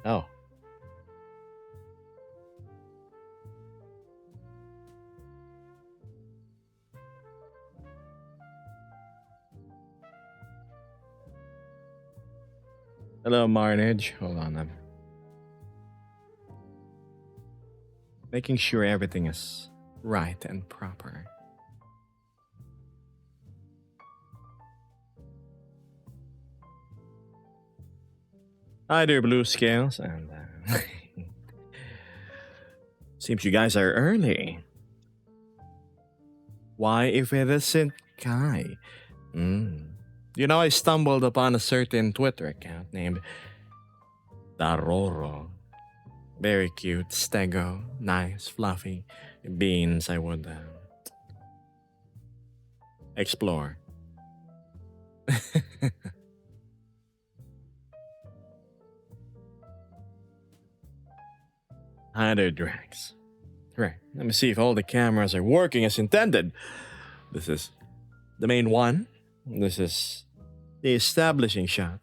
Oh. Hello, Marnage. Hold on. I'm making sure everything is right and proper. Hi there, Blue Scales, and seems you guys are early. Why, if it isn't Kai? You know, I stumbled upon a certain Twitter account named Daroro. Very cute, stego, nice, fluffy beans. I would explore. Hi there, Drax. Right, let me see if all the cameras are working as intended. This is the main one. This is the establishing shot.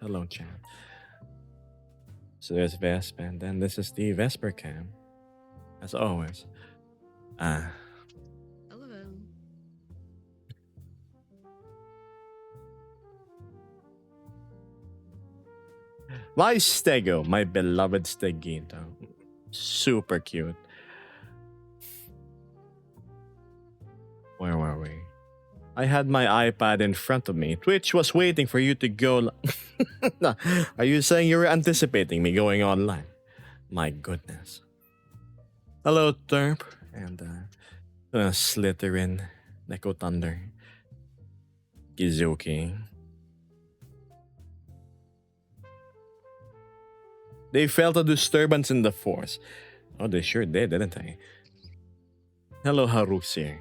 Hello, chat. So there's Vesp, and then this is the Vesper cam, as always. Hello. My Stego, my beloved Stegito. Super cute. Where were we? I had my iPad in front of me. Twitch was waiting for you to go. No, are you saying you were anticipating me going online? My goodness. Hello, Terp. And Slytherin, Neko Thunder, Kizuki. They felt a disturbance in the force. Oh, they sure did, didn't they? Hello, Haruxir.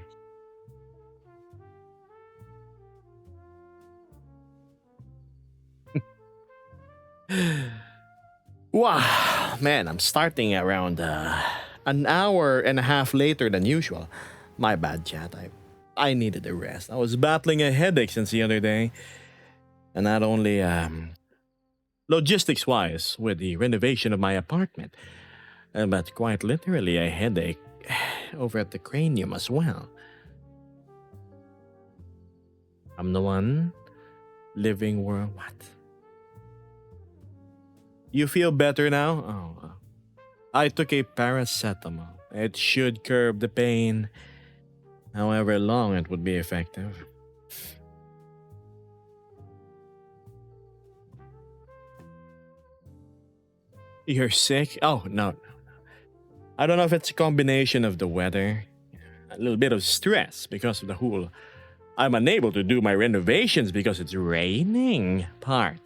Wow, man, I'm starting around an hour and a half later than usual. My bad, chat. I needed a rest. I was battling a headache since the other day. And not only logistics wise with the renovation of my apartment, but quite literally a headache over at the cranium as well. I'm the one living world. What? You feel better now? Oh, I took a paracetamol. It should curb the pain, however long it would be effective. You're sick? Oh, no. I don't know if it's a combination of the weather, a little bit of stress because of the whole I'm unable to do my renovations because it's raining part,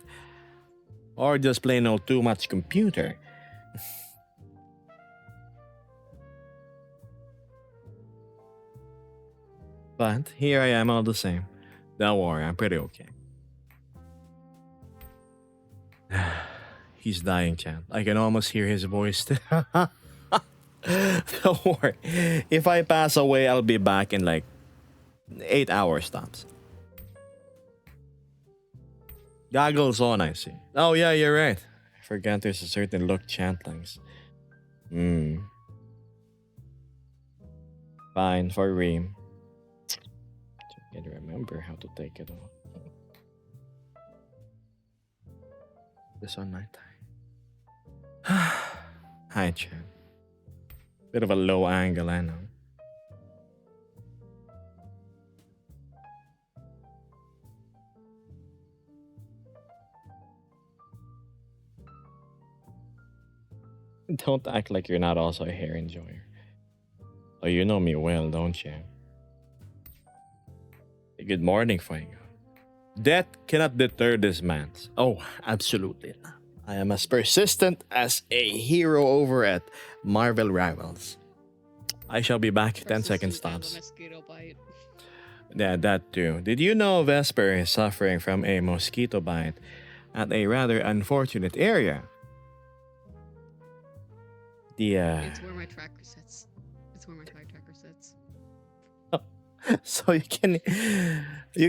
or just plain old too much computer. But here I am all the same. Don't worry, I'm pretty okay. He's dying, chat. I can almost hear his voice. Don't worry. If I pass away, I'll be back in like 8 hours tops. Goggles on, I see. Oh yeah, you're right. I forgot there's a certain look chantlings. Fine, for Reem. I can't remember how to take it off. This on my time. Hi, Chan. Bit of a low angle, I know. Don't act like you're not also a hair enjoyer. Oh, you know me well, don't you? Good morning, Fuego. Death cannot deter this man. Oh, absolutely not. I am as persistent as a hero over at Marvel Rivals. I shall be back 10 seconds tops. Mosquito bite. Yeah, that too. Did you know Vesper is suffering from a mosquito bite at a rather unfortunate area? It's where my tracker sits. It's where my tracker sits. So you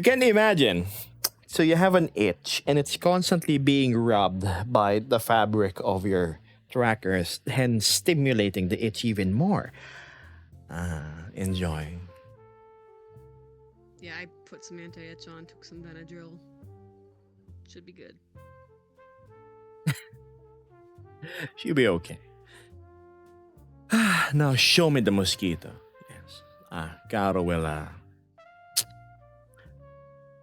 can imagine. So you have an itch and it's constantly being rubbed by the fabric of your trackers, hence stimulating the itch even more. Enjoy. Yeah, I put some anti-itch on, took some Benadryl. Should be good. She'll be okay. Now show me the mosquito. Yes. Caro will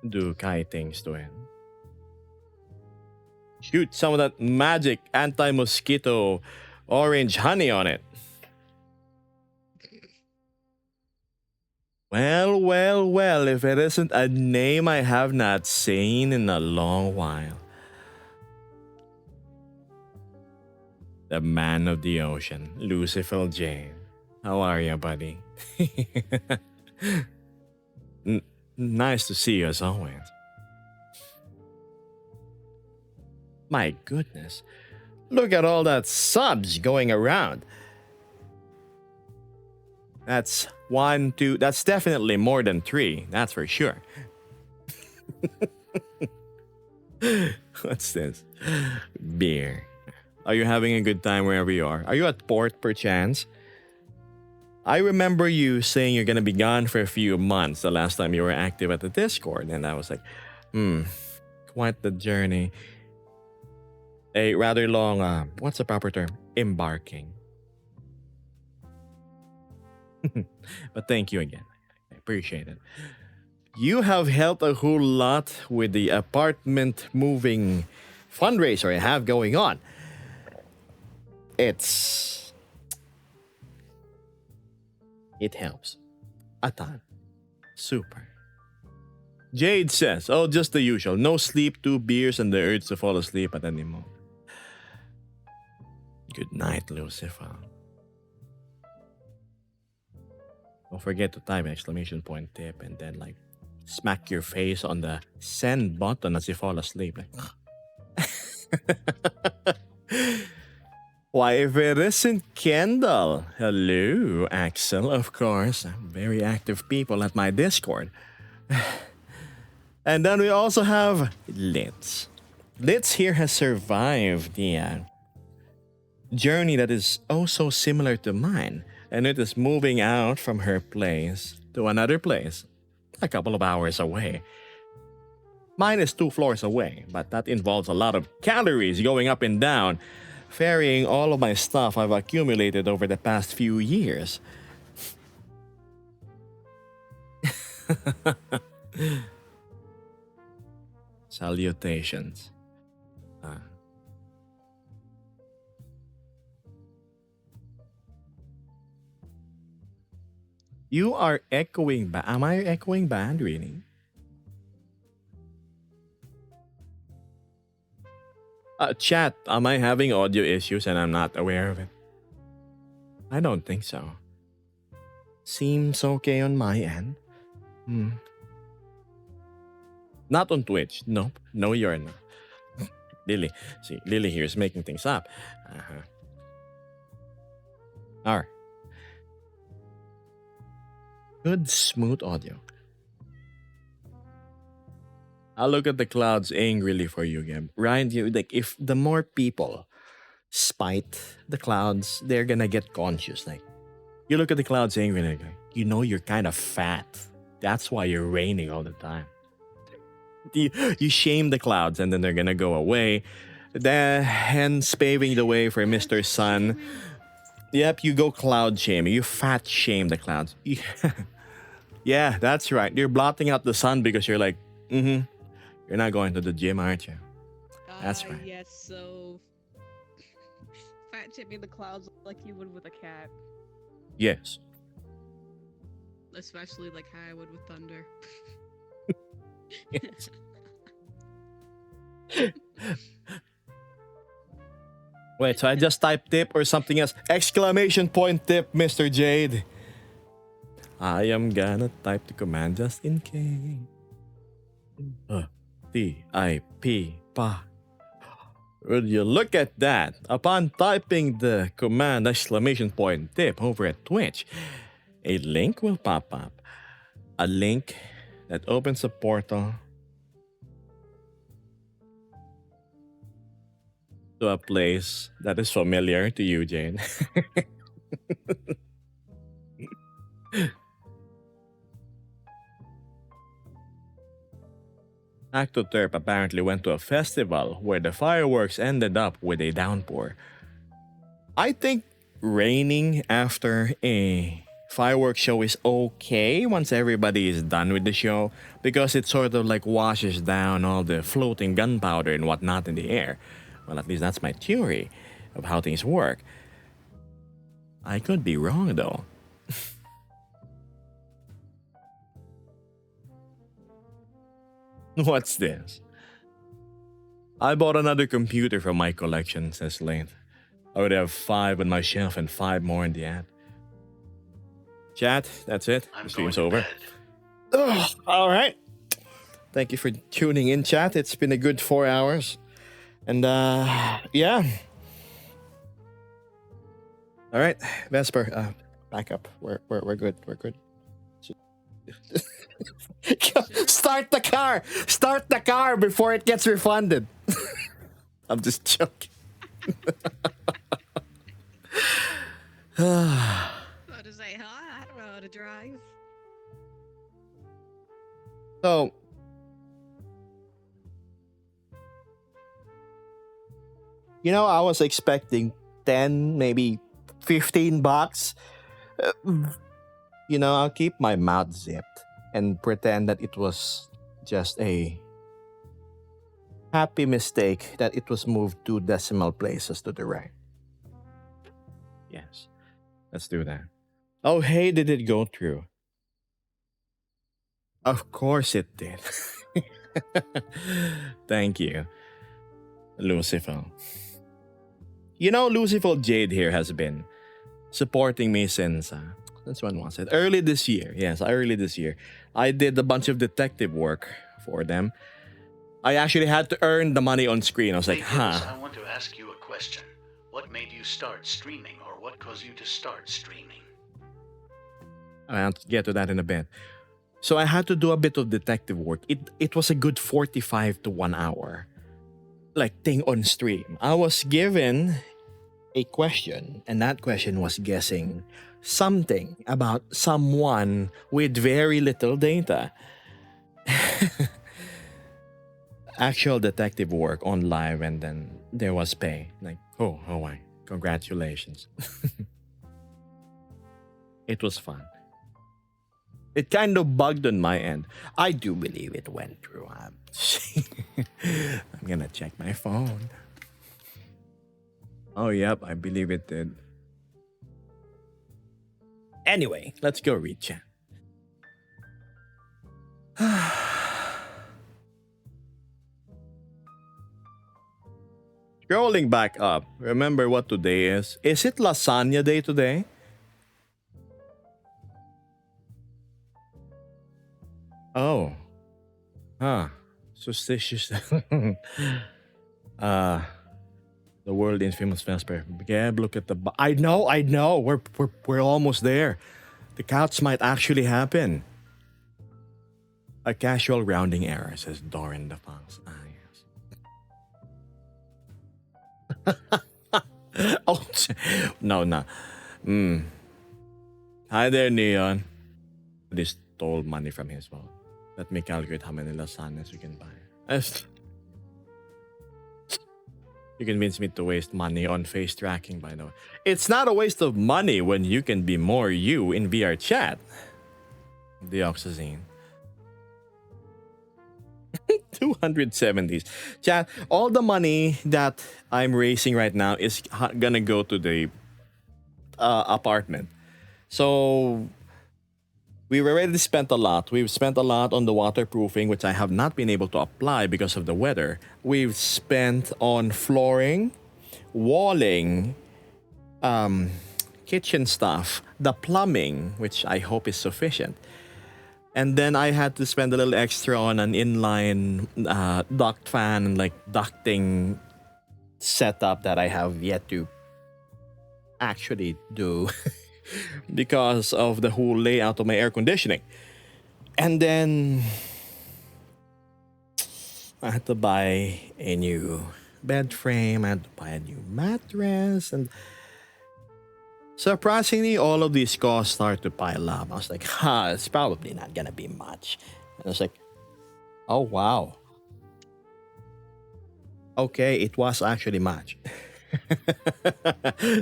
do Kai things to him. Shoot some of that magic anti-mosquito orange honey on it. Well, if it isn't a name I have not seen in a long while. The man of the ocean, Lucifer Jane. How are you, buddy? Nice to see you as always. My goodness. Look at all that subs going around. That's 1, 2, that's definitely more than 3, that's for sure. What's this? Beer. Are you having a good time wherever you are? Are you at port perchance? I remember you saying you're gonna be gone for a few months the last time you were active at the Discord, and I was like, quite the journey. A rather long, what's the proper term? Embarking. But thank you again. I appreciate it. You have helped a whole lot with the apartment moving fundraiser I have going on. It helps. A ton. Super. Jade says, oh, just the usual. No sleep, 2 beers, and the urge to fall asleep at any moment. Good night, Lucifer. Don't forget to type exclamation point tip and then like smack your face on the send button as you fall asleep. Like, why, if it isn't Kendall. Hello, Axel, of course. Very active people at my Discord. And then we also have Litz. Litz here has survived the journey that is oh so similar to mine, and it is moving out from her place to another place a couple of hours away. Mine is 2 floors away, but that involves a lot of calories going up and down, ferrying all of my stuff I've accumulated over the past few years. Salutations. You are echoing back. Am I echoing bad, really? Chat, am I having audio issues and I'm not aware of it? I don't think so. Seems okay on my end. Not on Twitch. Nope. No, you're not. Lily. See, Lily here is making things up. Alright. Good, smooth audio. I'll look at the clouds angrily for you, Gab. Ryan, you like if the more people spite the clouds, they're gonna get conscious. Like, you look at the clouds angrily, like, you know you're kind of fat. That's why you're raining all the time. You shame the clouds, and then they're gonna go away. Hence paving the way for Mr. Sun. Yep, you go cloud shaming. You fat shame the clouds. Yeah, that's right. You're blotting out the sun because you're like, you're not going to the gym, aren't you? That's right. Yes, so fat shaming the clouds like you would with a cat. Yes. Especially like how I would with thunder. Yes. Wait, so I just typed tip or something else? Exclamation point tip, Mr. Jade. I am gonna type the command just in case. T-I-P, pa. Would you look at that? Upon typing the command exclamation point tip over at Twitch, a link will pop up. A link that opens a portal to a place that is familiar to you, Jane. Actoterp apparently went to a festival where the fireworks ended up with a downpour. I think raining after a fireworks show is okay once everybody is done with the show because it sort of like washes down all the floating gunpowder and whatnot in the air. Well, at least that's my theory of how things work. I could be wrong though. What's this? I bought another computer from my collection, says Lane. I would have 5 on my shelf and 5 more in the ad. Chat, that's it. The stream's over. Ugh, all right. Thank you for tuning in, chat. It's been a good 4 hours. And yeah. All right, Vesper, back up. We're good. We're good. Start the car. Start the car before it gets refunded. I'm just joking. What to say, huh? I don't know how to drive. So, I was expecting 10, maybe $15. I'll keep my mouth zipped and pretend that it was just a happy mistake that it was moved 2 decimal places to the right. Yes, let's do that. Oh, hey, did it go through? Of course it did. Thank you, Lucifer. Lucifer Jade here has been supporting me since when was it? Early this year. Yes, early this year. I did a bunch of detective work for them. I actually had to earn the money on screen. I was like, I want to ask you a question. What made you start streaming, or what caused you to start streaming? I'll get to that in a bit. So I had to do a bit of detective work. It was a good 45 to 1 hour, thing on stream. I was given a question, and that question was guessing something about someone with very little data. Actual detective work on live, and then there was pay. Oh my, congratulations. It was fun. It kind of bugged on my end. I do believe it went through. I'm gonna check my phone. Oh, yep, I believe it did. Anyway, let's go read chat. Scrolling back up, remember what today is? Is it lasagna day today? Oh. Huh. Suspicious. The world infamous Vesper. Gab, look at the. I know. We're almost there. The couch might actually happen. A casual rounding error, says Doran the Fox. Yes. Oh, no. Hi there, Neon. They stole money from his wallet. Let me calculate how many lasagnas we can buy. You convinced me to waste money on face tracking, by the way. It's not a waste of money when you can be more you in VR chat. Deoxazine. 270s. Chat, all the money that I'm raising right now is gonna go to the apartment. So we've already spent a lot. We've spent a lot on the waterproofing, which I have not been able to apply because of the weather. We've spent on flooring, walling, kitchen stuff, the plumbing, which I hope is sufficient. And then I had to spend a little extra on an inline duct fan and ducting setup that I have yet to actually do because of the whole layout of my air conditioning. And then I had to buy a new bed frame. I had to buy a new mattress, and surprisingly, all of these costs start to pile up. I was like, it's probably not gonna be much. And I was like, oh wow. Okay, it was actually much.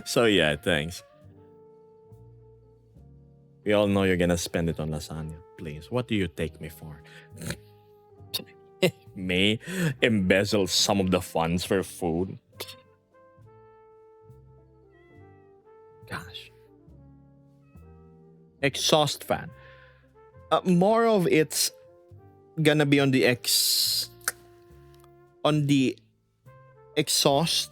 So yeah, thanks. We all know you're gonna spend it on lasagna. Please, what do you take me for? Me embezzle some of the funds for food? Gosh. Exhaust fan. More of it's gonna be on the exhaust.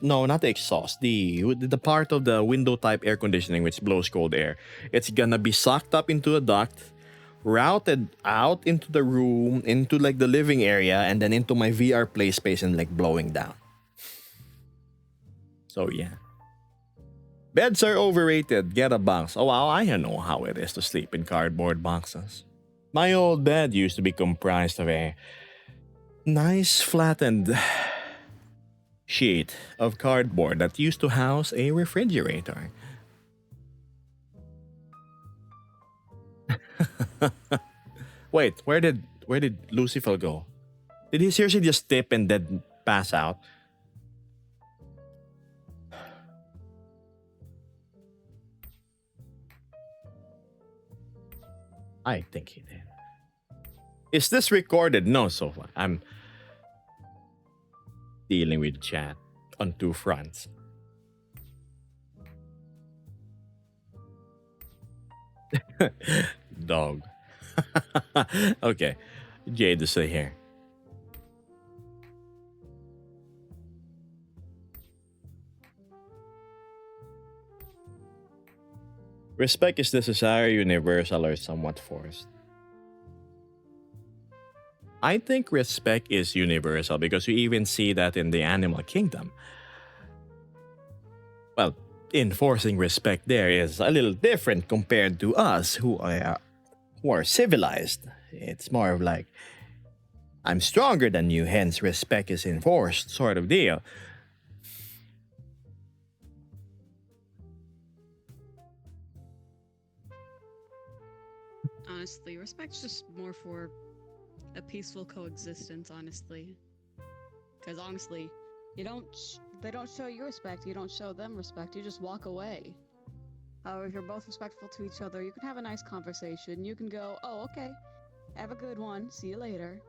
No, not the exhaust. The part of the window type air conditioning which blows cold air. It's gonna be sucked up into a duct, routed out into the room, into like the living area, and then into my VR play space and like blowing down. So yeah. Beds are overrated. Get a box. Oh wow, I know how it is to sleep in cardboard boxes. My old bed used to be comprised of a nice flattened sheet of cardboard that used to house a refrigerator. Wait, where did Lucifer go? Did he seriously just tip and then pass out? I think he did. Is this recorded? No, so far. I'm dealing with chat on two fronts. Dog. Okay. Jade to say here. Respect is necessary, universal, or somewhat forced. I think respect is universal because you even see that in the animal kingdom. Well, enforcing respect there is a little different compared to us who are civilized. It's more of like, I'm stronger than you, hence respect is enforced, sort of deal. Honestly, respect's just more for a peaceful coexistence. Honestly, because honestly, they don't show you respect. You don't show them respect. You just walk away. However, if you're both respectful to each other, you can have a nice conversation. You can go, oh, okay, have a good one. See you later.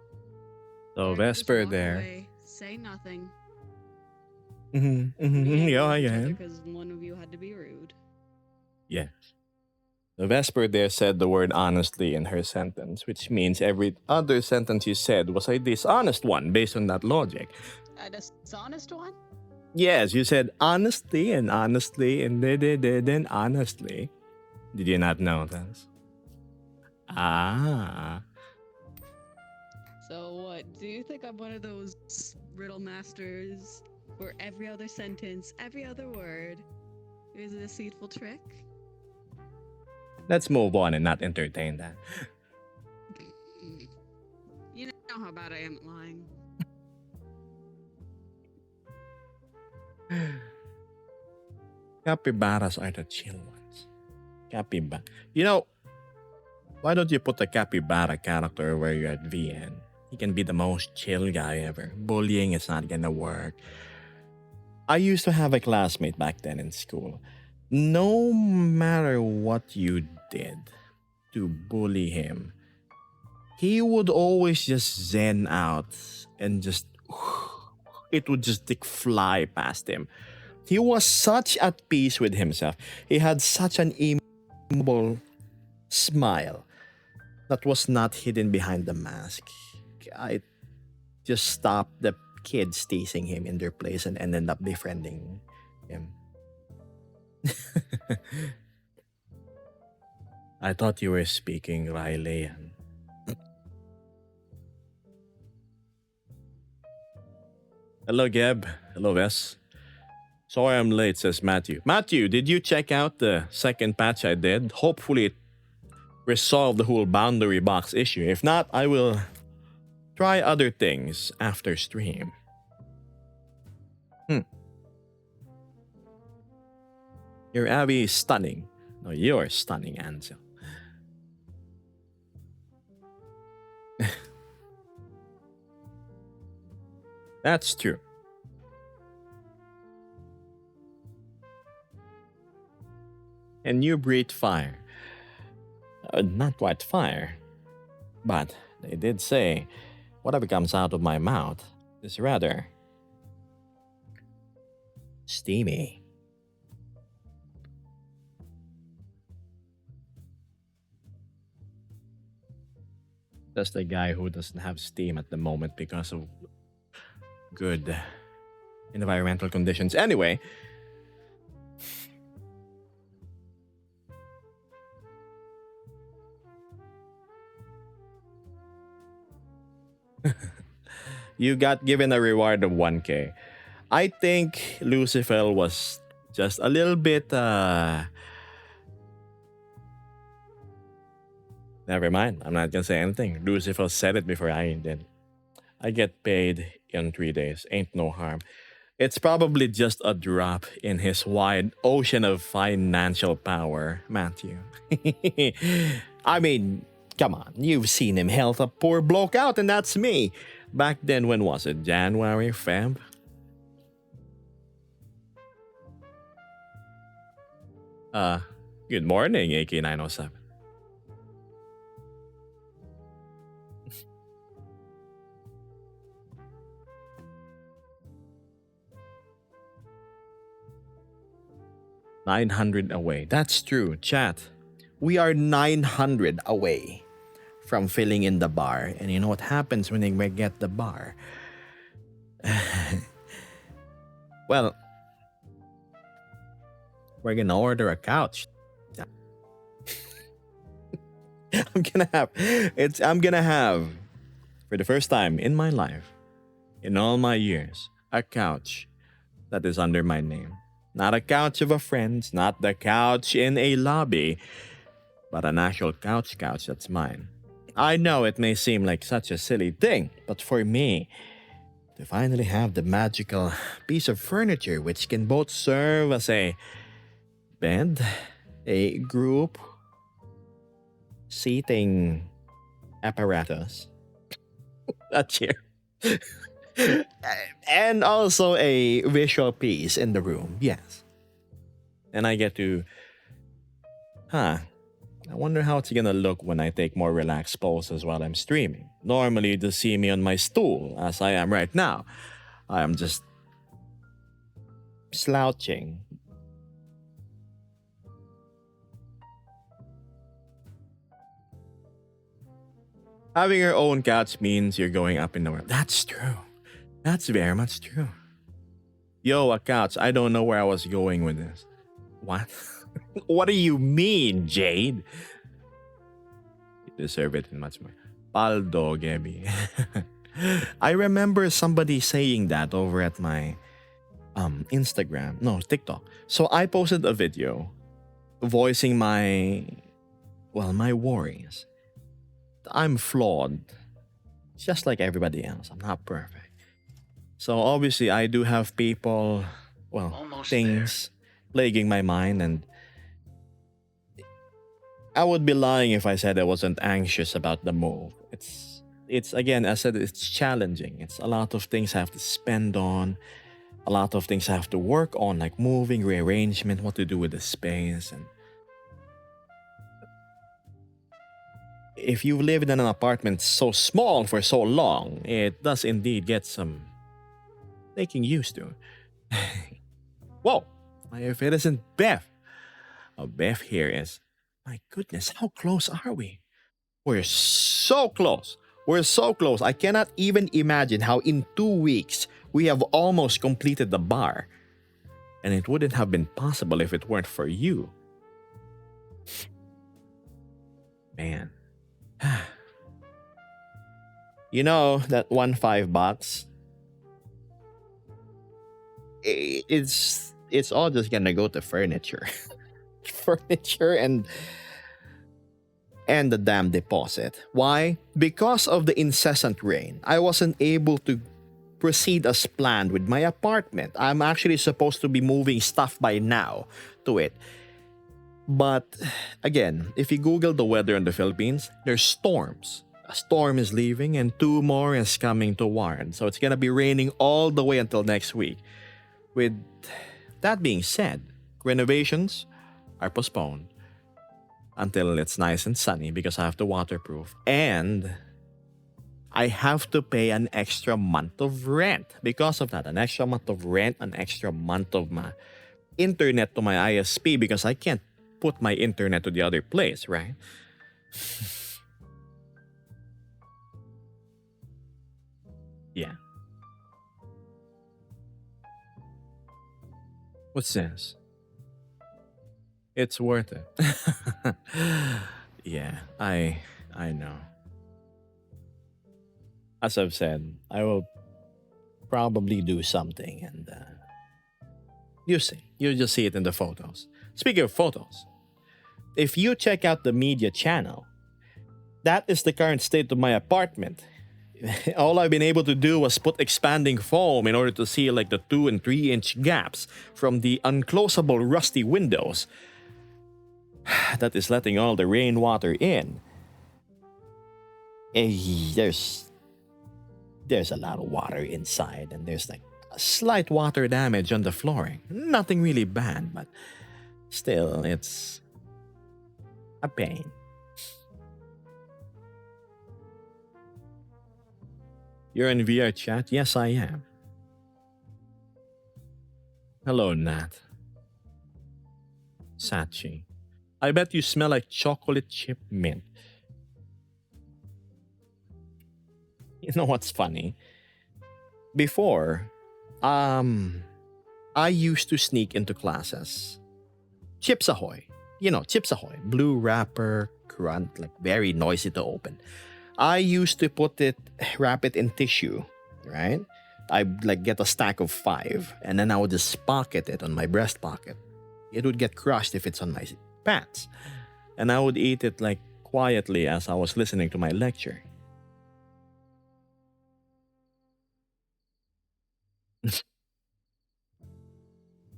So Or you can just Vesper walk there. away, say nothing. Yeah, I am. Because one of you had to be rude. Yes. The Vesper there said the word honestly in her sentence, which means every other sentence you said was a dishonest one based on that logic. A dishonest one? Yes, you said honestly and then honestly. Did you not know that? Ah. So what? Do you think I'm one of those riddle masters where every other sentence, every other word is a deceitful trick? Let's move on and not entertain that. You know how bad I am at lying. Capybaras are the chill ones. Capybara. You know, why don't you put the capybara character where you're at VN? He can be the most chill guy ever. Bullying is not gonna work. I used to have a classmate back then in school. No matter what you did to bully him, he would always just zen out and just it would just like fly past him. He was such at peace with himself. He had such an immobile smile that was not hidden behind the mask. I just stopped the kids teasing him in their place and ended up befriending him. I thought you were speaking Raileyan. Hello, Geb. Hello, Ves. Sorry I'm late, says Matthew. Matthew, did you check out the second patch I did? Hopefully it resolved the whole boundary box issue. If not, I will try other things after stream. Hmm. Your Abby is stunning. No, you're stunning, Ansel. That's true. And you breathe fire. Not quite fire, but they did say whatever comes out of my mouth is rather steamy. That's the guy who doesn't have steam at the moment because of good environmental conditions. Anyway, you got given a reward of 1K. I think Lucifer was just a little bit never mind. I'm not gonna say anything. Lucifer said it before I did. I get paid in 3 days. Ain't no harm. It's probably just a drop in his wide ocean of financial power, Matthew. I mean, come on. You've seen him help a poor bloke out, and that's me. Back then, when was it? January, Feb? Uh, Good morning, AK907. $900 away. That's true, chat. We are 900 away from filling in the bar. And you know what happens when we get the bar? Well, we're gonna order a couch. I'm gonna have for the first time in my life, in all my years, a couch that is under my name. Not a couch of a friend, not the couch in a lobby, but an actual couch that's mine. I know it may seem like such a silly thing, but for me, to finally have the magical piece of furniture which can both serve as a bed, a group seating apparatus, a chair, and also a visual piece in the room. Yes. And I get to, I wonder how it's gonna look when I take more relaxed poses while I'm streaming. Normally, you just see me on my stool, as I am right now. I am just slouching. Having your own couch means you're going up in the world. That's true. That's very much true. Yo, a couch. I don't know where I was going with this. What? What do you mean, Jade? You deserve it and much more. Paldo, Gabby. I remember somebody saying that over at my Instagram. No, TikTok. So I posted a video voicing my worries. I'm flawed. Just like everybody else. I'm not perfect. So obviously I do have people, Almost things plaguing my mind, and I would be lying if I said I wasn't anxious about the move. It's again, I said, it's challenging. It's a lot of things I have to spend on, a lot of things I have to work on, like moving, rearrangement, what to do with the space. And if you've lived in an apartment so small for so long, it does indeed get some taking used to. Whoa, if it isn't Beth. Oh, Beth here is. My goodness, how close are we? We're so close. We're so close. I cannot even imagine how in 2 weeks we have almost completed the bar. And it wouldn't have been possible if it weren't for you. Man. You know that $15? It's all just gonna go to furniture. Furniture and the damn deposit. Why? Because of the incessant rain. I wasn't able to proceed as planned with my apartment. I'm actually supposed to be moving stuff by now to it. But again, if you Google the weather in the Philippines, there's storms. A storm is leaving and two more is coming to warn. So it's gonna be raining all the way until next week. With that being said, renovations are postponed until it's nice and sunny because I have to waterproof. And I have to pay an extra month of rent because of that. An extra month of rent, an extra month of my internet to my ISP because I can't put my internet to the other place, right? Yeah. What's this? It's worth it. Yeah, I know. As I've said, I will probably do something and you see. You just see it in the photos. Speaking of photos, if you check out the media channel, that is the current state of my apartment. All I've been able to do was put expanding foam in order to seal like the 2 and 3 inch gaps from the unclosable rusty windows that is letting all the rainwater in. There's a lot of water inside and there's like a slight water damage on the flooring. Nothing really bad, but still it's a pain. You're in VR chat? Yes, I am. Hello, Nat. Sachi. I bet you smell like chocolate chip mint. You know what's funny? Before, I used to sneak into classes. Chips Ahoy. You know, Chips Ahoy. Blue wrapper, grunt, like very noisy to open. I used to wrap it in tissue, right? I'd like get a stack of 5 and then I would just pocket it on my breast pocket. It would get crushed if it's on my pants. And I would eat it like quietly as I was listening to my lecture.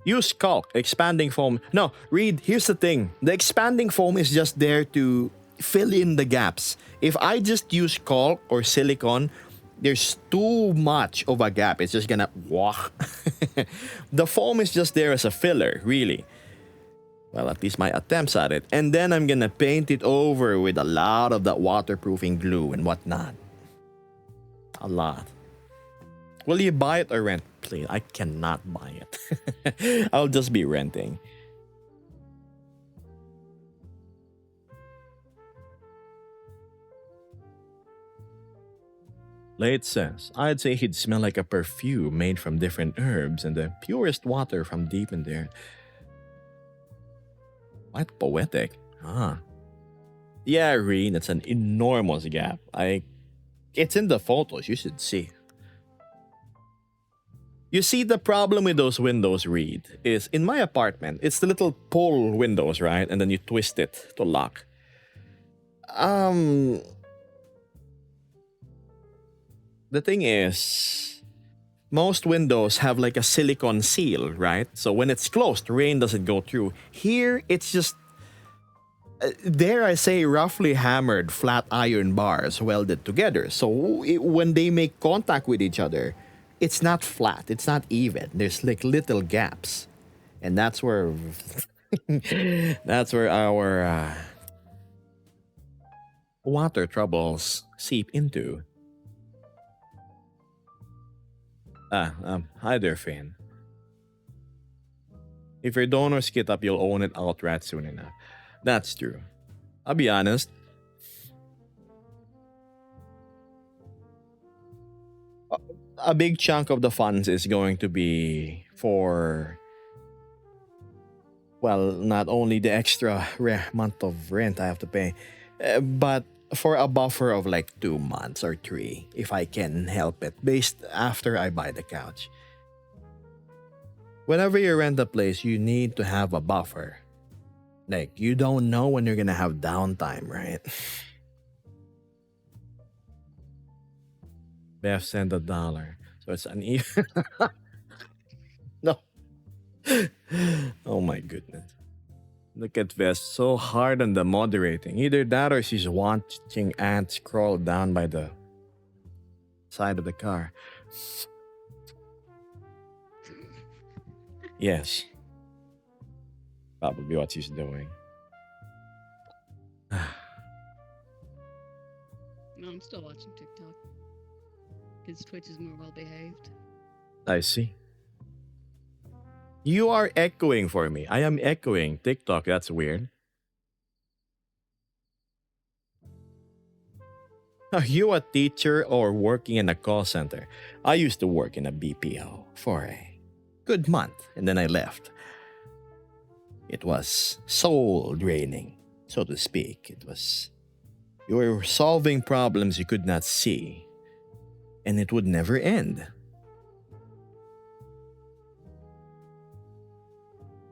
Use caulk, expanding foam. No, Reed, here's the thing. The expanding foam is just there to fill in the gaps. If I just use caulk or silicone, there's too much of a gap. It's just gonna walk. The foam is just there as a filler, really. Well, at least my attempts at it. And then I'm gonna paint it over with a lot of that waterproofing glue and whatnot. A lot. Will you buy it or rent? Please, I cannot buy it. I'll just be renting. Late says, I'd say he'd smell like a perfume made from different herbs and the purest water from deep in there. Quite poetic. Yeah, Reen, it's an enormous gap. It's in the photos, you should see. You see, the problem with those windows, Reed, is in my apartment, it's the little pull windows, right? And then you twist it to lock. The thing is, most windows have like a silicone seal, right? So when it's closed, rain doesn't go through. Here, it's just, dare I say, roughly hammered flat iron bars welded together. So when they make contact with each other, it's not flat, it's not even. There's like little gaps. And that's where that's where our water troubles seep into. Hi there, Finn. If your donors get up, you'll own it outright soon enough. That's true. I'll be honest. A big chunk of the funds is going to be for, well, not only the extra month of rent I have to pay, but for a buffer of like 2 months or 3, if I can help it, based after I buy the couch. Whenever you rent a place, you need to have a buffer. Like, you don't know when you're gonna have downtime, right? Beth sent $1. So it's uneven. No. Oh my goodness. Look at Vest, so hard on the moderating. Either that or she's watching ants crawl down by the side of the car. Yes, probably what she's doing. No, I'm still watching TikTok. Because Twitch is more well behaved. I see. You are echoing for me. I am echoing. TikTok, that's weird. Are you a teacher or working in a call center? I used to work in a BPO for a good month and then I left. It was soul draining, so to speak. It was. You were solving problems you could not see, and it would never end.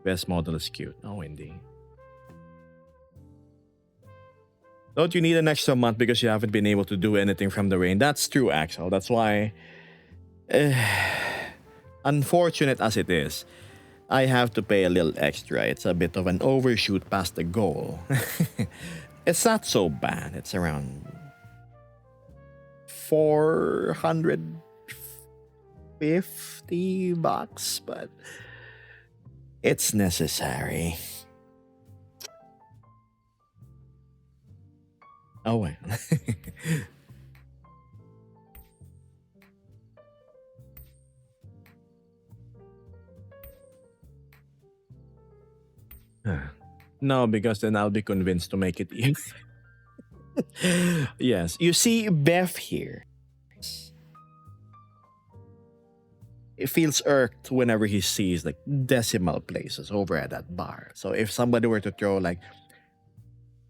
Best model is cute. Oh, indeed. Don't you need an extra month because you haven't been able to do anything from the rain? That's true, Axel. That's why, eh, unfortunate as it is, I have to pay a little extra. It's a bit of an overshoot past the goal. It's not so bad. It's around 450 bucks, but it's necessary. Oh well. No, because then I'll be convinced to make it easy. Yes, you see, Beth here. It feels irked whenever he sees like decimal places over at that bar. So if somebody were to throw like,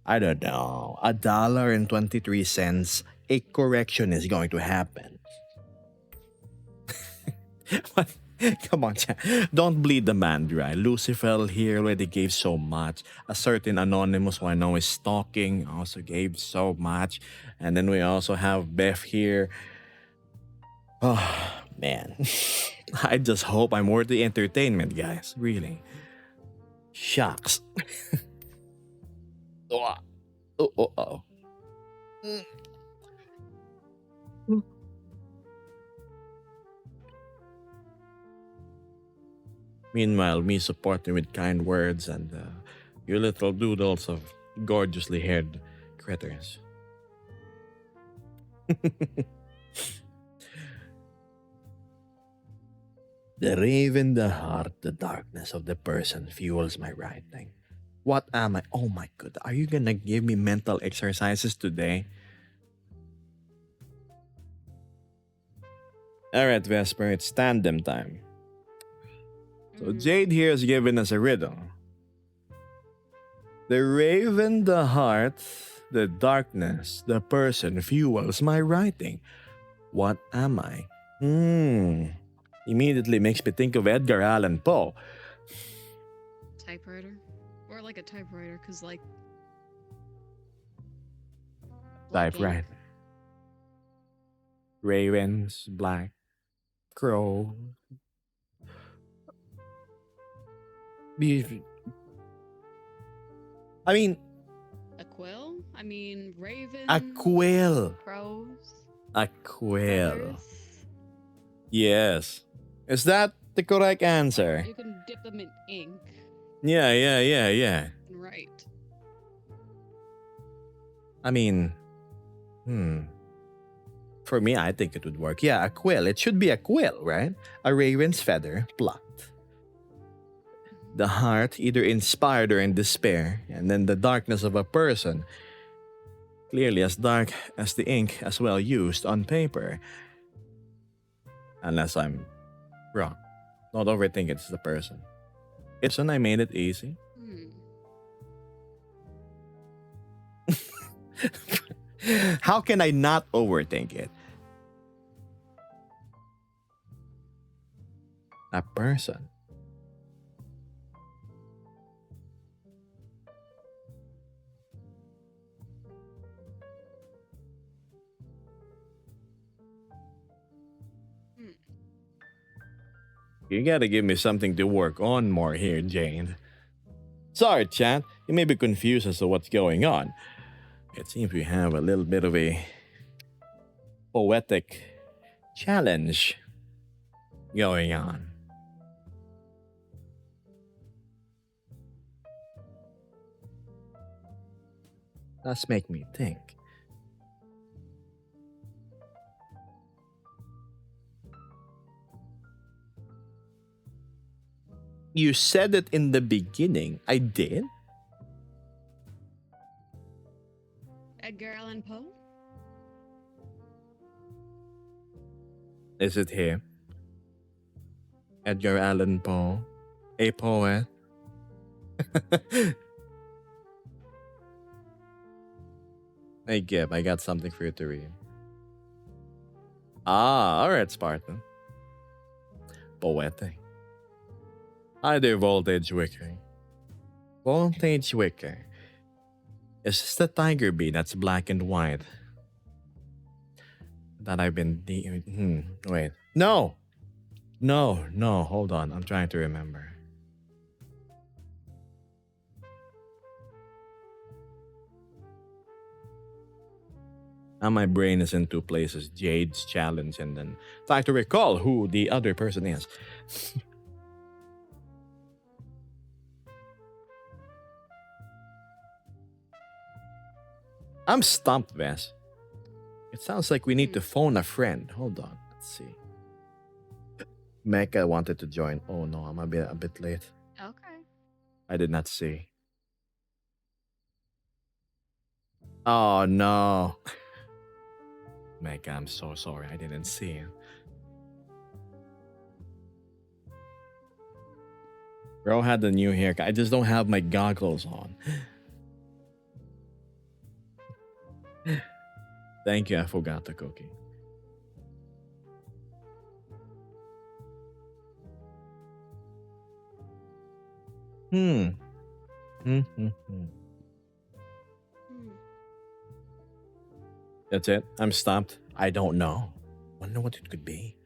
I don't know, $1.23, a correction is going to happen. But come on, chat. Don't bleed the man dry. Lucifer here already gave so much. A certain anonymous who I know is stalking also gave so much. And then we also have Beth here. Oh, man. I just hope I'm worth the entertainment, guys. Really. Shucks. Oh, oh, oh, oh. Meanwhile, me supporting with kind words and you little doodles of gorgeously haired critters. The raven, the heart, the darkness of the person fuels my writing. What am I? Oh my god, are you gonna give me mental exercises today? Alright, Vesper, it's tandem time. So Jade here has given us a riddle. The raven, the heart, the darkness, the person fuels my writing. What am I? Immediately makes me think of Edgar Allan Poe. Typewriter? Or like a typewriter, because like. Typewriter. Ravens, black, crow. I mean, A quill? I mean, ravens. a quill. Crows. A quill. Feathers. Yes. Is that the correct answer? You can dip them in ink Yeah. and write. I mean, for me, I think it would work. Yeah, a quill. It should be a quill, right? A raven's feather plucked. The heart either inspired or in despair, and then the darkness of a person, clearly as dark as the ink as well used on paper. Unless I'm wrong. Don't overthink it's the person. It's when I made it easy. How can I not overthink it? A person. You gotta give me something to work on more here, Jane. Sorry, chat. You may be confused as to what's going on. It seems we have a little bit of a poetic challenge going on. Let's make me think. You said it in the beginning. I did? Edgar Allan Poe? Is it him? Edgar Allan Poe? A poet? Hey, Gib, I got something for you to read. Ah, alright, Spartan. Poetic. Hi there, Voltage Wicker. Voltage Wicker. Is this the tiger bee that's black and white? That I've been wait. No! No, hold on. I'm trying to remember. Now my brain is in two places. Jade's challenge and then trying to recall who the other person is. I'm stumped, Vess. It sounds like we need to phone a friend. Hold on. Let's see. Mecca wanted to join. Oh no, I'm a bit late. Okay. I did not see. Oh no. Mecca, I'm so sorry. I didn't see him. Bro had the new haircut. I just don't have my goggles on. Thank you. I forgot the cookie. Hmm. That's it. I'm stumped. I don't know. Wonder what it could be.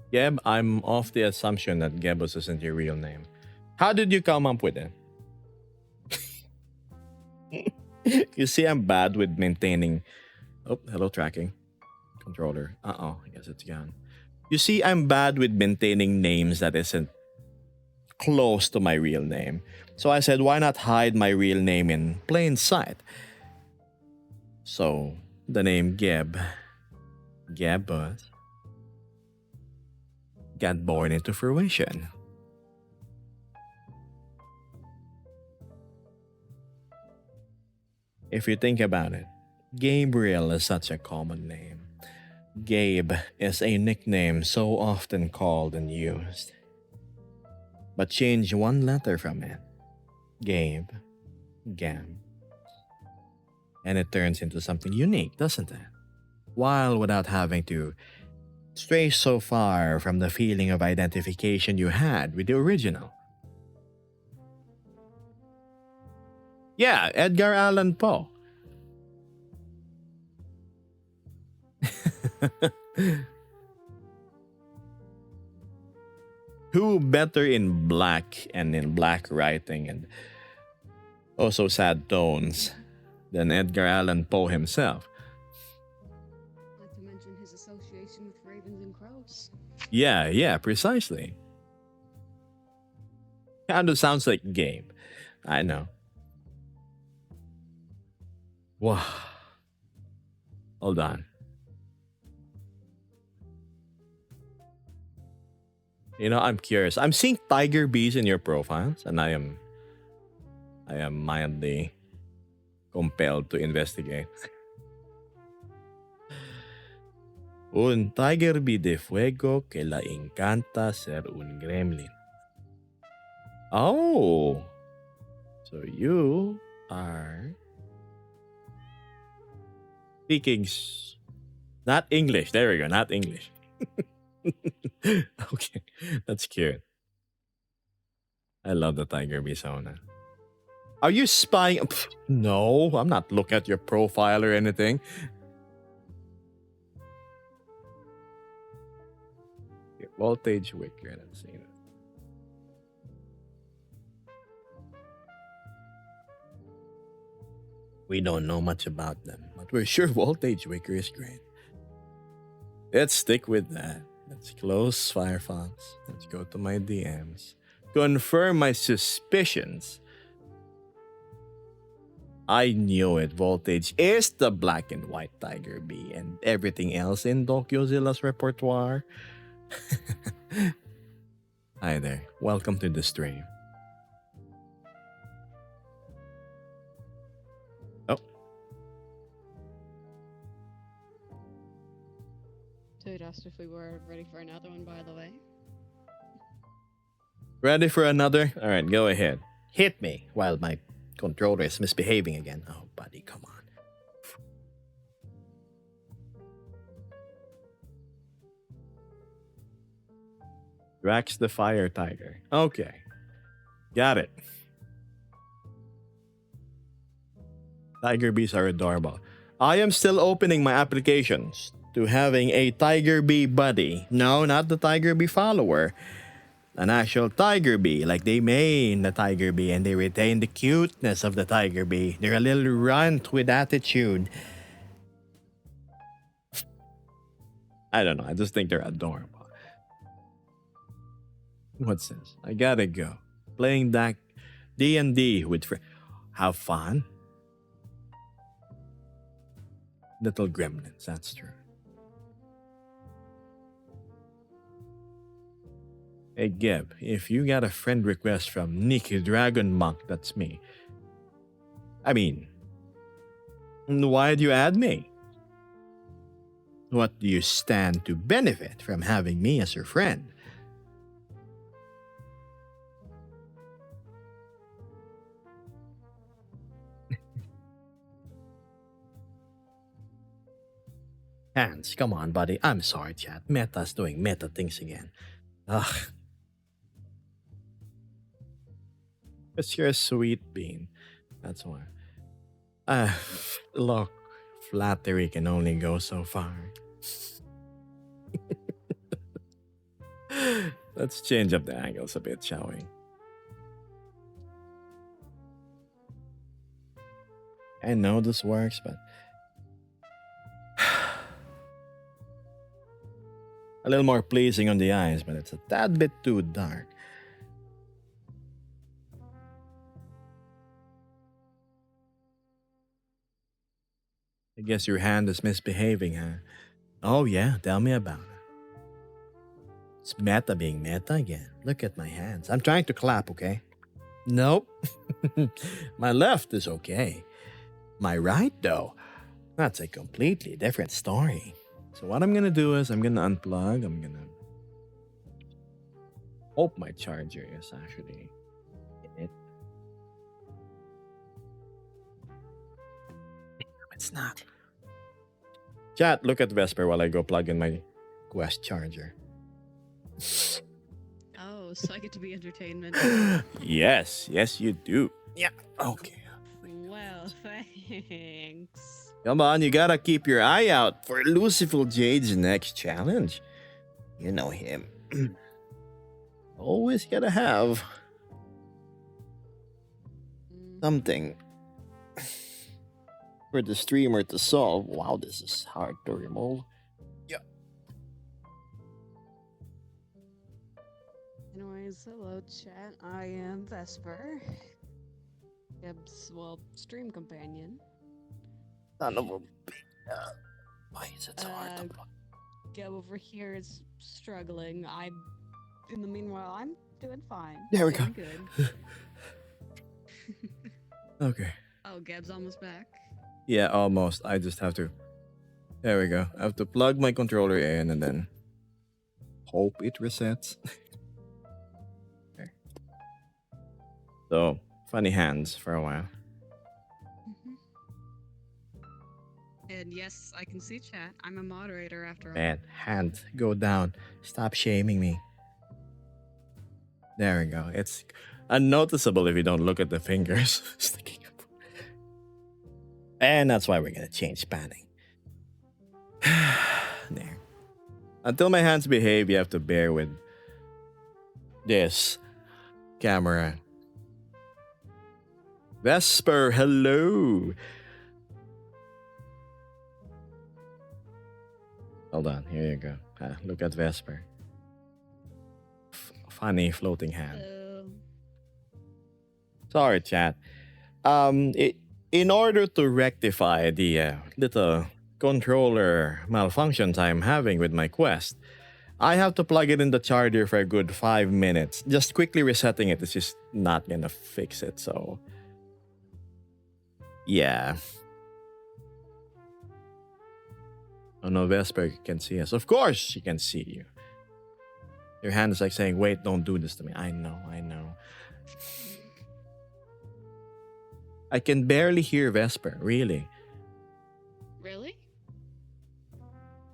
Geb, I'm off the assumption that Gebus isn't your real name. How did you come up with it? You see, I'm bad with maintaining. Oh, hello, tracking controller. I guess it's gone. You see, I'm bad with maintaining names that isn't close to my real name. So I said, why not hide my real name in plain sight? So the name Gebus, got born into fruition. If you think about it, Gabriel is such a common name. Gabe is a nickname so often called and used. But change one letter from it, Gabe, Gab, and it turns into something unique, doesn't it? While without having to stray so far from the feeling of identification you had with the original. Yeah, Edgar Allan Poe. Who better in black and in black writing and also sad tones than Edgar Allan Poe himself? Not to mention his association with ravens and crows. Yeah, precisely. Kind of sounds like Gabe. I know. Wow. Hold on. You know, I'm curious. I'm seeing tiger bees in your profiles, and I am mildly compelled to investigate. Un tiger bee de fuego que la encanta ser un gremlin. Oh, so you are speaking not English. There we go, not English. Okay, that's cute. I love the Tiger Bisona. Are you spying? Pfft, no, I'm not looking at your profile or anything. Okay, voltage wicker. Let's see. We don't know much about them, but we're sure voltage wicker is great. Let's stick with that. Let's close Firefox. Let's go to my DMs. Confirm my suspicions. I knew it. Voltage is the black and white Tiger Bee and everything else in Tokyozilla's repertoire. Hi there. Welcome to the stream. Oh, Dude asked if we were ready for another one, by the way. ready for another? All right, go ahead. Hit me while my controller is misbehaving again. Oh, buddy, come on. Drax the Fire Tiger. Okay. Got it. Tiger bees are adorable. I am still opening my applications to having a Tiger Bee buddy. No, not the Tiger Bee follower. An actual Tiger Bee, like they main the Tiger Bee and they retain the cuteness of the Tiger Bee. They're a little runt with attitude. I don't know. I just think they're adorable. What's this? I gotta go. Playing that D&D with friends. Have fun. Little gremlins, that's true. Hey Geb, if you got a friend request from Nicky Dragon Monk, that's me. I mean, why'd you add me? What do you stand to benefit from having me as your friend? Hans, come on, buddy. I'm sorry, chat. Meta's doing meta things again. Ugh. Because you're a sweet bean. That's why. Look, flattery can only go so far. Let's change up the angles a bit, shall we? I know this works, but a little more pleasing on the eyes, but it's a tad bit too dark. I guess your hand is misbehaving, huh? Oh yeah, tell me about it. It's meta being meta again. Look at my hands. I'm trying to clap, okay? Nope. My left is okay. My right, though, that's a completely different story. So what I'm gonna do is I'm gonna unplug. I'm gonna hope my charger is actually in it. It's not. Chat, look at Vesper while I go plug in my Quest charger. Oh, so I get to be entertainment. Yes, you do. Yeah, okay. Well, thanks. Come on, you gotta keep your eye out for Lucifer Jade's next challenge. You know him. Always gotta have something for the streamer to solve. Wow, this is hard to remove. Yeah. Anyways, hello chat. I am Vesper. Geb's, stream companion. Son of a. Why is it so hard to plug? Geb over here is struggling. In the meanwhile, I'm doing fine. There we go. Doing good. Okay. Oh, Geb's almost back. Yeah, almost. I just have to. There we go. I have to plug my controller in and then hope it resets. Okay. So, funny hands for a while. And yes, I can see chat. I'm a moderator after all. Man, hand, go down. Stop shaming me. There we go. It's unnoticeable if you don't look at the fingers sticking up. And that's why we're gonna change spanning. There. Until my hands behave, you have to bear with this camera. Vesper, hello. Hold on, here you go. Look at Vesper. Funny floating hand. Sorry, chat. In order to rectify the little controller malfunctions I'm having with my Quest, I have to plug it in the charger for a good 5 minutes. Just quickly resetting it is just not gonna fix it, so... Yeah. Oh no, Vesper can see us. Of course she can see you. Your hand is like saying, wait, don't do this to me. I know. I can barely hear Vesper, really. Really?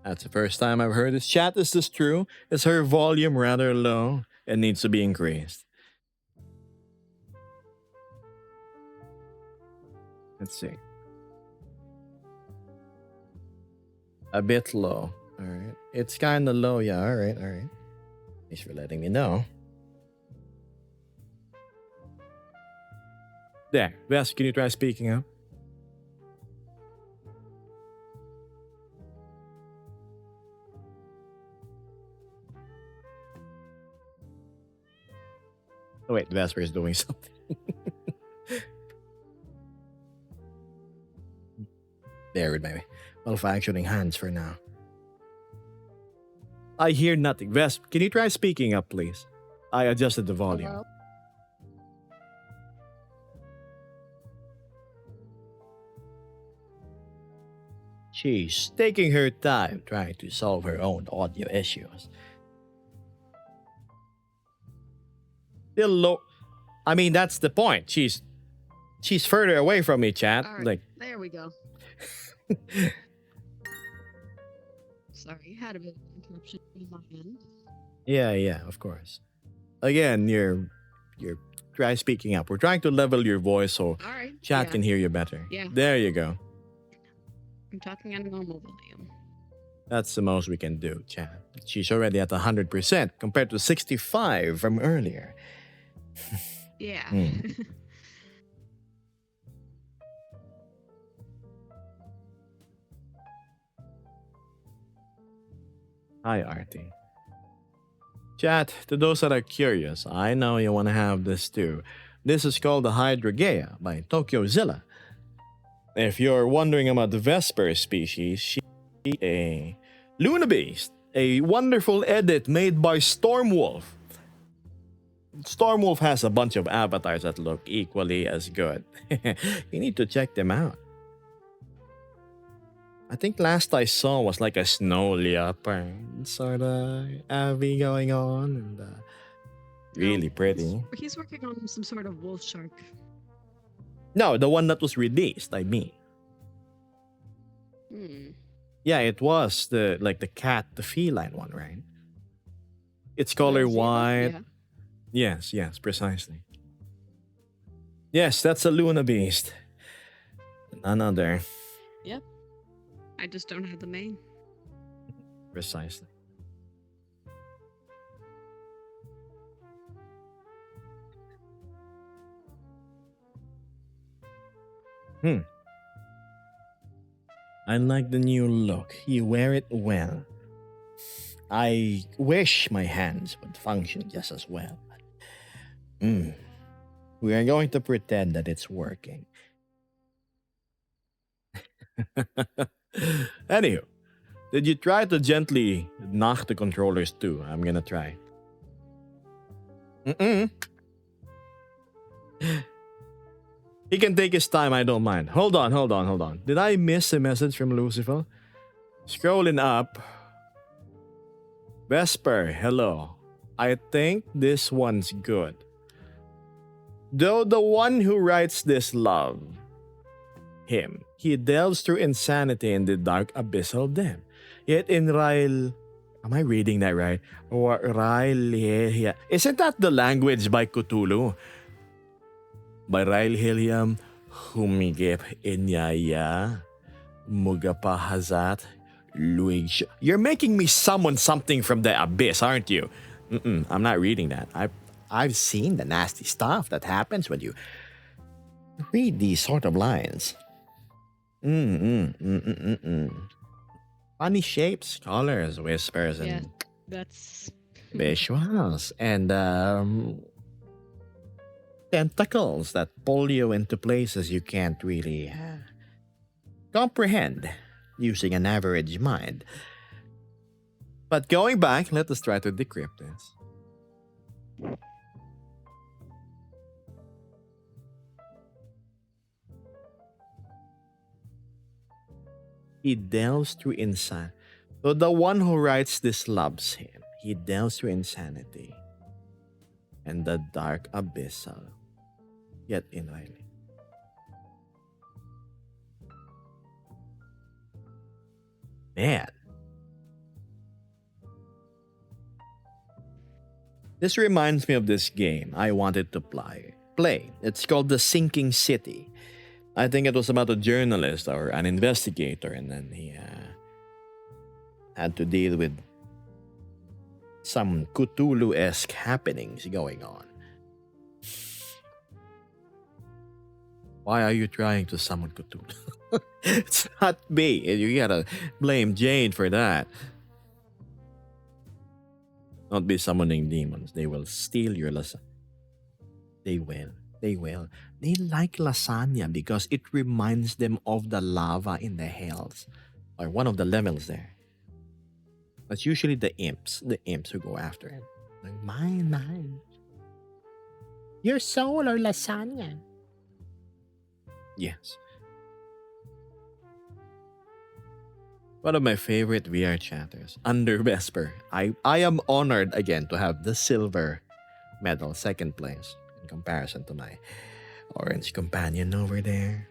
That's the first time I've heard this. Chat, is this true? Is her volume rather low and needs to be increased? Let's see. A bit low. Alright. It's kind of low, yeah. Alright. Thanks for letting me know. There. Ves, can you try speaking up? Oh, wait, Vesper is doing something. There with my malfunctioning hands for now. I hear nothing. Vesp, can you try speaking up, please? I adjusted the volume. Hello? She's taking her time trying to solve her own audio issues. Still low. I mean, that's the point. She's further away from me, chat. All right, Like, there we go. Sorry, had a bit of interruption in my end. yeah, of course. Again, you're try speaking up. We're trying to level your voice so All right. chat yeah. can hear you better. Yeah. There you go. I'm talking at a normal volume. That's the most we can do, chat. She's already at 100% compared to 65 from earlier. Yeah. Hi, Artie. Chat, to those that are curious, I know you want to have this too. This is called the Hydragea by TokyoZilla. If you're wondering about the Vesper species, she's a Luna Beast, a wonderful edit made by Stormwolf. Stormwolf has a bunch of avatars that look equally as good. You need to check them out. I think last I saw was like a snow leopard sort of Abby going on, and really pretty. He's working on some sort of wolf shark. No, the one that was released, I mean. Yeah, it was the cat, the feline one, right? It's color white. Yeah. Yes, precisely. Yes, that's a Luna Beast. None other. Yep. I just don't have the main. Precisely. I like the new look. You wear it well. I wish my hands would function just as well. We are going to pretend that it's working. Anywho, did you try to gently knock the controllers too? I'm gonna try. He can take his time, I don't mind. Hold on. Did I miss a message from Lucifer? Scrolling up. Vesper, hello. I think this one's good. Though the one who writes this love him, he delves through insanity in the dark abyssal den. Yet in Rail... Am I reading that right? Or Rail... Isn't that the language by Cthulhu? by Riley Hilliam, humigip inyaya, mugapahazat, luig. You're making me summon something from the abyss, aren't you? I'm not reading that. I've seen the nasty stuff that happens when you read these sort of lines. Funny shapes, colors, whispers, Yeah, and that's visuals, and tentacles that pull you into places you can't really comprehend using an average mind. But going back, let us try to decrypt this. He delves through insanity. So the one who writes this loves him. He delves through insanity and the dark abyssal, yet inviting. Man, this reminds me of this game I wanted to play. It's called The Sinking City. I think it was about a journalist or an investigator, and then he had to deal with some Cthulhu-esque happenings going on. Why are you trying to summon Cthulhu? It's not me. You gotta blame Jade for that. Not be summoning demons. They will steal your lasagna. They will. They will. They like lasagna because it reminds them of the lava in the hells, or one of the levels there. That's usually the imps who go after it. Like, mine. Your soul or lasagna? Yes. One of my favorite VR chatters, Under Vesper. I am honored again to have the silver medal, second place, in comparison to my orange companion over there.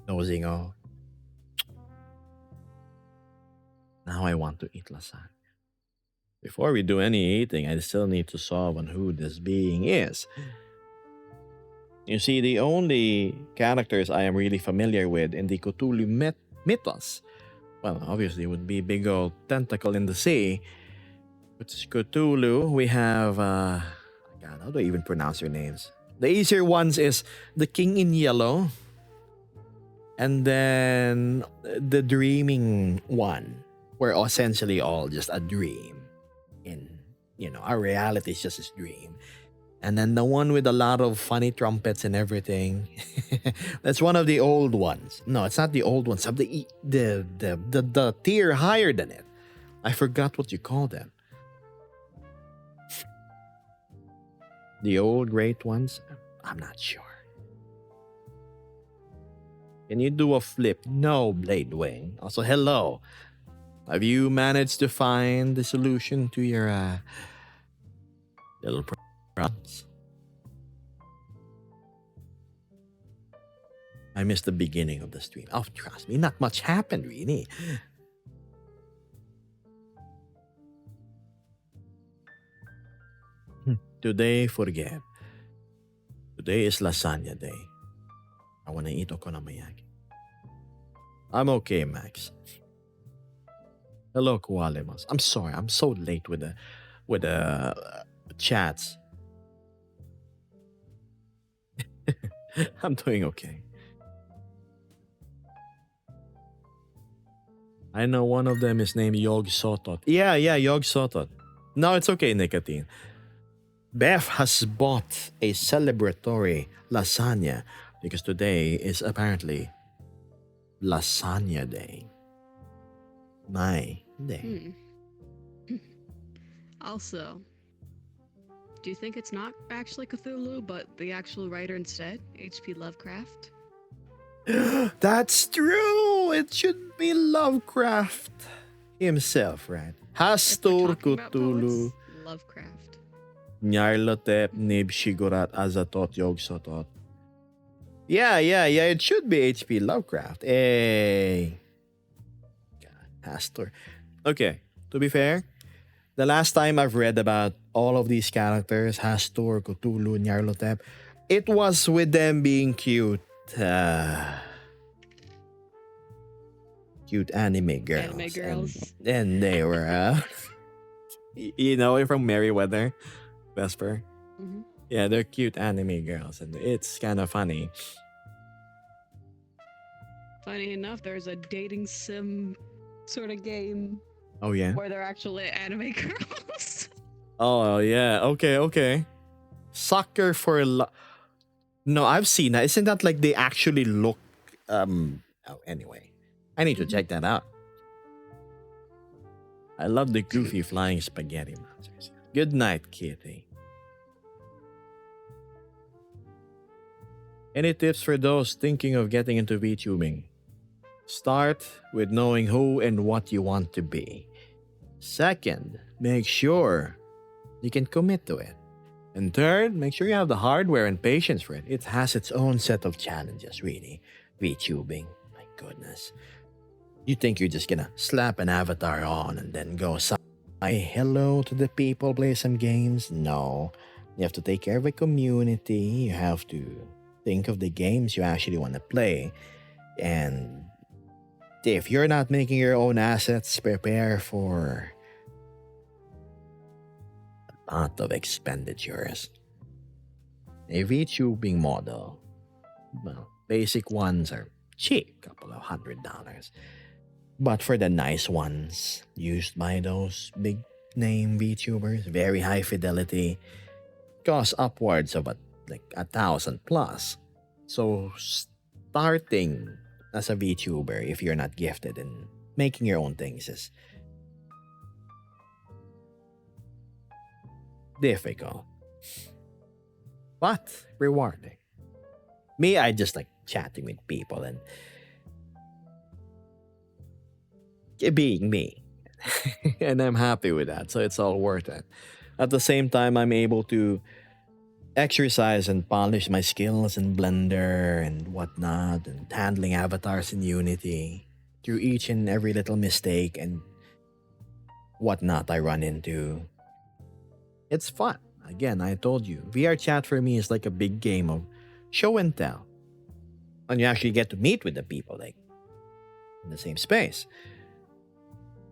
Nosing off. Now I want to eat lasagna. Before we do any eating, I still need to solve on who this being is. You see, the only characters I am really familiar with in the Cthulhu mythos, well, obviously, would be big old tentacle in the sea, which is Cthulhu. We have, God, how do I even pronounce your names? The easier ones is the King in Yellow, and then the Dreaming One. We're essentially all just a dream. Our reality is just this dream. And then the one with a lot of funny trumpets and everything. That's one of the old ones. No, it's not the old ones. The tier higher than it. I forgot what you call them. The old great ones? I'm not sure. Can you do a flip? No, Blade Wing. Also, hello. Have you managed to find the solution to your little problems? I missed the beginning of the stream. Oh, trust me, not much happened really. Today, forget. Today is lasagna day. I wanna eat okonomiyaki. I'm okay, Max. Hello, Koalimas. I'm sorry, I'm so late with the chats. I'm doing okay. I know one of them is named Yog Sotot. Yeah, Yog Sotot. No, it's okay, Nicotine. Beth has bought a celebratory lasagna because today is apparently lasagna day. My day. Also, do you think it's not actually Cthulhu, but the actual writer instead, H.P. Lovecraft? That's true. It should be Lovecraft himself, right? Hastur Cthulhu. Lovecraft. Nyarlathotep Nib Shigurat Azatot Yog Sotot. Yeah. It should be H.P. Lovecraft. Hey. God, Hastur. Okay, to be fair, The last time I've read about all of these characters, Hastur, Cthulhu, Nyarlathotep, it was with them being cute. Uh, Cute anime Anime girls. girls. And they were, you know, from Merryweather, Vesper. Hmm. Yeah, they're cute anime girls, and it's kind of funny. Funny enough, there's a dating sim sort of game Oh, yeah? where they're actually anime girls. Oh, yeah. Okay, okay. Sucker for No, I've seen that. Isn't that like they actually look, oh, anyway. I need to check that out. I love the goofy flying spaghetti monsters. Good night, kitty. Any tips for those thinking of getting into VTubing? Start with knowing who and what you want to be. Second, make sure you can commit to it. And third, make sure you have the hardware and patience for it. It has its own set of challenges, really. VTubing, my goodness. You think you're just gonna slap an avatar on and then go say hello to the people, play some games? No. You have to take care of a community. You have to think of the games you actually want to play. And if you're not making your own assets, prepare for a lot of expenditures. A VTubing model, well, basic ones are cheap, couple of $100. But for the nice ones, used by those big name VTubers, very high fidelity, cost upwards of like 1,000 plus. So starting as a VTuber, if you're not gifted in making your own things, is difficult, but rewarding. Me, I just like chatting with people and being me. And I'm happy with that. So it's all worth it. At the same time, I'm able to exercise and polish my skills in Blender and whatnot, and handling avatars in Unity through each and every little mistake and whatnot I run into. It's fun. Again, I told you, VR chat for me is like a big game of show and tell. And you actually get to meet with the people, like in the same space.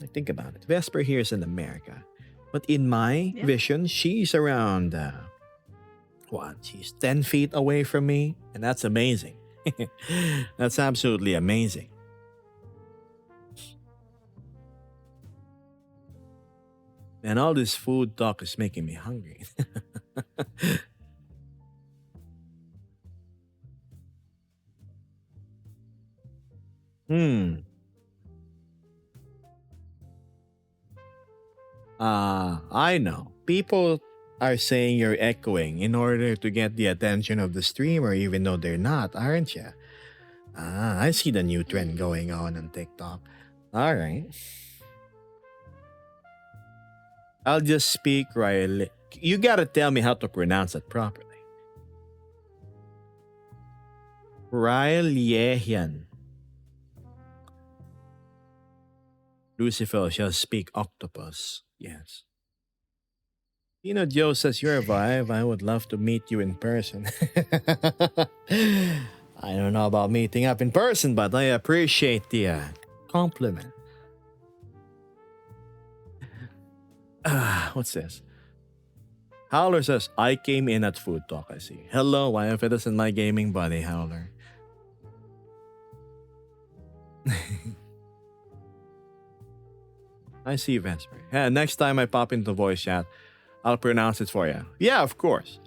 Like, think about it. Vesper here is in America. But in my vision, she's around, she's 10 feet away from me. And that's amazing. That's absolutely amazing. And all this food talk is making me hungry. I know. People are saying you're echoing in order to get the attention of the streamer, even though they're not, aren't you? I see the new trend going on TikTok. All right. I'll just speak right. You gotta tell me how to pronounce it properly. Rael Yehian. Lucifer shall speak octopus. Yes. Joe says you're a vibe. I would love to meet you in person. I don't know about meeting up in person, but I appreciate the compliment. What's this? Howler says, I came in at Food Talk, I see. Hello, why if it isn't my gaming buddy, Howler? I see Vesper. Yeah, next time I pop into voice chat, I'll pronounce it for you. Yeah, of course.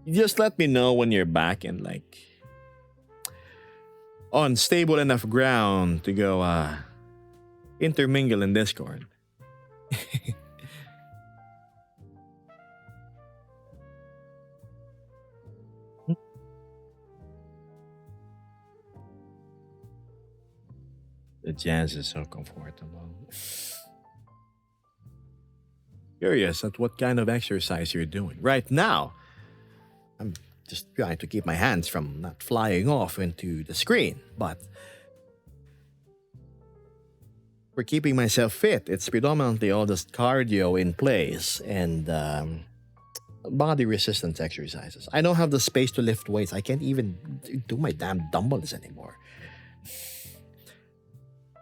You just let me know when you're back and like on stable enough ground to go intermingle in Discord. The jazz is so comfortable. Curious at what kind of exercise you're doing right now. I'm just trying to keep my hands from not flying off into the screen, but for keeping myself fit, it's predominantly all this cardio in place and body resistance exercises. I don't have the space to lift weights. I can't even do my damn dumbbells anymore.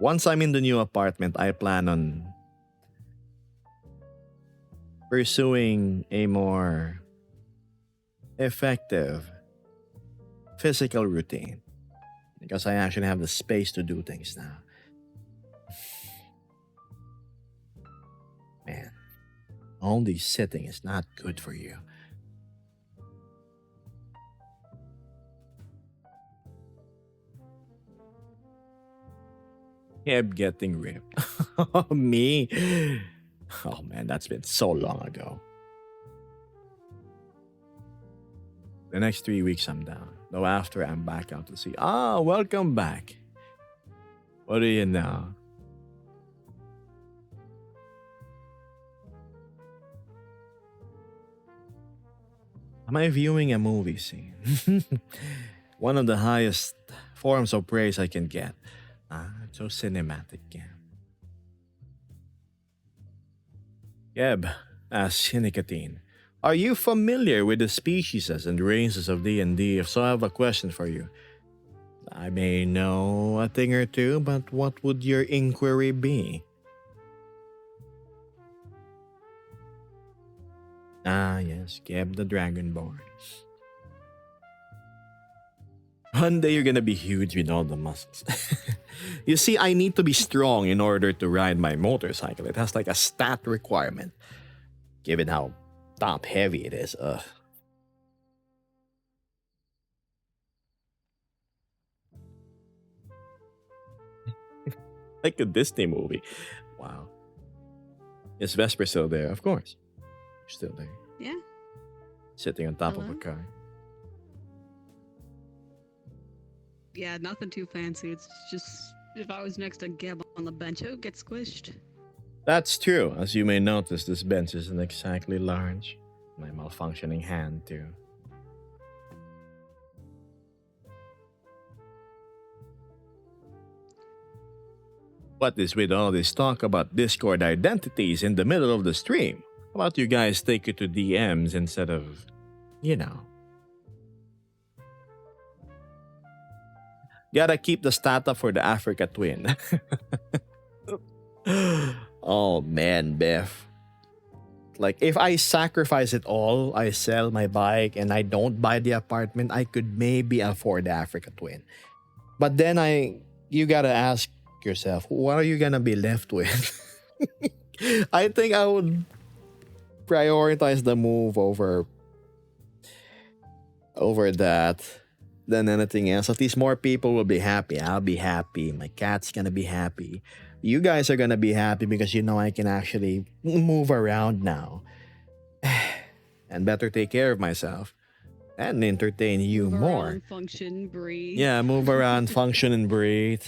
Once I'm in the new apartment, I plan on pursuing a more effective physical routine because I actually have the space to do things now. Man, only sitting is not good for you. Kept getting ripped. Me? Oh man, that's been so long ago. The next 3 weeks I'm down. Though after I'm back out to sea. Ah, welcome back. What do you know? Am I viewing a movie scene? One of the highest forms of praise I can get. Ah, it's so cinematic, yeah. Geb asks Nicotine, are you familiar with the species and races of D&D? If so, I have a question for you. I may know a thing or two, but what would your inquiry be? Ah, yes, Geb the Dragonborn. One day you're gonna be huge with all the muscles. You see, I need to be strong in order to ride my motorcycle. It has like a stat requirement. Given how top heavy it is, like a Disney movie. Wow. Is Vesper still there? Of course. Still there. Yeah. Sitting on top of a Hello? car. Yeah, nothing too fancy. It's just if I was next to Geb on the bench, it would get squished. That's true. As you may notice, this bench isn't exactly large. My malfunctioning hand, too. What is with all this talk about Discord identities in the middle of the stream? How about you guys take it to DMs instead of, you know. Gotta keep the stat up for the Africa twin. Oh man, Beth. Like, if I sacrifice it all, I sell my bike and I don't buy the apartment, I could maybe afford the Africa twin. But then you gotta ask yourself, what are you gonna be left with? I think I would prioritize the move over that than anything else. At least more people will be happy. I'll be happy. My cat's gonna be happy. You guys are gonna be happy because you know I can actually move around now. And better take care of myself. And entertain you Move more. around, function, breathe. Yeah, move around, function, and breathe.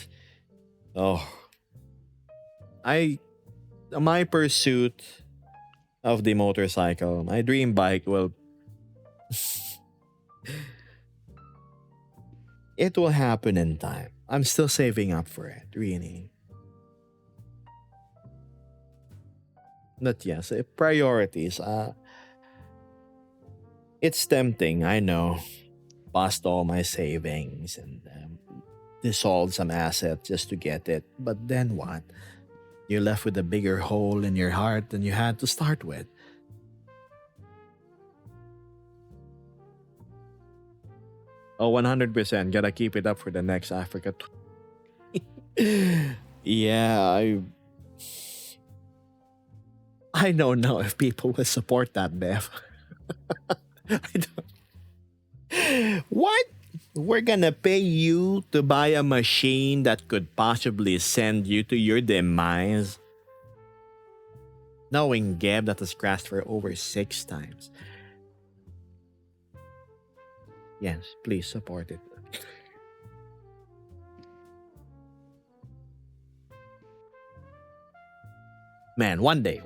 Oh. My pursuit of the motorcycle, my dream bike, well, it will happen in time. I'm still saving up for it, really. But yes, priorities. It's tempting, I know. Bust all my savings and dissolve some assets just to get it. But then what? You're left with a bigger hole in your heart than you had to start with. Oh, 100%. Gotta keep it up for the next Africa. Yeah, I don't know if people will support that, Bev. I don't. What? We're gonna pay you to buy a machine that could possibly send you to your demise? Knowing Gab that has crashed for over 6 times. Yes, please support it. Man, one day,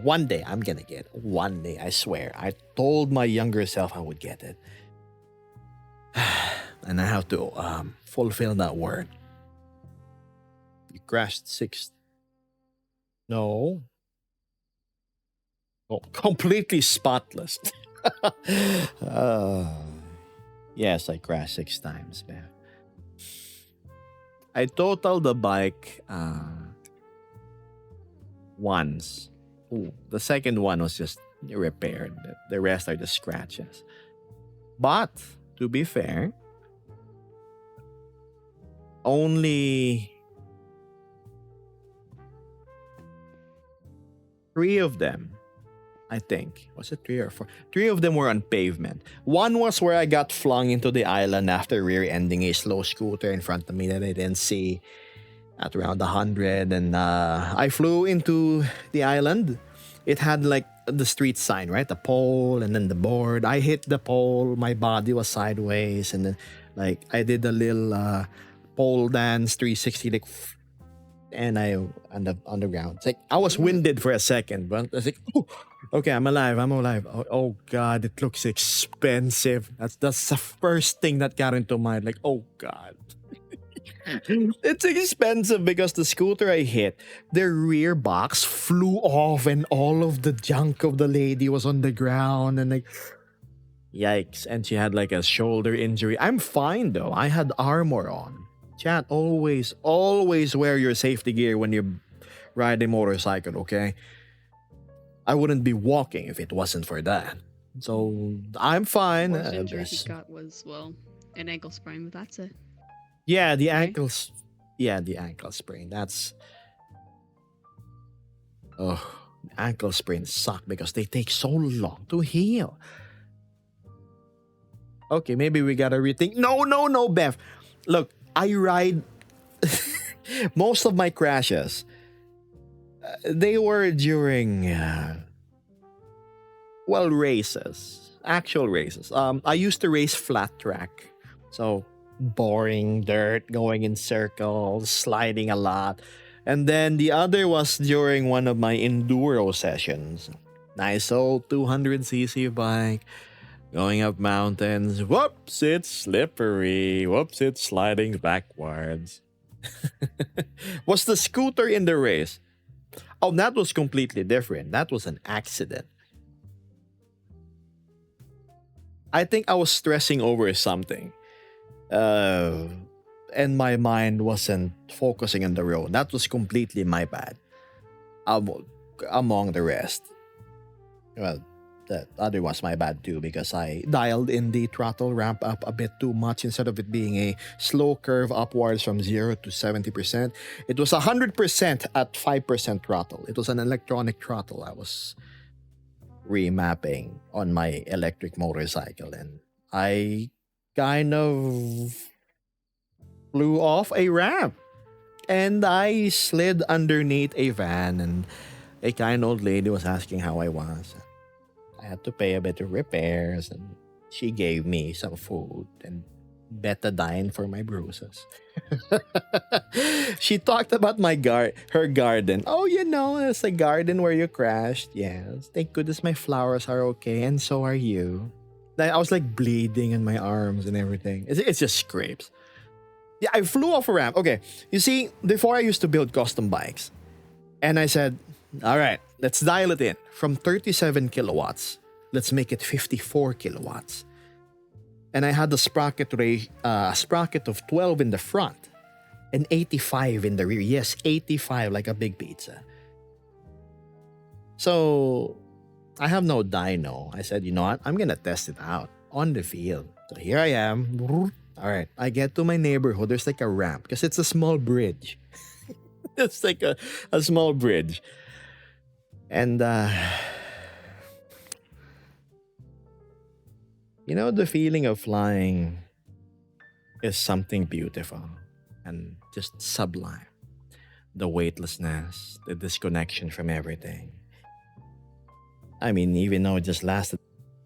I'm gonna get it. One day, I swear. I told my younger self I would get it. And I have to fulfill that word. You crashed 6 No. Oh, completely spotless. uh, yes, I crashed 6 times, man. I totaled the bike once. Ooh, the second one was just repaired. The rest are just scratches. But to be fair, only three of them, I think. Was it three or four? Three of them were on pavement. One was where I got flung into the island after rear ending a slow scooter in front of me that I didn't see at around 100. And I flew into the island. It had like the street sign, right? The pole and then the board. I hit the pole. My body was sideways. And then like I did a little pole dance 360 like and I on the ground. It's like I was winded for a second, but I was like, oh, okay, I'm alive. I'm alive. Oh God, it looks expensive. That's the first thing that got into mind. Like, oh God. It's expensive because the scooter I hit, the rear box flew off and all of the junk of the lady was on the ground and like yikes. And she had like a shoulder injury. I'm fine though. I had armor on. Chat, always wear your safety gear when you ride a motorcycle, okay? I wouldn't be walking if it wasn't for that. So I'm fine. Worst injury he got was, well, an ankle sprain, but that's it. Yeah, the Right? ankles. Yeah, the ankle sprain. That's. Oh, ankle sprains suck because they take so long to heal. Okay, maybe we gotta rethink. No, Beth. Look, I ride. Most of my crashes, they were during, well, races, actual races. I used to race flat track, so boring dirt, going in circles, sliding a lot. And then the other was during one of my enduro sessions. Nice old 200cc bike, going up mountains. Whoops, it's slippery. Whoops, it's sliding backwards. Was the scooter in the race? Oh, that was completely different. That was an accident. I think I was stressing over something. Uh, and my mind wasn't focusing on the road. That was completely my bad. Among the rest. Well, the other was my bad too because I dialed in the throttle ramp up a bit too much instead of it being a slow curve upwards from 0 to 70%. It was 100% at 5% throttle. It was an electronic throttle I was remapping on my electric motorcycle and I kind of flew off a ramp and I slid underneath a van and a kind old lady was asking how I was. I had to pay a bit of repairs and she gave me some food and betadine for my bruises. She talked about her garden. Oh, it's a garden where you crashed. Yes. Thank goodness my flowers are okay and so are you. I was like bleeding in my arms and everything. It's just scrapes. Yeah, I flew off a ramp. Okay. You see, before I used to build custom bikes. And I said, all right, let's dial it in. From 37 kilowatts, let's make it 54 kilowatts. And I had a sprocket of 12 in the front and 85 in the rear. Yes, 85 like a big pizza. So I have no dyno. I said, you know what? I'm going to test it out on the field. So here I am. All right, I get to my neighborhood. There's like a ramp because it's a small bridge. It's like a small bridge. And, the feeling of flying is something beautiful and just sublime. The weightlessness, the disconnection from everything. I mean, even though it just lasted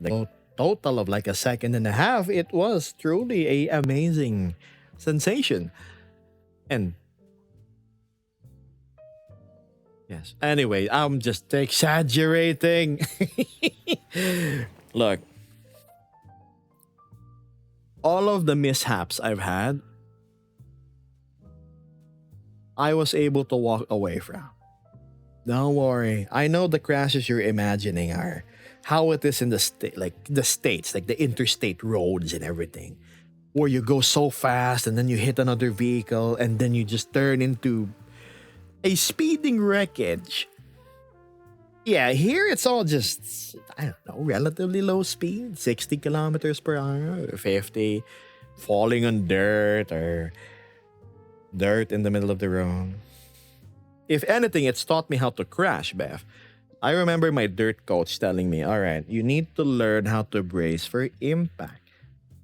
a total of like a second and a half, it was truly a amazing sensation. And yes. Anyway, I'm just exaggerating. Look, all of the mishaps I've had, I was able to walk away from. Don't worry. I know the crashes you're imagining are how it is in the state, like the states, like the interstate roads and everything, where you go so fast and then you hit another vehicle and then you just turn into a speeding wreckage. Yeah, here it's all just, I don't know, relatively low speed, 60 kilometers per hour, or 50, falling on dirt or dirt in the middle of the road. If anything, it's taught me how to crash, Beth. I remember my dirt coach telling me, all right, you need to learn how to brace for impact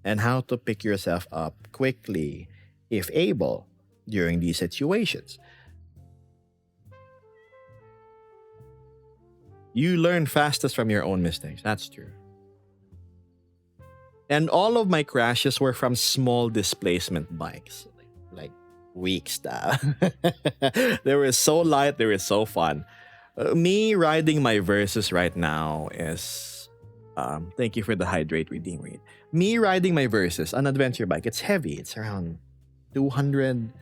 and how to pick yourself up quickly, if able, during these situations. You learn fastest from your own mistakes. That's true. And all of my crashes were from small displacement bikes, like weak stuff. They were so light, they were so fun. Me riding my Versus right now is, thank you for the hydrate redeem read. Me riding my Versus, an adventure bike, it's heavy. It's around 200,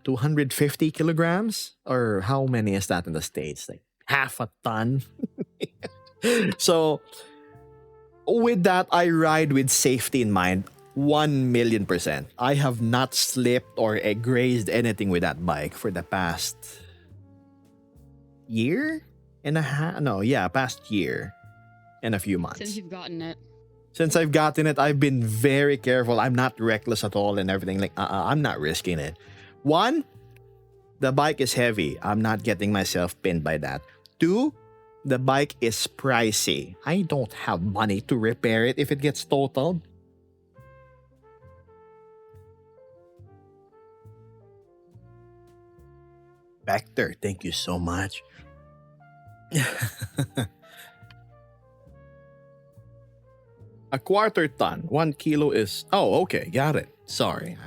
250 kilograms? Or how many is that in the States? Like half a ton. So with that, I ride with safety in mind. 1,000,000%. I have not slipped or grazed anything with that bike for the past year and a half. No, yeah, past year and a few months. Since you've gotten it. Since I've gotten it, I've been very careful. I'm not reckless at all and everything. Like, I'm not risking it. One, the bike is heavy. I'm not getting myself pinned by that. Two, the bike is pricey. I don't have money to repair it if it gets totaled. Vector, thank you so much. A quarter ton, 1 kilo is. Oh, okay, got it. Sorry,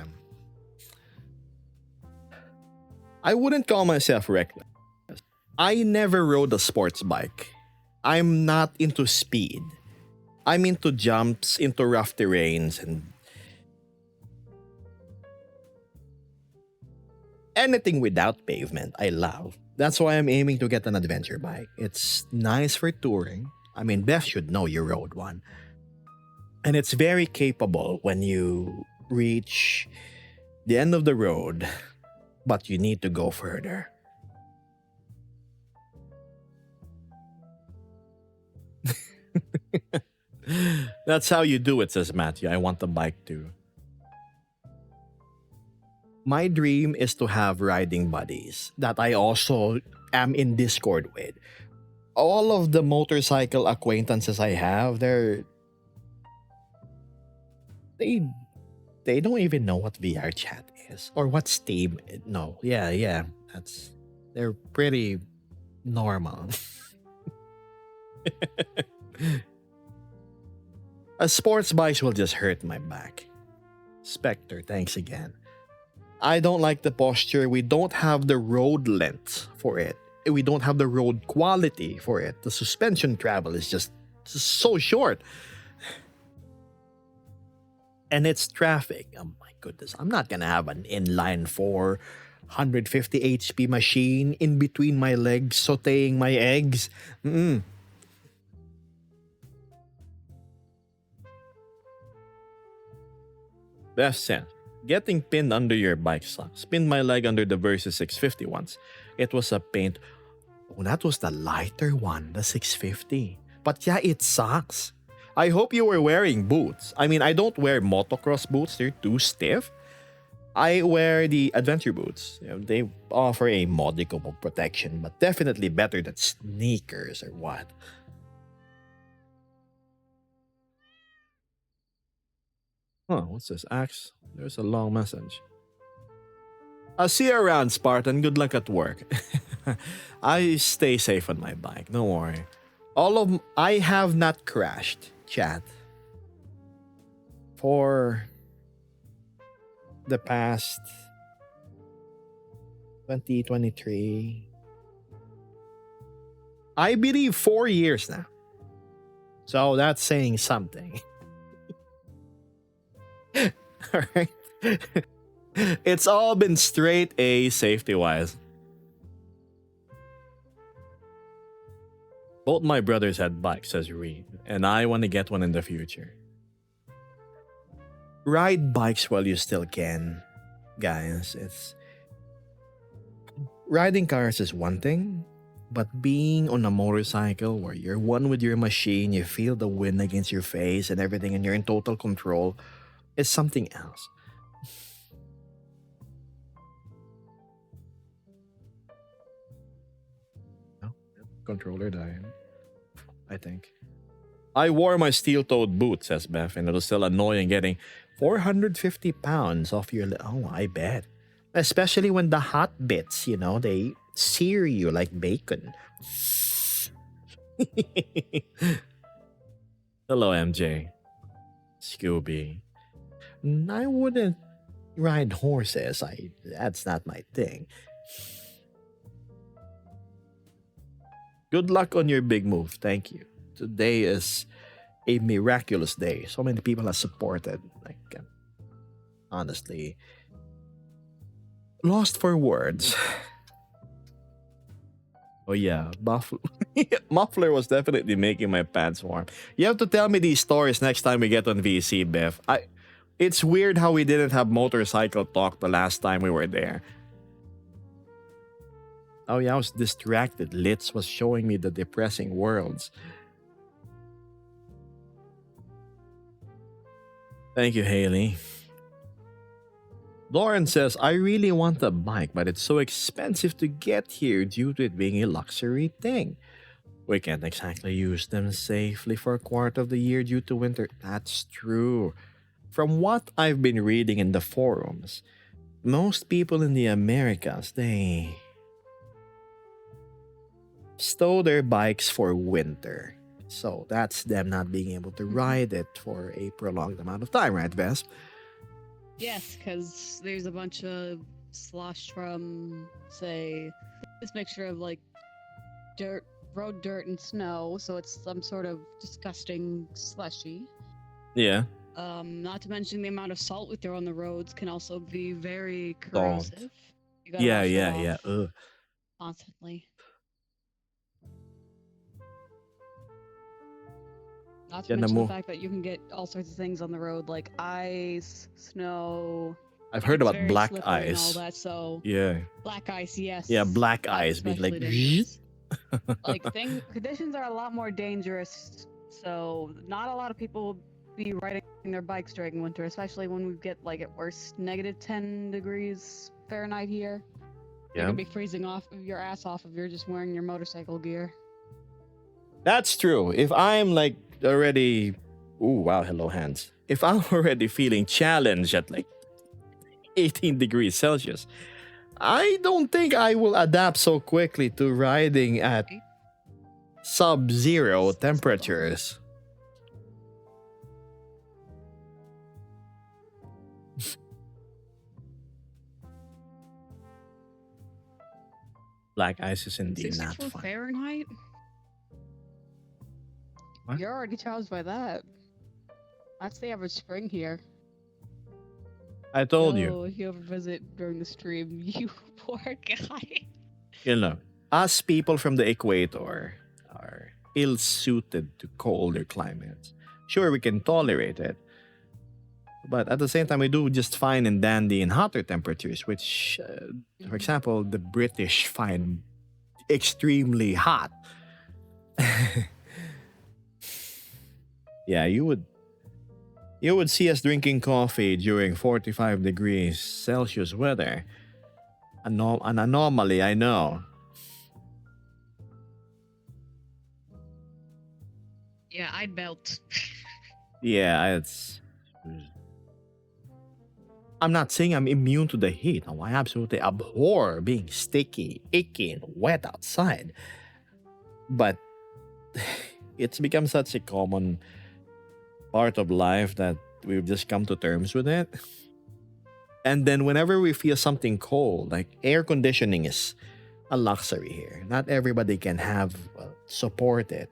I wouldn't call myself reckless. I never rode a sports bike. I'm not into speed. I'm into jumps, into rough terrains, and anything without pavement, I love. That's why I'm aiming to get an adventure bike. It's nice for touring. I mean, Beth should know you rode one. And it's very capable when you reach the end of the road, but you need to go further. That's how you do it, says Matthew. I want the bike too. My dream is to have riding buddies that I also am in Discord with. All of the motorcycle acquaintances I have, they they don't even know what VR chat is or what Steam. No, yeah, they're pretty normal. A sports bike will just hurt my back. Spectre, thanks again. I don't like the posture. We don't have the road length for it. We don't have the road quality for it. The suspension travel is just so short. And it's traffic. Oh my goodness. I'm not gonna have an inline 4 150 HP machine in between my legs sauteing my eggs. Best sense. Getting pinned under your bike sucks. Pinned my leg under the Versus 650 once. It was a paint. Oh, that was the lighter one, the 650. But yeah, it sucks. I hope you were wearing boots. I mean, I don't wear motocross boots. They're too stiff. I wear the adventure boots. You know, they offer a modicum of protection, but definitely better than sneakers or what. Huh, what's this? Axe? There's a long message. I'll see you around, Spartan. Good luck at work. I stay safe on my bike. Don't worry. I have not crashed, chat, for the past 2023. I believe 4 years now. So that's saying something. All right. It's all been straight A safety wise. Both my brothers had bikes, says Reed, and I want to get one in the future. Ride bikes while you still can, guys. It's riding cars is one thing, but being on a motorcycle where you're one with your machine, you feel the wind against your face and everything, and you're in total control, is something else. No, controller died, I think. I wore my steel-toed boots, says Beth, and it was still annoying getting 450 pounds off your... Oh, I bet. Especially when the hot bits, they sear you like bacon. Hello, MJ. Scooby. I wouldn't ride horses. That's not my thing. Good luck on your big move. Thank you. Today is a miraculous day. So many people have supported. Honestly, lost for words. Oh yeah, muffler was definitely making my pants warm. You have to tell me these stories next time we get on VC, Bev. It's weird how we didn't have motorcycle talk the last time we were there. Oh yeah, I was distracted. Litz was showing me the depressing worlds. Thank you, Haley. Lauren says, I really want a bike, but it's so expensive to get here due to it being a luxury thing. We can't exactly use them safely for a quarter of the year due to winter. That's true. From what I've been reading in the forums, most people in the Americas, they stow their bikes for winter. So that's them not being able to ride it for a prolonged amount of time, right, Vesp? Yes, because there's a bunch of slosh from, say, this mixture of like road dirt and snow, so it's some sort of disgusting slushy. Yeah. Not to mention the amount of salt we throw on the roads can also be very corrosive. You gotta Yeah, wash it yeah. off Ugh. constantly. Not to Yeah, mention the Namo. fact that you can get all sorts of things on the road like ice, snow. I've heard It's about very black slippery and all ice. that, so Yeah. black ice, yes. Yeah, black that's ice being like. especially dangerous. Like conditions are a lot more dangerous, so not a lot of people will be riding their bikes during winter, especially when we get like at worst -10 degrees Fahrenheit here. You're Yeah. gonna be freezing off your ass off if you're just wearing your motorcycle gear. That's true. If I'm like already. Ooh, wow, hello, hands. If I'm already feeling challenged at like 18 degrees Celsius, I don't think I will adapt so quickly to riding at sub-zero temperatures. Black ice is indeed not 64 fun. Fahrenheit? What? You're already challenged by that. That's the average spring here. I told you. Oh, if you ever visit during the stream, you poor guy. Us people from the equator are ill-suited to colder climates. Sure, we can tolerate it, but at the same time, we do just fine and dandy in hotter temperatures, which, for example, the British find extremely hot. Yeah, you would see us drinking coffee during 45 degrees Celsius weather. An anomaly, I know. Yeah, I'd melt. Yeah, I'm not saying I'm immune to the heat. No, I absolutely abhor being sticky, icky, and wet outside. But it's become such a common part of life that we've just come to terms with it. And then whenever we feel something cold, like air conditioning is a luxury here. Not everybody can support it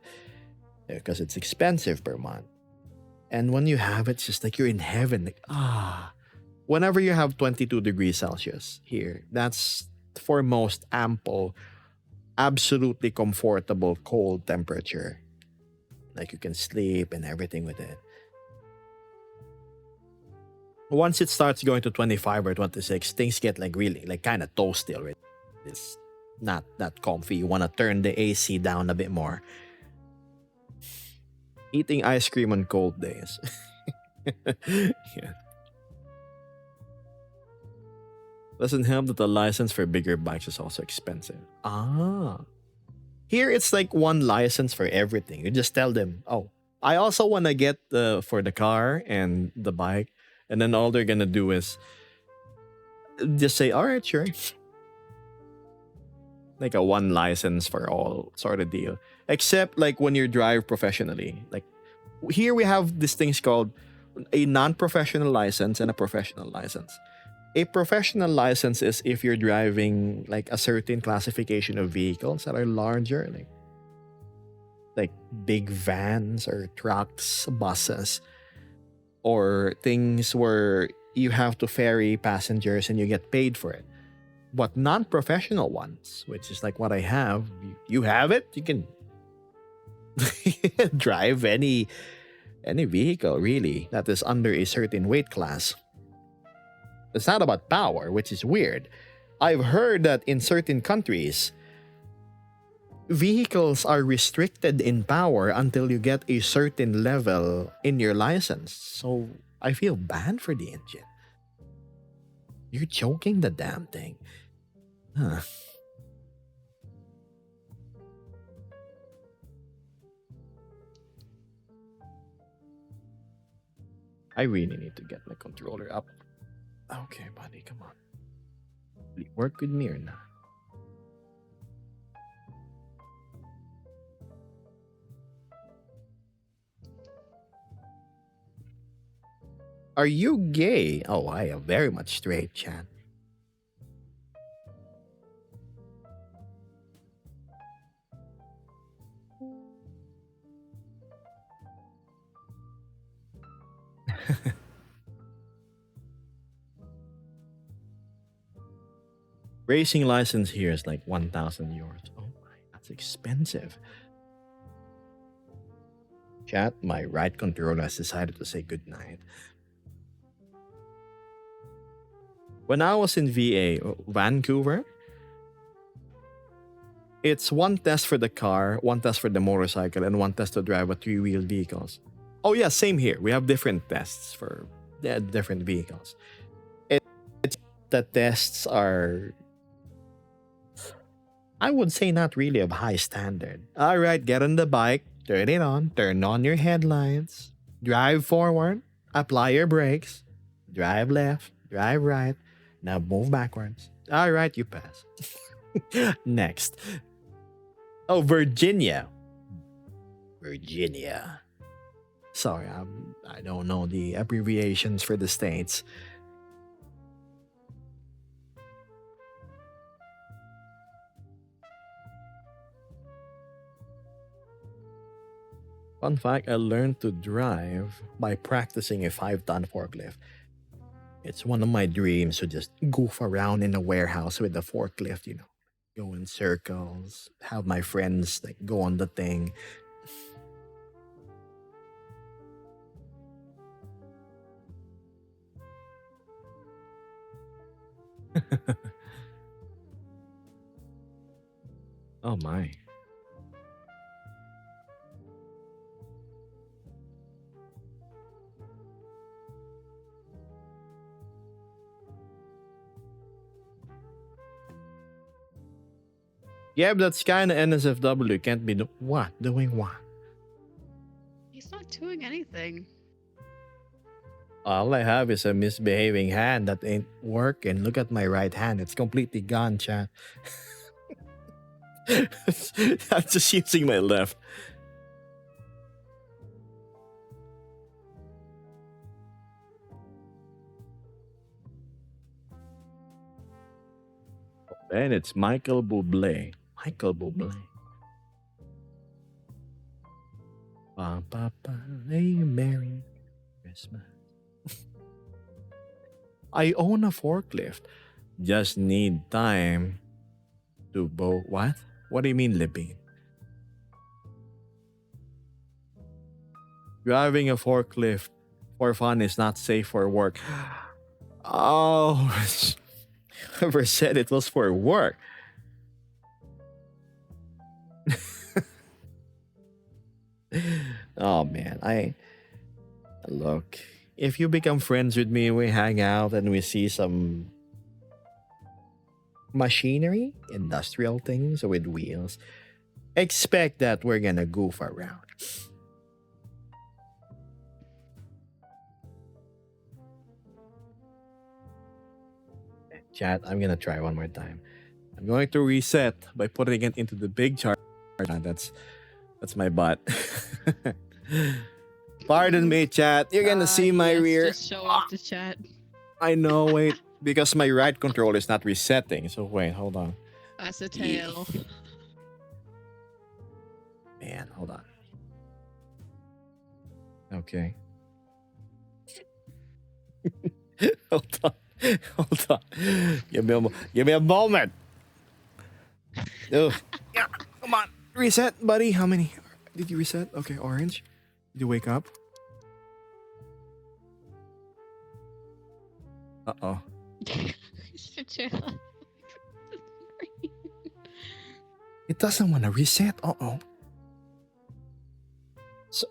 because it's expensive per month. And when you have it, it's just like you're in heaven. Whenever you have 22 degrees Celsius here, that's for most ample absolutely comfortable cold temperature. Like you can sleep and everything with it. Once it starts going to 25 or 26, things get like really like kind of toasty already. It's not that comfy. You want to turn the AC down a bit more. Eating ice cream on cold days. Yeah. Doesn't help that the license for bigger bikes is also expensive. Ah. Here it's like one license for everything. You just tell them, "Oh, I also want to get the for the car and the bike." And then all they're going to do is just say, "All right, sure." Like a one license for all sort of deal. Except like when you drive professionally. Like here we have these things called a non-professional license and a professional license. A professional license is if you're driving like a certain classification of vehicles that are larger, like big vans or trucks, buses, or things where you have to ferry passengers and you get paid for it. But non-professional ones, which is like what I have, you have it, you can drive any vehicle really that is under a certain weight class. It's not about power, which is weird. I've heard that in certain countries, vehicles are restricted in power until you get a certain level in your license. So I feel bad for the engine. You're choking the damn thing. Huh. I really need to get my controller up. Okay, buddy, come on. Will you work with me or not? Are you gay? Oh, I am very much straight, Chan. Racing license here is like 1,000 euros. Oh my, that's expensive. Chat, my right controller has decided to say goodnight. When I was in VA, Vancouver, it's one test for the car, one test for the motorcycle, and one test to drive a three-wheeled vehicles. Oh yeah, same here. We have different tests for different vehicles. It's the tests are, I would say, not really of high standard. All right, get on the bike, turn on your headlights, drive forward, apply your brakes, drive left, drive right, now move backwards. All right, you pass. Next. Oh, Virginia. Virginia. Sorry, I don't know the abbreviations for the states. Fun fact, I learned to drive by practicing a 5-ton forklift. It's one of my dreams to just goof around in a warehouse with a forklift, go in circles, have my friends like go on the thing. Oh my. Yeah, but that's kind of NSFW. Can't be what? Doing what? He's not doing anything. All I have is a misbehaving hand that ain't working. Look at my right hand. It's completely gone, chat. I'm just using my left. And it's Michael Bublé. Michael Bublé. Hey, Merry Christmas. I own a forklift. Just need time to what? What do you mean libing? Driving a forklift for fun is not safe for work. Oh, whoever said it was for work? Oh man, I look. If you become friends with me, we hang out and we see some machinery, industrial things with wheels. Expect that we're gonna goof around. Chat, I'm gonna try one more time. I'm going to reset by putting it into the big chart. That's my butt. Pardon me, chat. You're gonna see my Yes, rear. just show off the chat. I know, wait. Because my right control is not resetting. So wait, hold on. That's a tail. Man, hold on. Okay. Hold on. Hold on. Give me a moment. Oh, yeah, come on. Reset, buddy. How many? Did you reset? Okay, orange. Did you wake up? Uh-oh. It doesn't want to reset. Uh-oh. So,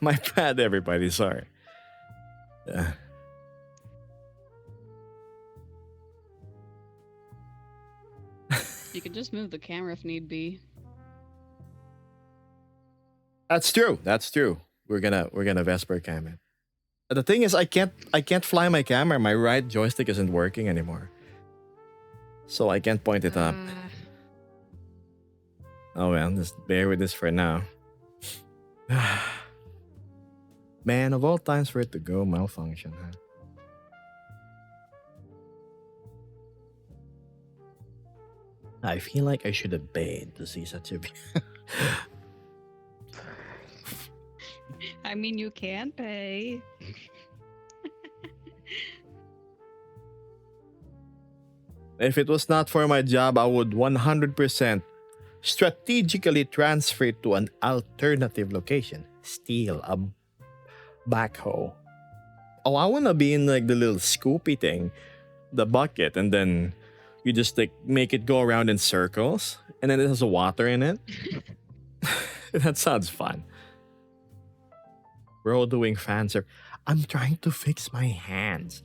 my bad, everybody. Sorry. You can just move the camera if need be. That's true. That's true. We're gonna Vesper cam it. The thing is, I can't fly my camera. My right joystick isn't working anymore, so I can't point it up. Oh well, just bear with this for now. Man, of all times for it to go malfunction, huh? I feel like I should have paid to see such a. I mean, you can pay. If it was not for my job, I would 100% strategically transfer it to an alternative location. Steal a backhoe. Oh, I want to be in like the little scoopy thing, the bucket, and then you just like make it go around in circles, and then it has water in it. That sounds fun. Bro, doing fan serve. I'm trying to fix my hands.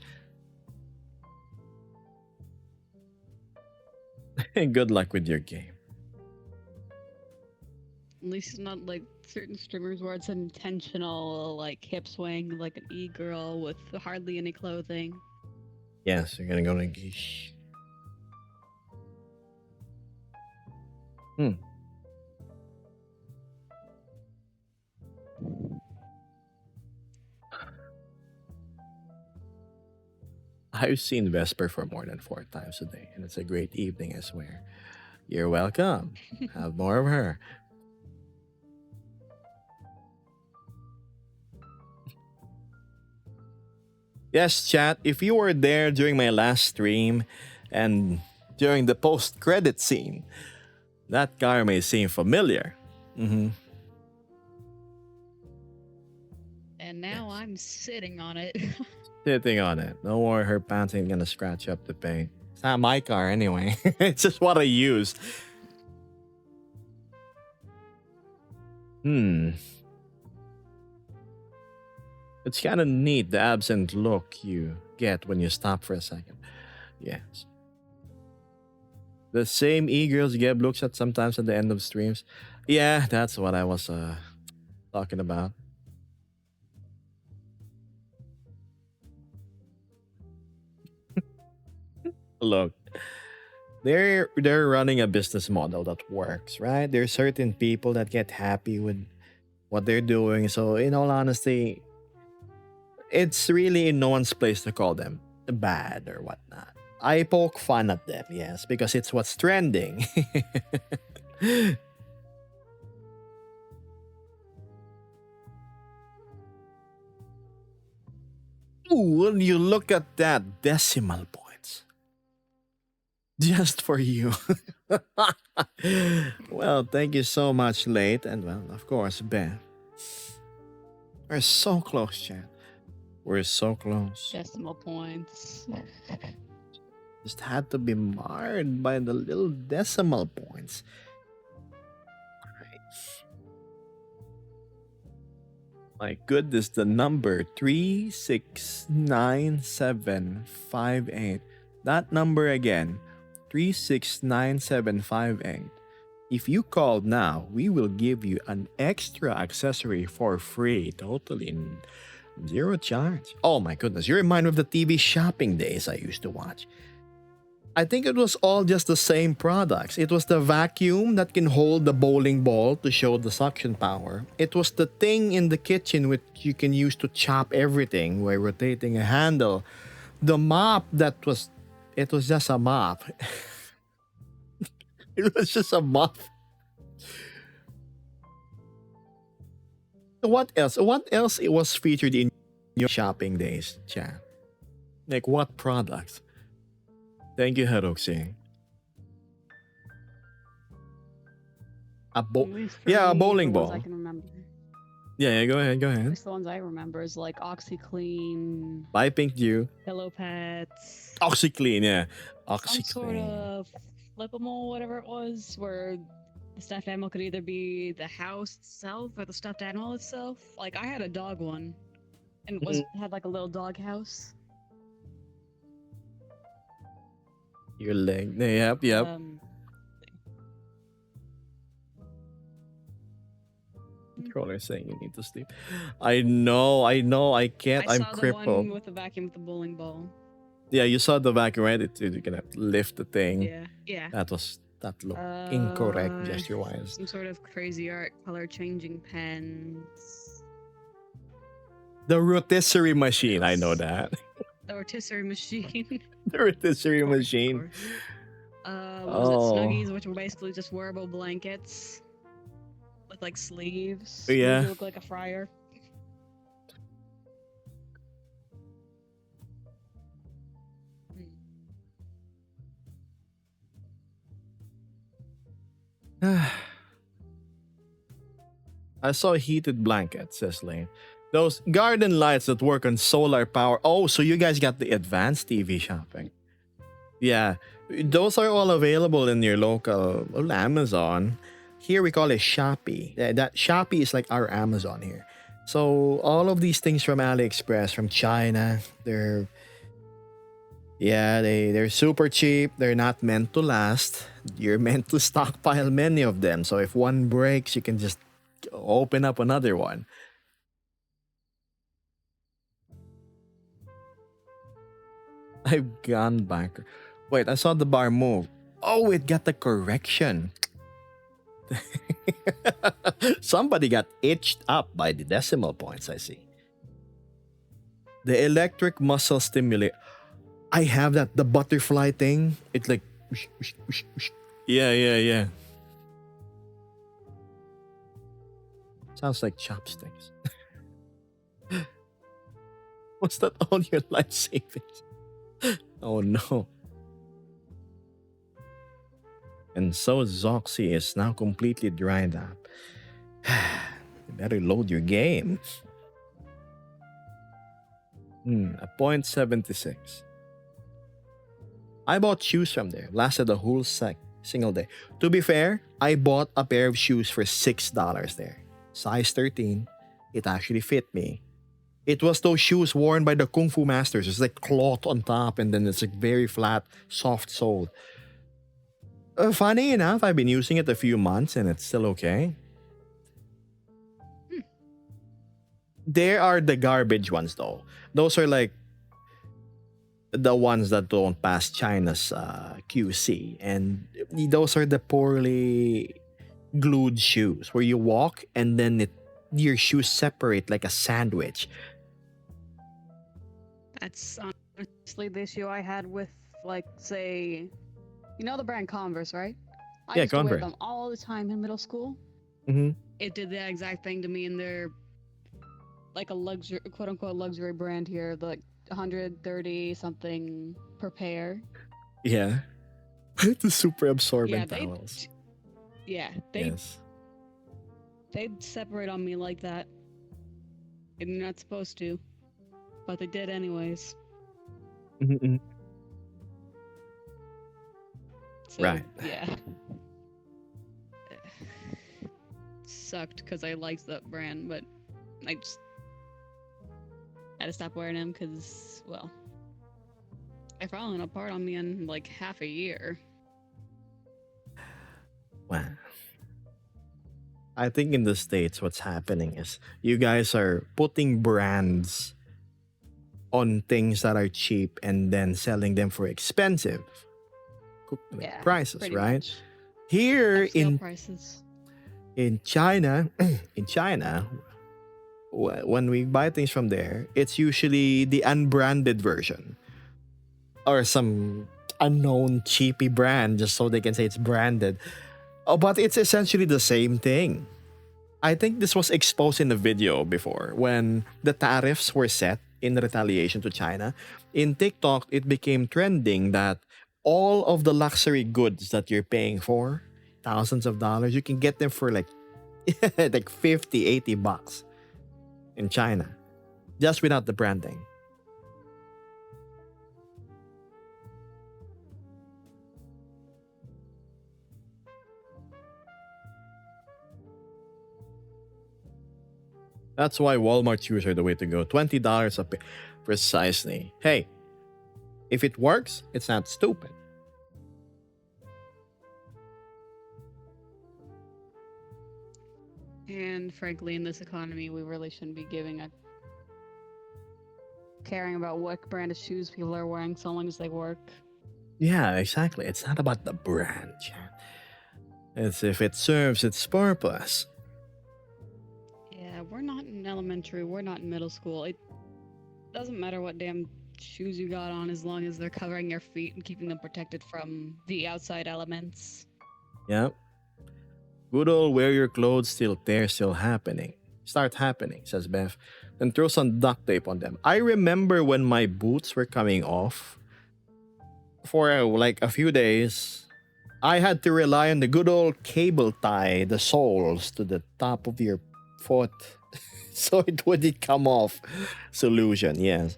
Good luck with your game. At least it's not like certain streamers where it's intentional, like hip swing, like an e-girl with hardly any clothing. Yes, you're gonna go to Gish. I've seen Vesper for more than 4 times a day, and it's a great evening, I swear. You're welcome. Have more of her. Yes, chat, if you were there during my last stream and during the post-credit scene, that car may seem familiar. Mm-hmm. And now Yes. I'm sitting on it. Sitting on it. Don't worry, her pants ain't gonna scratch up the paint. It's not my car anyway. It's just what I use. It's kind of neat, the absent look you get when you stop for a second. Yes. The same e-girls Geb looks at sometimes at the end of streams. Yeah, that's what I was talking about. Look, they're running a business model that works, right? There's certain people that get happy with what they're doing. So in all honesty, it's really in no one's place to call them bad or whatnot. I poke fun at them, yes, because it's what's trending. Ooh, when you look at that decimal points. Just for you. Well, thank you so much, Late. And well, of course, Ben. We're so close, chat. We're so close. Decimal points. Just had to be marred by the little decimal points. My goodness, the number 369758. That number again, 369758. If you call now, we will give you an extra accessory for free, totally zero charge. Oh my goodness, you remind me of the TV shopping days I used to watch. I think it was all just the same products. It was the vacuum that can hold the bowling ball to show the suction power. It was the thing in the kitchen which you can use to chop everything by rotating a handle. The mop it was just a mop. It was just a mop. What else? What else it was featured in your shopping days, chat? Like what products? Thank you, Haroxie. At least for Yeah, a me, bowling the ones I ball. can remember. Yeah, go ahead, go At ahead. least the ones I remember is like OxyClean, Bye, Pink Dew. Pillow Pets, OxyClean, yeah. some sort OxyClean. of flippable, whatever it was, where the stuffed animal could either be the house itself or the stuffed animal itself. Like I had a dog one, and it was had like a little dog house. Your leg. Yep, yep. Controller saying you need to sleep. I know, I can't. I I'm saw the crippled. one with the vacuum with the bowling ball. Yeah, you saw the vacuum, right? You can have to lift the thing. Yeah. That looked incorrect gesture wise. Some sort of crazy art, color changing pens. The rotisserie machine, I know that. The rotisserie machine. The rotisserie Of course, machine. of course. What was it? Snuggies, which were basically just wearable blankets with like sleeves. Yeah. They look like a fryer. I saw heated blankets, says Lane. Those garden lights that work on solar power. Oh, so you guys got the advanced TV shopping. Yeah, those are all available in your local Amazon. Here we call it Shopee. That Shopee is like our Amazon here. So all of these things from AliExpress, from China, they're super cheap. They're not meant to last. You're meant to stockpile many of them. So if one breaks, you can just open up another one. I've gone back. Wait, I saw the bar move. Oh, it got the correction. Somebody got itched up by the decimal points, I see. The electric muscle stimulate. I have that, the butterfly thing. It's like, whoosh, whoosh, whoosh, whoosh. Yeah. Sounds like chopsticks. Was that all your life savings? Oh no. And so Zoxy is now completely dried up. You better load your game. A .76. I bought shoes from there. Lasted a whole single day. To be fair, I bought a pair of shoes for $6 there. Size 13. It actually fit me. It was those shoes worn by the Kung Fu masters. It's like cloth on top and then it's like very flat, soft soled. Funny enough, I've been using it a few months and it's still okay. There are the garbage ones though. Those are like the ones that don't pass China's QC. And those are the poorly glued shoes where you walk and then your shoes separate like a sandwich. That's honestly the issue I had with, like, say, you know the brand Converse, right? I used to wear Converse. them all the time in middle school. Mm-hmm. It did the exact thing to me, and they're like a luxury, quote unquote, luxury brand here, like 130 something per pair. Yeah. The super Yeah, absorbent towels. yeah, Yes. they'd separate on me like that. And you're not supposed to, but they did anyways. Mhm. So Right. yeah, sucked because I liked that brand, but I just had to stop wearing them because, well, they're falling apart on me in like half a year. Wow. I think in the States, what's happening is you guys are putting brands on things that are cheap and then selling them for expensive Yeah, prices, pretty right? much. Here Upscale prices. in China, in China, when we buy things from there, it's usually the unbranded version or some unknown cheapy brand just so they can say it's branded. Oh, but it's essentially the same thing. I think this was exposed in the video before when the tariffs were set in retaliation to China. In TikTok, it became trending that all of the luxury goods that you're paying for, thousands of dollars, you can get them for like like 50, 80 bucks in China just without the branding. That's why Walmart shoes are the way to go. $20 a pair. Precisely. Hey, if it works, it's not stupid. And frankly, in this economy, we really shouldn't be giving a caring about what brand of shoes people are wearing so long as they work. Yeah, exactly. It's not about the brand, chat. It's if it serves its purpose. Yeah, we're not in elementary, we're not in middle school. It doesn't matter what damn shoes you got on as long as they're covering your feet and keeping them protected from the outside elements. Yeah. Good old wear your clothes still there, still happening. Start happening, says Beth. Then throw some duct tape on them. I remember when my boots were coming off for like a few days. I had to rely on the good old cable tie the soles to the top of your foot so it wouldn't come off. Solution, yes.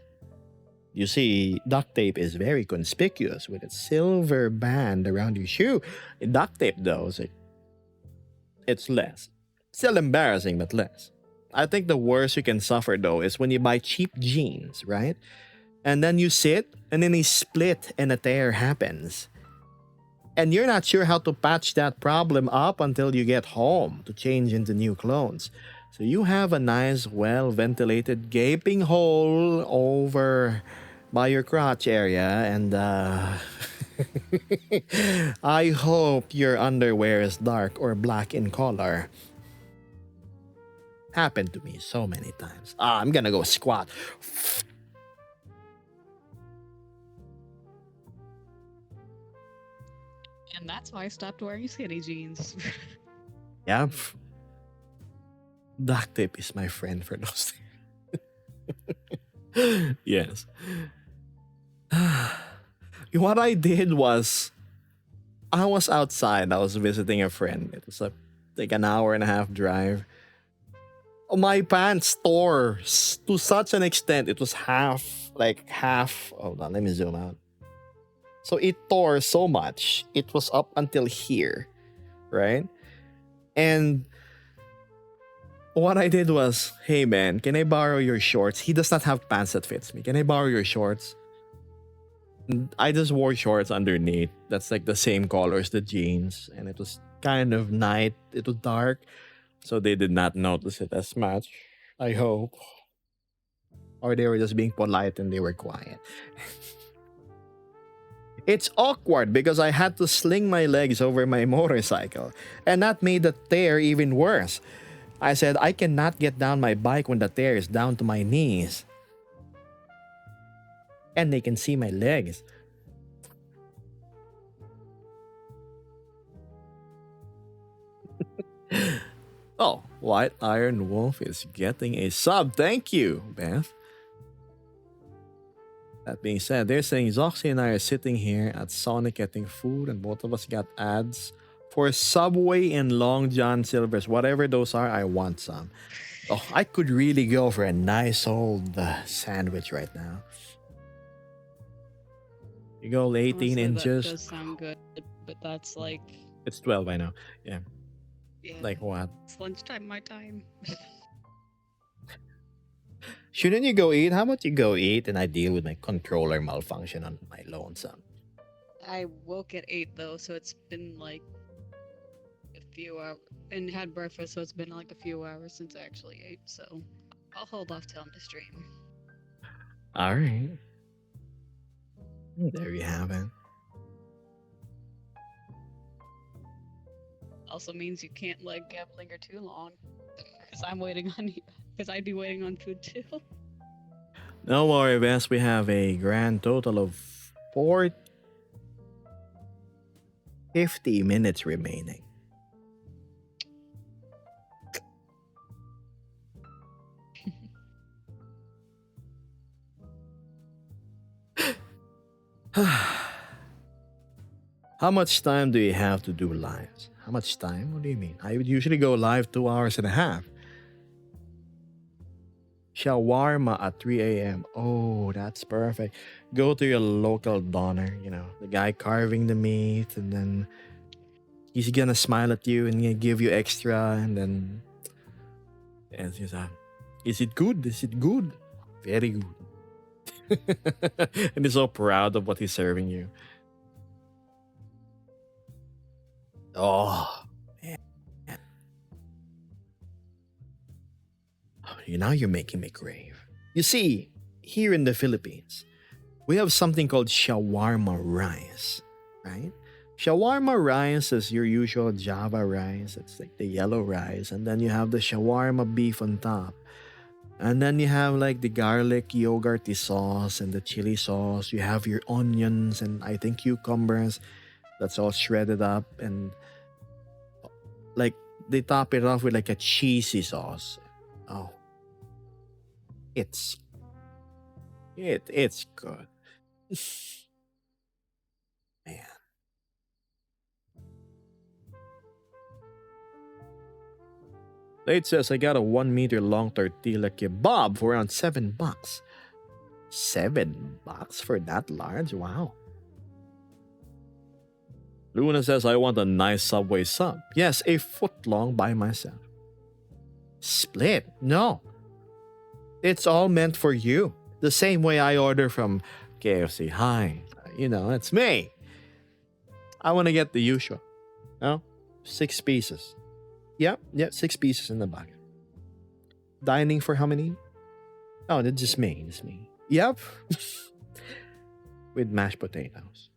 You see, duct tape is very conspicuous with its silver band around your shoe. Duct tape, though, it's less. Still embarrassing, but less. I think the worst you can suffer, though, is when you buy cheap jeans, right? And then you sit, and then a split and a tear happens. And you're not sure how to patch that problem up until you get home to change into new clothes. So you have a nice, well ventilated, gaping hole over by your crotch area, and I hope your underwear is dark or black in color. Happened to me so many times. I'm gonna go squat. And that's why I stopped wearing skinny jeans. Yeah. Duct tape is my friend for those things. Yes. What I did was I was outside. I was visiting a friend. It was like an hour and a half drive. My pants tore to such an extent. It was half. Hold on, let me zoom out. So it tore so much. It was up until here, right? And what I did was, hey man, can I borrow your shorts? He does not have pants that fits me. Can I borrow your shorts? And I just wore shorts underneath. That's like the same color as the jeans. And it was kind of night. It was dark. So they did not notice it as much. I hope. Or they were just being polite and they were quiet. It's awkward because I had to sling my legs over my motorcycle. And that made the tear even worse. I said, I cannot get down my bike when the tear is down to my knees. And they can see my legs. Oh, White Iron Wolf is getting a sub. Thank you, Beth. That being said, they're saying Zoxy and I are sitting here at Sonic getting food, and both of us got ads for Subway and Long John Silver's. Whatever those are, I want some. Oh, I could really go for a nice old sandwich right now. You go 18 Honestly, that inches. does sound good, but that's like, It's 12 I know. Yeah. yeah, Like what? it's lunchtime my time. Shouldn't you go eat? How about you go eat and I deal with my controller malfunction on my lonesome? I woke at 8 though, so it's been like a few hours, and had breakfast, so it's been like a few hours since I actually ate. So I'll hold off till I'm to stream. All right. There you have it. Also means you can't let Gab linger too long, because I'm waiting on you. Because I'd be waiting on food too. No worry, Vess. We have a grand total of 50 minutes remaining. How much time do you have to do lives? How much time? What do you mean? I would usually go live 2 hours and a half. Shawarma at 3 a.m. Oh, that's perfect. Go to your local doner, the guy carving the meat, and then he's gonna smile at you and gonna give you extra, and then he's like, is it good? Is it good? Very good. And he's so proud of what he's serving you. Oh, man. Now you're making me crave. You see, here in the Philippines, we have something called shawarma rice, right? Shawarma rice is your usual Java rice. It's like the yellow rice. And then you have the shawarma beef on top. And then you have like the garlic yogurty sauce and the chili sauce. You have your onions and I think cucumbers. That's all shredded up. And like they top it off with like a cheesy sauce. Oh, it's good. Man. Late says I got a 1 meter long tortilla kebab for around $7. $7 for that large? Wow. Luna says I want a nice Subway sub. Yes, a foot long by myself. Split? No. It's all meant for you. The same way I order from KFC. Hi. It's me. I want to get the usual. 6 pieces. Yep, 6 pieces in the bucket. Dining for how many? Oh, that's just me. It's me. Yep. With mashed potatoes.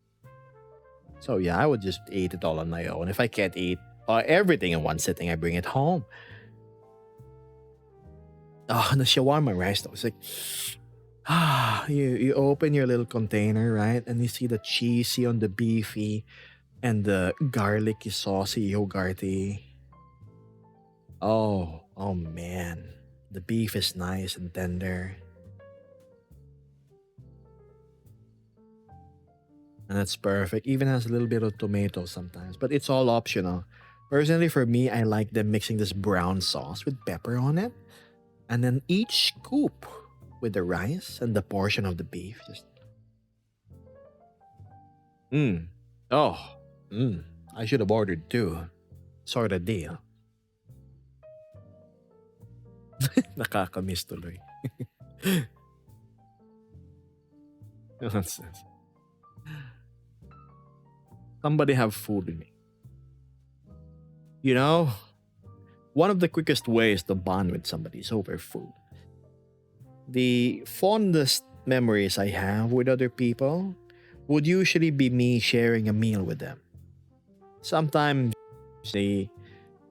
So yeah, I would just eat it all on my own. If I can't eat everything in one sitting, I bring it home. Oh, the shawarma rice though. It's like, you open your little container, right? And you see the cheesy on the beefy and the garlicky saucy yogurty. Oh man. The beef is nice and tender. And that's perfect. Even has a little bit of tomato sometimes, but it's all optional. Personally, for me, I like them mixing this brown sauce with pepper on it. And then each scoop with the rice and the portion of the beef. Just. Oh. I should have ordered 2. Sort of deal. Nakakamiss tuloy. Nonsense. Somebody have food with me. One of the quickest ways to bond with somebody is over food. The fondest memories I have with other people would usually be me sharing a meal with them. Sometimes the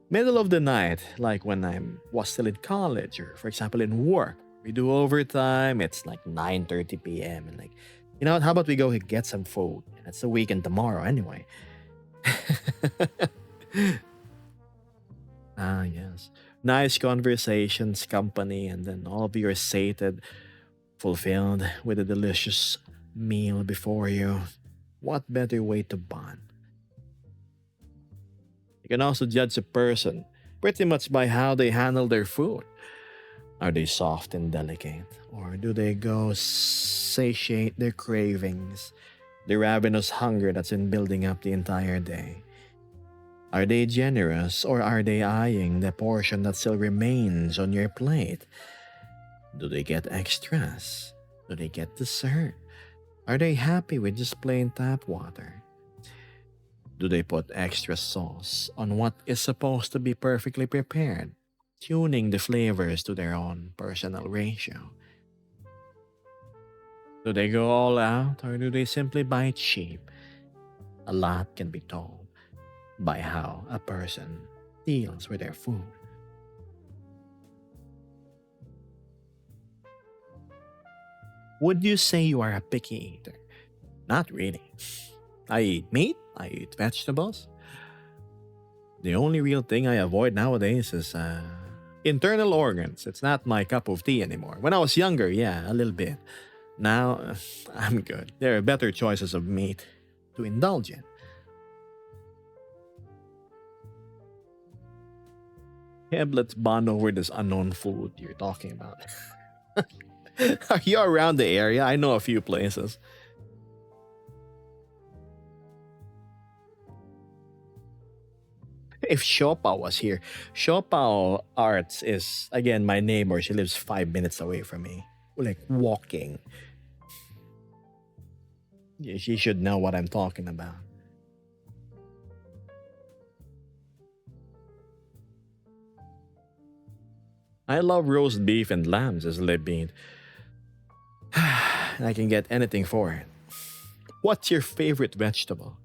middle of the night, like when I was still in college or, for example, in work. We do overtime. It's like 9:30 p.m. And like, what? How about we go get some food? It's the weekend tomorrow anyway. Yes. Nice conversations, company, and then all of you are sated, fulfilled with a delicious meal before you. What better way to bond? You can also judge a person pretty much by how they handle their food. Are they soft and delicate? Or do they go satiate their cravings, the ravenous hunger that's been building up the entire day? Are they generous or are they eyeing the portion that still remains on your plate? Do they get extras? Do they get dessert? Are they happy with just plain tap water? Do they put extra sauce on what is supposed to be perfectly prepared, tuning the flavors to their own personal ratio? Do they go all out or do they simply buy cheap? A lot can be told by how a person deals with their food. Would you say you are a picky eater? Not really. I eat meat, I eat vegetables. The only real thing I avoid nowadays is internal organs. It's not my cup of tea anymore. When I was younger, yeah, a little bit. Now, I'm good. There are better choices of meat to indulge in. Yeah, let's bond over this unknown food you're talking about. Are you around the area? I know a few places. If Shopao was here, Shopao Arts is, again, my neighbor. She lives 5 minutes away from me. Like walking. Yeah, she should know what I'm talking about. I love roast beef and lambs as libbeed. I can get anything for it. What's your favorite vegetable?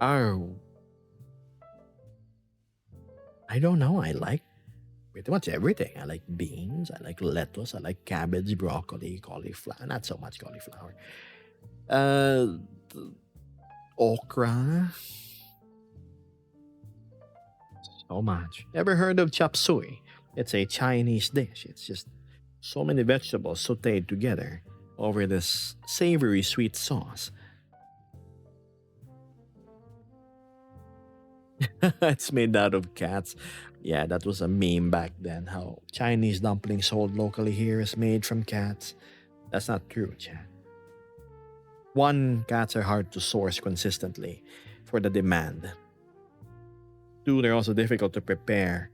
Oh, I don't know. I like pretty much everything. I like beans. I like lettuce. I like cabbage, broccoli, cauliflower. Not so much cauliflower. Uh, Okra. So much. Ever heard of chop suey? It's a Chinese dish. It's just so many vegetables sauteed together over this savory sweet sauce. It's made out of cats. Yeah, that was a meme back then. How Chinese dumplings sold locally here is made from cats. That's not true, Chat. One, cats are hard to source consistently for the demand. Two, they're also difficult to prepare.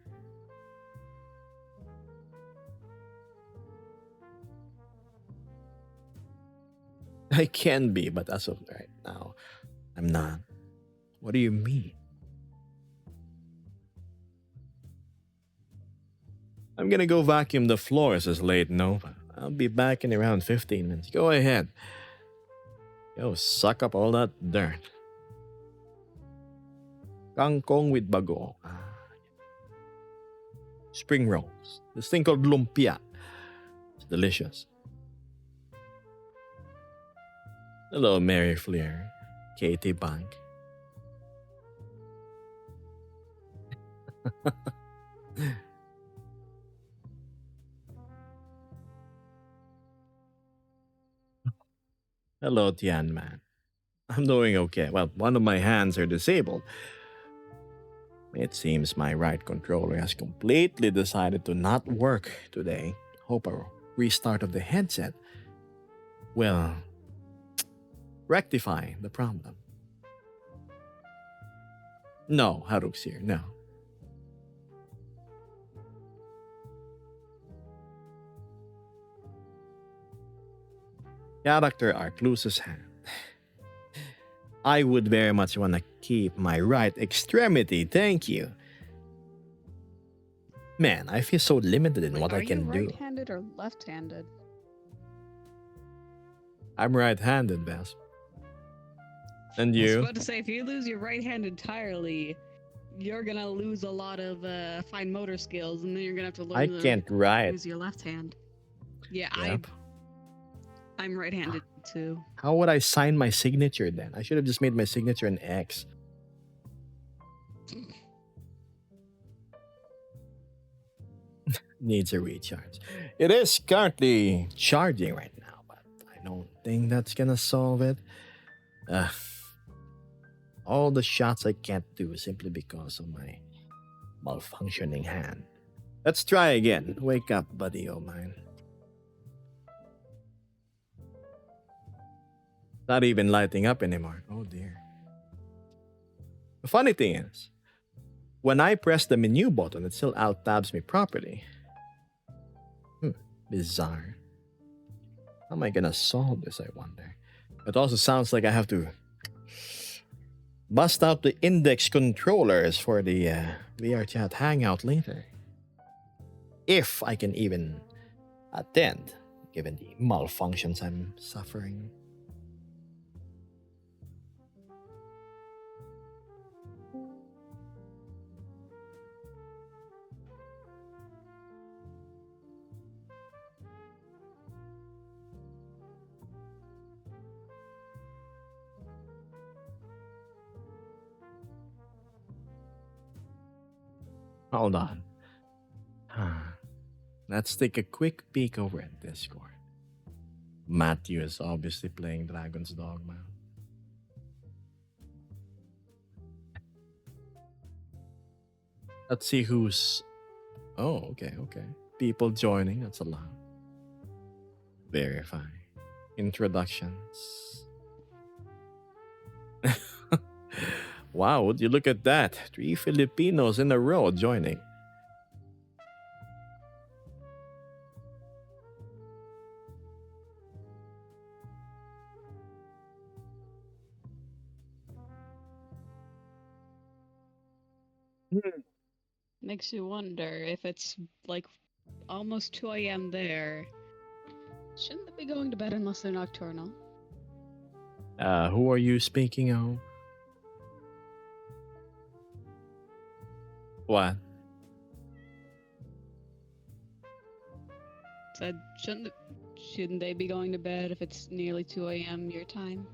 I can be, but as of right now, I'm not. What do you mean? I'm gonna go vacuum the floors as late Nova. I'll be back in around 15 minutes. Go ahead. Yo, suck up all that dirt. Kangkong with bagoong. Spring rolls. This thing called lumpia. It's delicious. Hello, Mary Fleer. Katie Bank. Hello, Tian Man. I'm doing okay. Well, one of my hands are disabled. It seems my right controller has completely decided to not work today. Hope a restart of the headset will rectify the problem. No, Haruxir, no. Character arc loses hand. I would very much want to keep my right extremity, thank you. Man, I feel so limited in what I can Are do. you right-handed or left-handed? I'm right-handed, Bess. And I was you? about to say, if you lose your right hand entirely, you're gonna lose a lot of fine motor skills, and then you're gonna have to learn I to can't write. use your left hand. Yeah, Yep. I'm right-handed too. How would I sign my signature then? I should have just made my signature an X. Needs a recharge. It is currently charging right now, but I know think that's gonna solve it. Ugh, all the shots I can't do simply because of my malfunctioning hand. Let's try again. Wake up, buddy o' mine. Not even lighting up anymore. Oh dear. The funny thing is, when I press the menu button, it still alt tabs me properly. Bizarre. How am I gonna solve this, I wonder? It also sounds like I have to bust out the index controllers for the VR chat hangout later. If I can even attend, given the malfunctions I'm suffering. Hold on. Let's take a quick peek over at Discord. Matthew is obviously playing Dragon's Dogma. Let's see who's. Oh, okay. People joining, that's a lot. Verify. Introductions. Wow, would you look at that? 3 Filipinos in a row joining. Makes you wonder if it's like almost 2 a.m. there. Shouldn't they be going to bed unless they're nocturnal? Who are you speaking of? What? Said shouldn't they be going to bed if it's nearly 2 a.m. your time?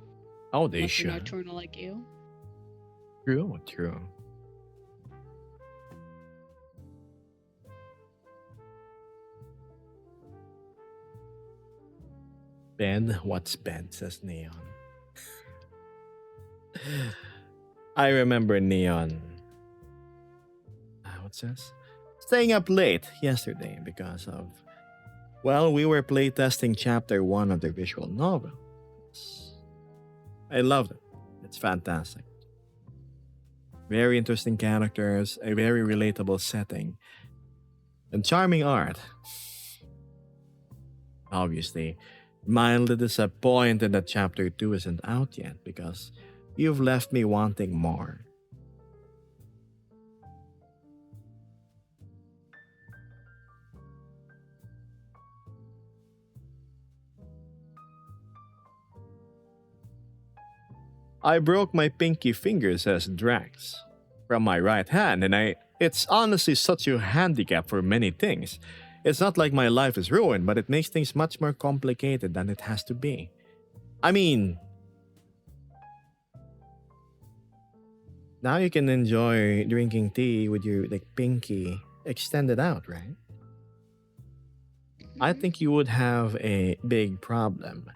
Oh, they Unless should. they're nocturnal like you. True. Bed? What's bed? Says Neon. I remember Neon. What's this? Staying up late yesterday because of. Well, we were playtesting chapter 1 of the visual novel. I loved it. It's fantastic. Very interesting characters, a very relatable setting, and charming art. Obviously, mildly disappointed that chapter 2 isn't out yet because you've left me wanting more. I broke my pinky finger, says Drax, from my right hand, and it's honestly such a handicap for many things. It's not like my life is ruined, but it makes things much more complicated than it has to be. I mean, now you can enjoy drinking tea with your pinky extended out, right? I think you would have a big problem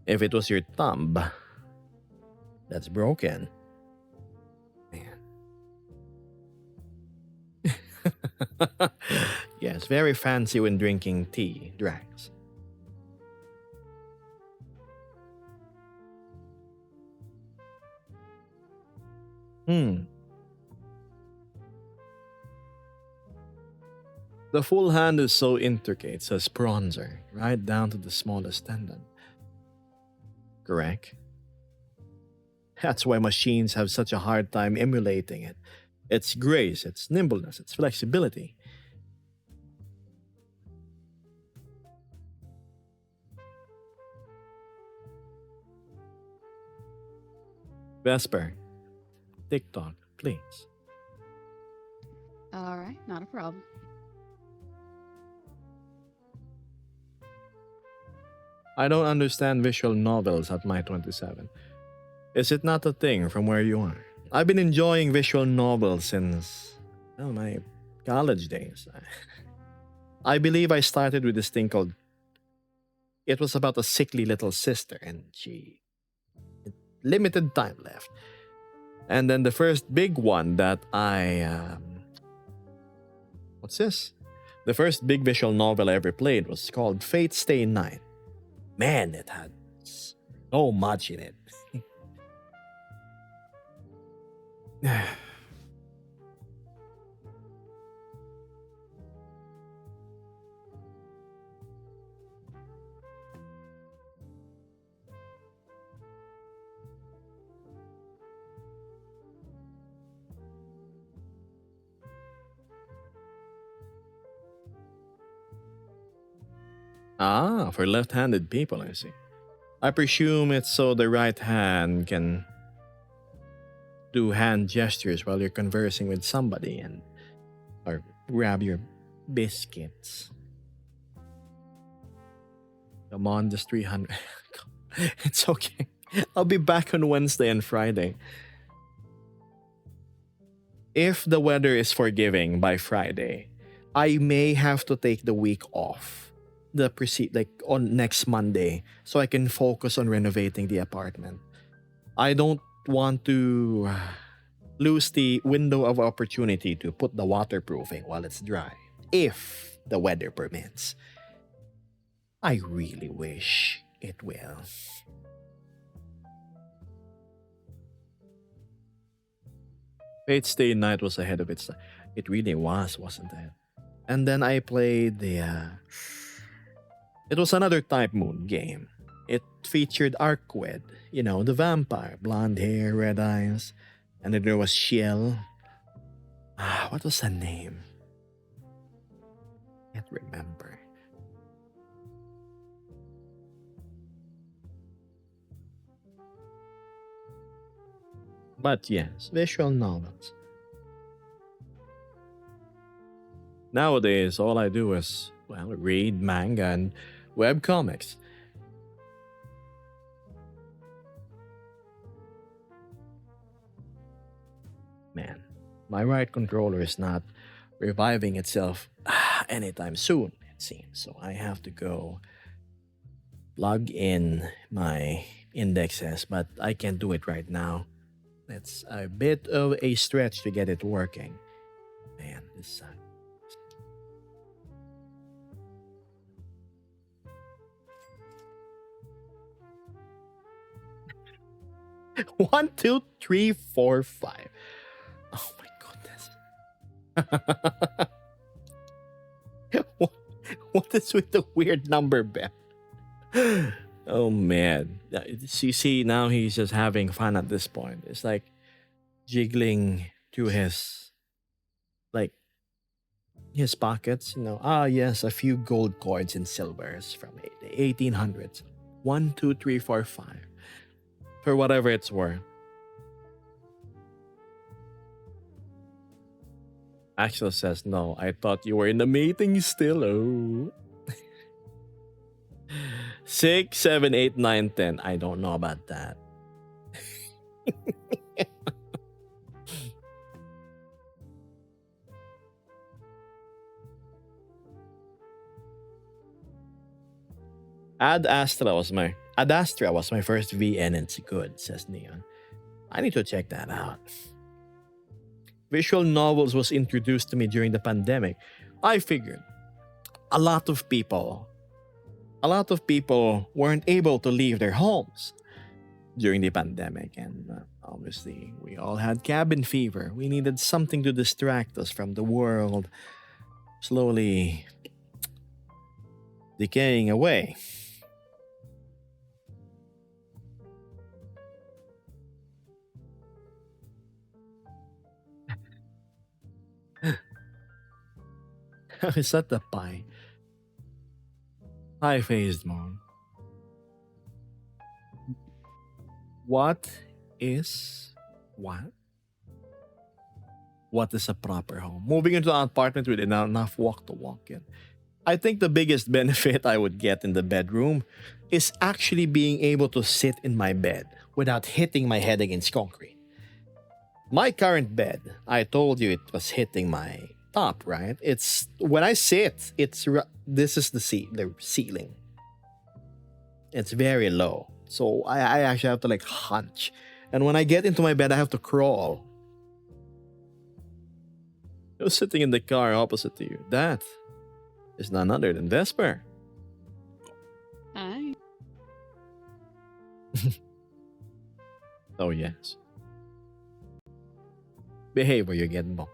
if it was your thumb that's broken. Man. Yes, very fancy when drinking tea, Drax. The full hand is so intricate, says Bronzer, right down to the smallest tendon. Correct? That's why machines have such a hard time emulating it. Its grace, its nimbleness, its flexibility. Vesper, TikTok, please. Alright, not a problem. I don't understand visual novels at my 27. Is it not a thing from where you are? I've been enjoying visual novels since my college days. I believe I started with this thing called It was about a sickly little sister, and she limited time left. And then the first big one that what's this? The first big visual novel I ever played was called Fate Stay Night. Man, it had so much in it. Ah, for left-handed people, I see. I presume it's so the right hand can do hand gestures while you're conversing with somebody and or grab your biscuits. Come on, just 300. It's okay. I'll be back on Wednesday and Friday. If the weather is forgiving by Friday, I may have to take the week off. Like on next Monday, so I can focus on renovating the apartment. I don't want to lose the window of opportunity to put the waterproofing while it's dry, if the weather permits. I really wish it will. Fate Stay Night was ahead of its time. It really was, wasn't it? And then I played it was another Type Moon game. It featured Arkwed, the vampire, blonde hair, red eyes. And then there was Shell. What was her name? Can't remember. But yes, visual novels. Nowadays, all I do is, read manga and webcomics. Man, my right controller is not reviving itself anytime soon, it seems. So I have to go plug in my indexes, but I can't do it right now. It's a bit of a stretch to get it working. Man, this sucks. One, two, three, four, five. Oh my goodness. what is with the weird number, Ben? Oh man. You see, now he's just having fun at this point. It's like jiggling through his pockets. Yes, a few gold coins and silvers from the 1800s. 1, 2, 3, 4, 5. For whatever it's worth. Axel says, no, I thought you were in the meeting still. Oh. 6, 7, 8, 9, 10. I don't know about that. Ad Astra was my first VN and it's good, says Neon. I need to check that out. Visual novels was introduced to me during the pandemic. I figured a lot of people weren't able to leave their homes during the pandemic, and obviously we all had cabin fever. We needed something to distract us from the world slowly decaying away. Is that the pie? High-phased mode. What is what? What is a proper home? Moving into an apartment with enough walk to walk in. I think the biggest benefit I would get in the bedroom is actually being able to sit in my bed without hitting my head against concrete. My current bed, I told you it was hitting my top, right? It's when I sit, this is the ceiling. It's very low. So I actually have to like hunch. And when I get into my bed, I have to crawl. I was sitting in the car opposite to you. That is none other than Vesper. Hi. Oh, yes. Behave or you're getting bumped.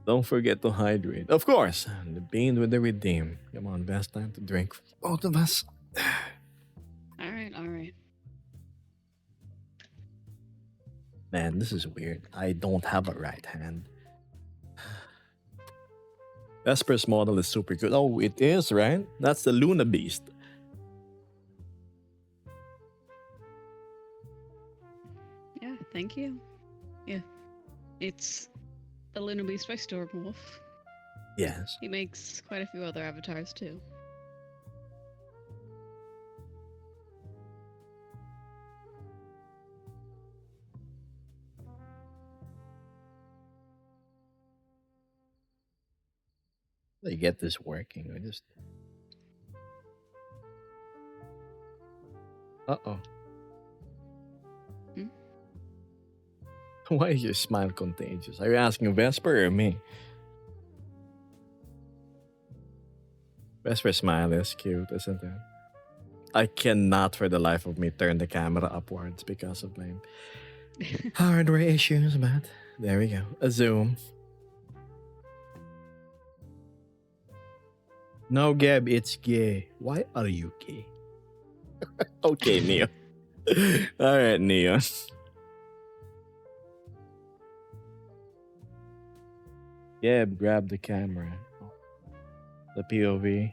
Don't forget to hydrate. Of course, the bean with the redeem. Come on, best time to drink. Both of us. All right, all right. Man, this is weird. I don't have a right hand. Vesper's model is super good. Oh, it is, right? That's the Luna Beast. Yeah, thank you. Yeah, it's the Luna Beast by Stormwolf. Yes. He makes quite a few other avatars too. I get this working. I just. Uh-oh. Hmm? Why is your smile contagious? Are you asking Vesper or me? Vesper's smile is cute, isn't it? I cannot for the life of me turn the camera upwards because of my hardware issues, but there we go. A zoom. No, Gab, it's gay. Why are you gay? Okay, Neo. All right, Neo. Gab, grab the camera. The POV.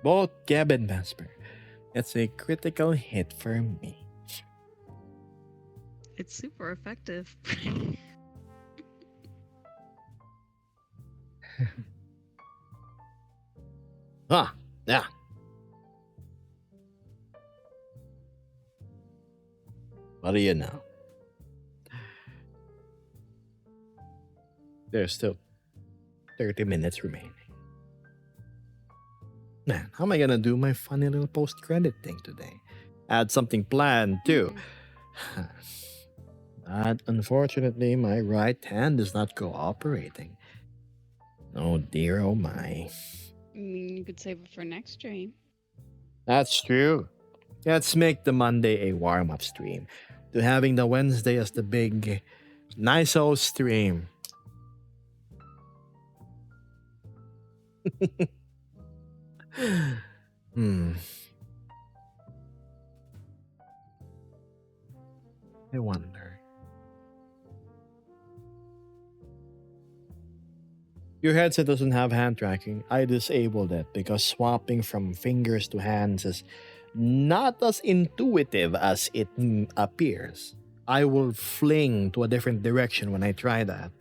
Both Gab and Vesper. It's a critical hit for me. It's super effective. Ah, yeah. What do you know? There's still 30 minutes remaining. Man, how am I gonna do my funny little post-credit thing today? Add something planned too. But unfortunately, my right hand is not cooperating. Oh dear, oh my. I mean, you could save it for next stream. That's true. Let's make the Monday a warm-up stream to having the Wednesday as the big NISO stream. Hmm. I wonder. Your headset doesn't have hand tracking. I disabled it because swapping from fingers to hands is not as intuitive as it appears. I will fling to a different direction when I try that.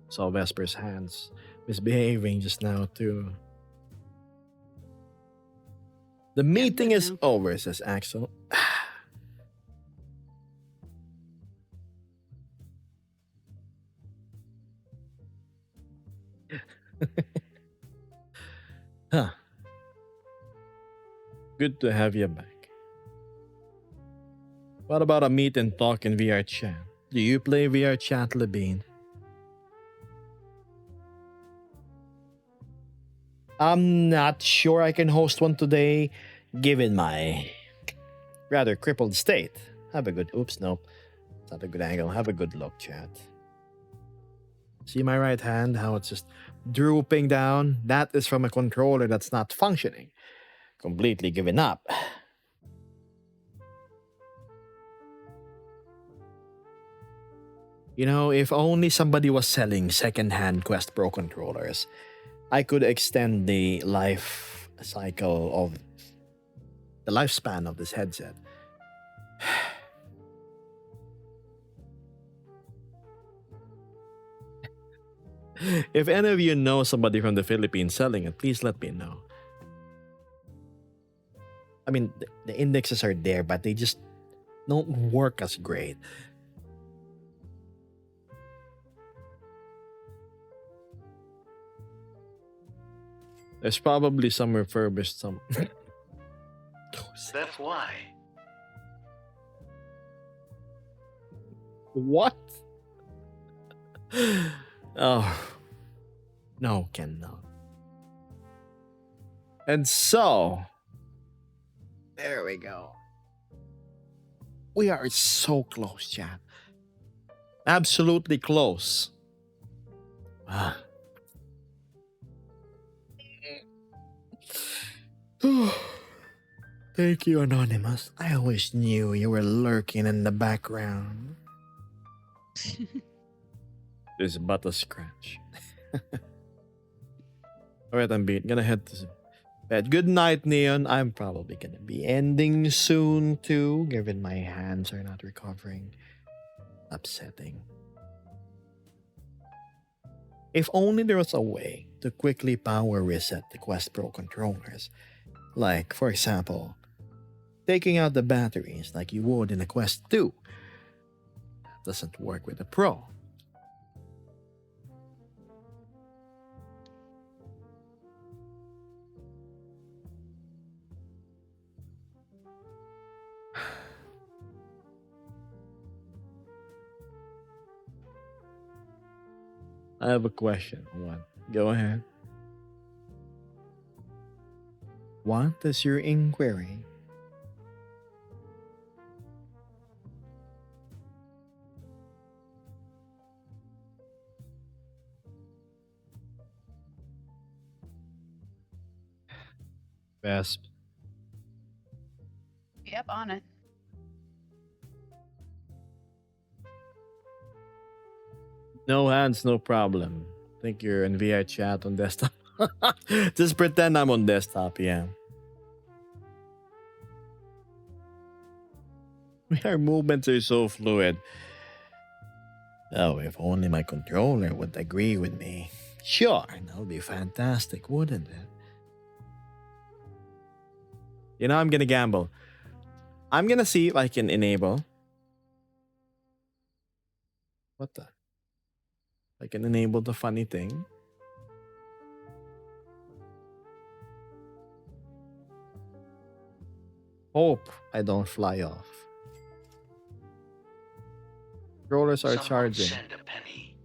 Saw Vesper's hands misbehaving just now too. The meeting is now. over, says Axel. Huh. Good to have you back. What about a meet and talk in VR chat? Do you play VR chat, Labine? I'm not sure I can host one today, given my rather crippled state. Have a good. Oops, no. It's not a good angle. Have a good look, chat. See my right hand, how it's just drooping down? That is from a controller that's not functioning. Completely given up. You know, if only somebody was selling second-hand Quest Pro controllers, I could extend the life cycle of the lifespan of this headset. If any of you know somebody from the Philippines selling it, please let me know. I mean, the indexes are there, but they just don't work as great. There's probably some refurbished some. That's why. What? Oh. No, Ken, no. And so, there we go. We are so close, chat. Absolutely close. Ah. Thank you, Anonymous. I always knew you were lurking in the background. This but a scratch. Alright, I'm gonna head to bed. Good night, Neon. I'm probably gonna be ending soon too, given my hands are not recovering. Upsetting. If only there was a way to quickly power reset the Quest Pro controllers. Like, for example, taking out the batteries like you would in a Quest 2. That doesn't work with the Pro. I have a question. One. Go ahead. What is your inquiry? Vesp. Yep, on it. No hands, no problem. Think you're in VI chat on desktop. Just pretend I'm on desktop, yeah. Our movements are so fluid. Oh, if only my controller would agree with me. Sure, that would be fantastic, wouldn't it? You know, I'm gonna gamble. I'm gonna see if I can enable. What the? I can enable the funny thing. Hope I don't fly off. Controllers are Someone charging. send a penny.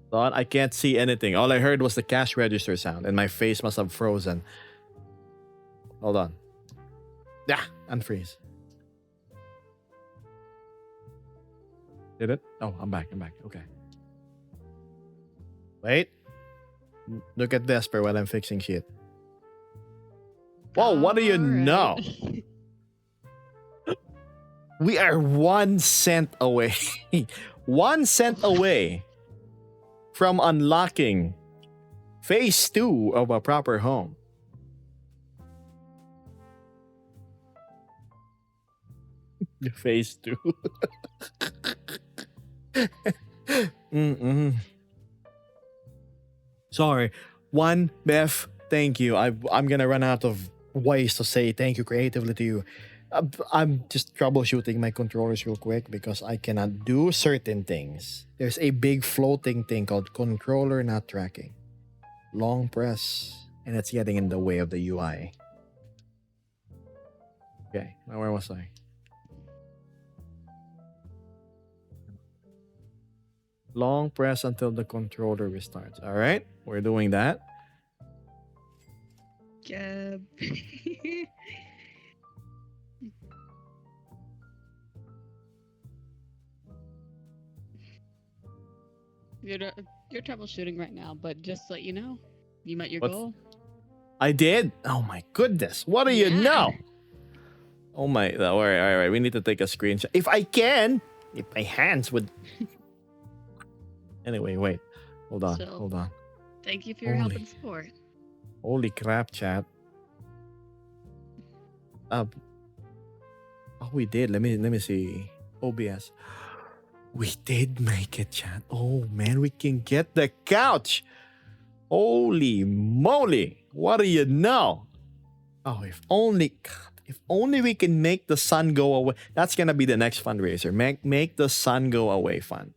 Thought I can't see anything. All I heard was the cash register sound, and my face must have frozen. Hold on. Yeah, unfreeze. Did it? Oh, I'm back. Okay. Wait. Look at Desper while I'm fixing shit. Whoa, what do you know? We are 1 cent away. 1 cent away from unlocking phase 2 of a proper home. Phase 2. Sorry. One, Beth, thank you. I'm gonna run out of ways to say thank you creatively to you. I'm just troubleshooting my controllers real quick because I cannot do certain things. There's a big floating thing called controller not tracking. Long press, and it's getting in the way of the UI. Okay, now where was I? Long press until the controller restarts. All right, we're doing that. Gab. You're troubleshooting right now, but just to let you know, you met your goal. I did? Oh my goodness. What do you know? Oh my, all right. We need to take a screenshot. If I can, if my hands would. Anyway, wait. Hold on. Thank you for your help and support. Holy crap, chat. Oh, we did. Let me see. OBS. We did make it, chat. Oh man, we can get the couch. Holy moly. What do you know? Oh, if only we can make the sun go away. That's gonna be the next fundraiser. Make the sun go away fund.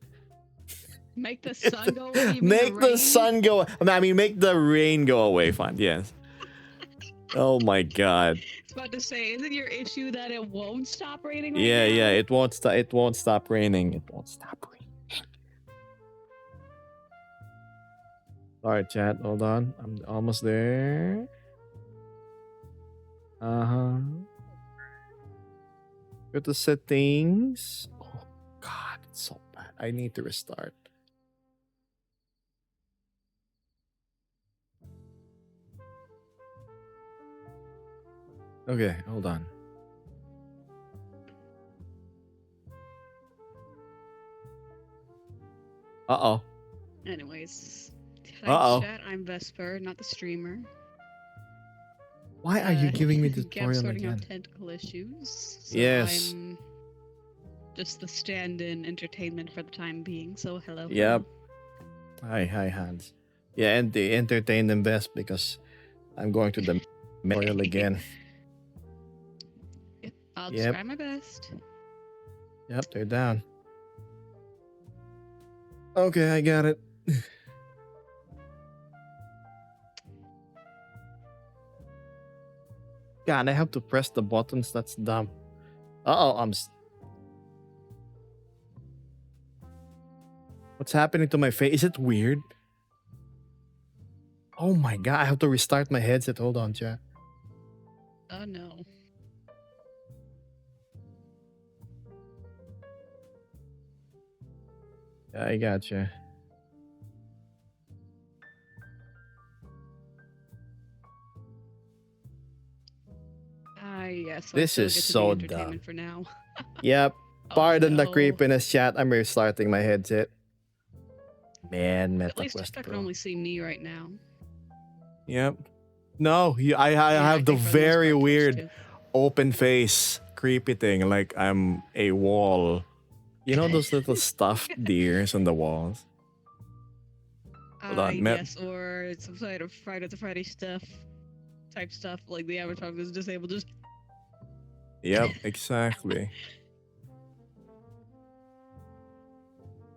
Make the sun go away. You mean Make the rain? sun go. I mean, make the rain go away. Fine. Yes. Oh my god. I was about to say, isn't your issue that it won't stop raining right Yeah, now? yeah. It won't stop. It won't stop raining. It won't stop raining. Alright, chat. Hold on. I'm almost there. Go to settings. Oh god, it's so bad. I need to restart. Okay, hold on. Uh-oh. Anyways, Uh-oh. chat. I'm Vesper, not the streamer. Why are you giving me the Gab tutorial sorting again? out technical issues. So Yes. I'm just the stand-in entertainment for the time being. So hello. Yep. hello. Hi, Hans. Yeah, and they entertain them best because I'm going to the tutorial again. I'll Yep. try my best. Yep, they're down. Okay, I got it. God, I have to press the buttons. That's dumb. Uh-oh, What's happening to my face? Is it weird? Oh my god, I have to restart my headset. Hold on, chat. Oh no. Yeah, I gotcha. Yes. This still is get to so be entertainment dumb. for now. Yep. Oh, Pardon the no. creepiness, chat. I'm restarting my headset. Man, At least MetaQuest I can Pro. only see me right now. Yep. No, I Yeah, have the think for the most very part Twitch weird too. open face creepy thing, like I'm a wall. You know those little stuffed deers on the walls? Hold on, Met. Yes, or some sort of Friday the Friday type stuff, like the avatar was disabled. Just Yep, exactly.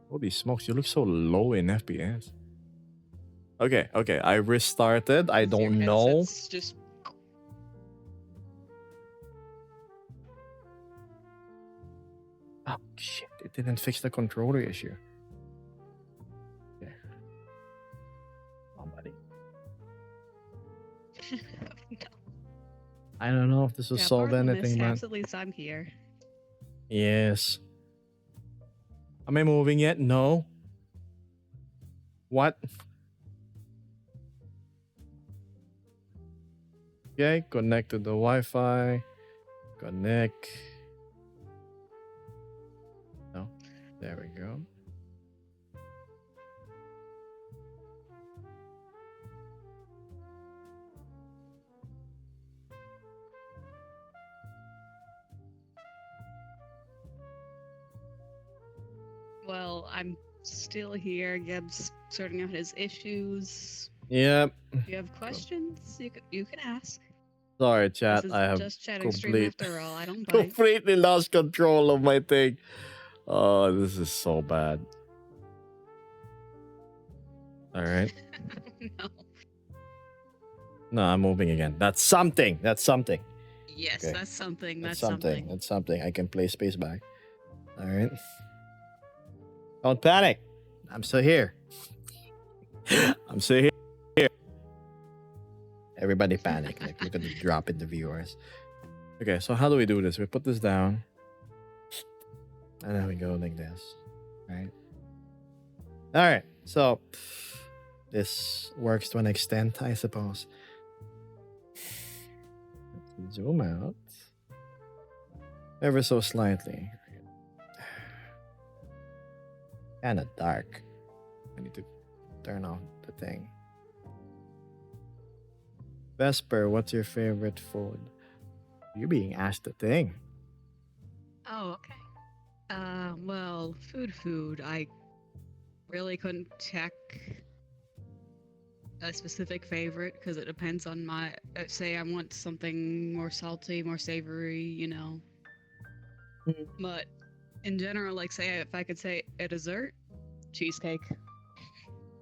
Holy smokes, you look so low in FPS. Okay, I restarted. I your don't know. headset's just Oh shit, it didn't fix the controller issue. Okay. Oh, buddy. no. I don't know if this will solve pardon the anything, man. mishaps, at least I'm here. Yes. Am I moving yet? No. What? Okay, connect to the Wi-Fi. Connect. No. There we go. Well, I'm still here. Geb's sorting out his issues. Yep. If you have questions, you can ask. Sorry, This chat. is I have just chatting stream complete, after all. I don't bite. completely lost control of my thing. Oh, this is so bad. All right. No. No, I'm moving again. That's something. That's something. Yes, Okay. that's something. That's That's something. something. That's something. I can play space back. All right. Don't panic. I'm still here. I'm still here. Everybody panic. Like, look at the drop in the viewers. Okay, so how do we do this? We put this down. And then we go like this. Right? All right. So this works to an extent, I suppose. Let's zoom out ever so slightly. Kind of dark. I need to turn on the thing. Vesper, what's your favorite food? You're being asked a thing. Oh, okay. Well, food. I really couldn't check a specific favorite because it depends on my. Say I want something more salty, more savory, you know. Mhm. But in general, like say if I could say a dessert, Cheesecake.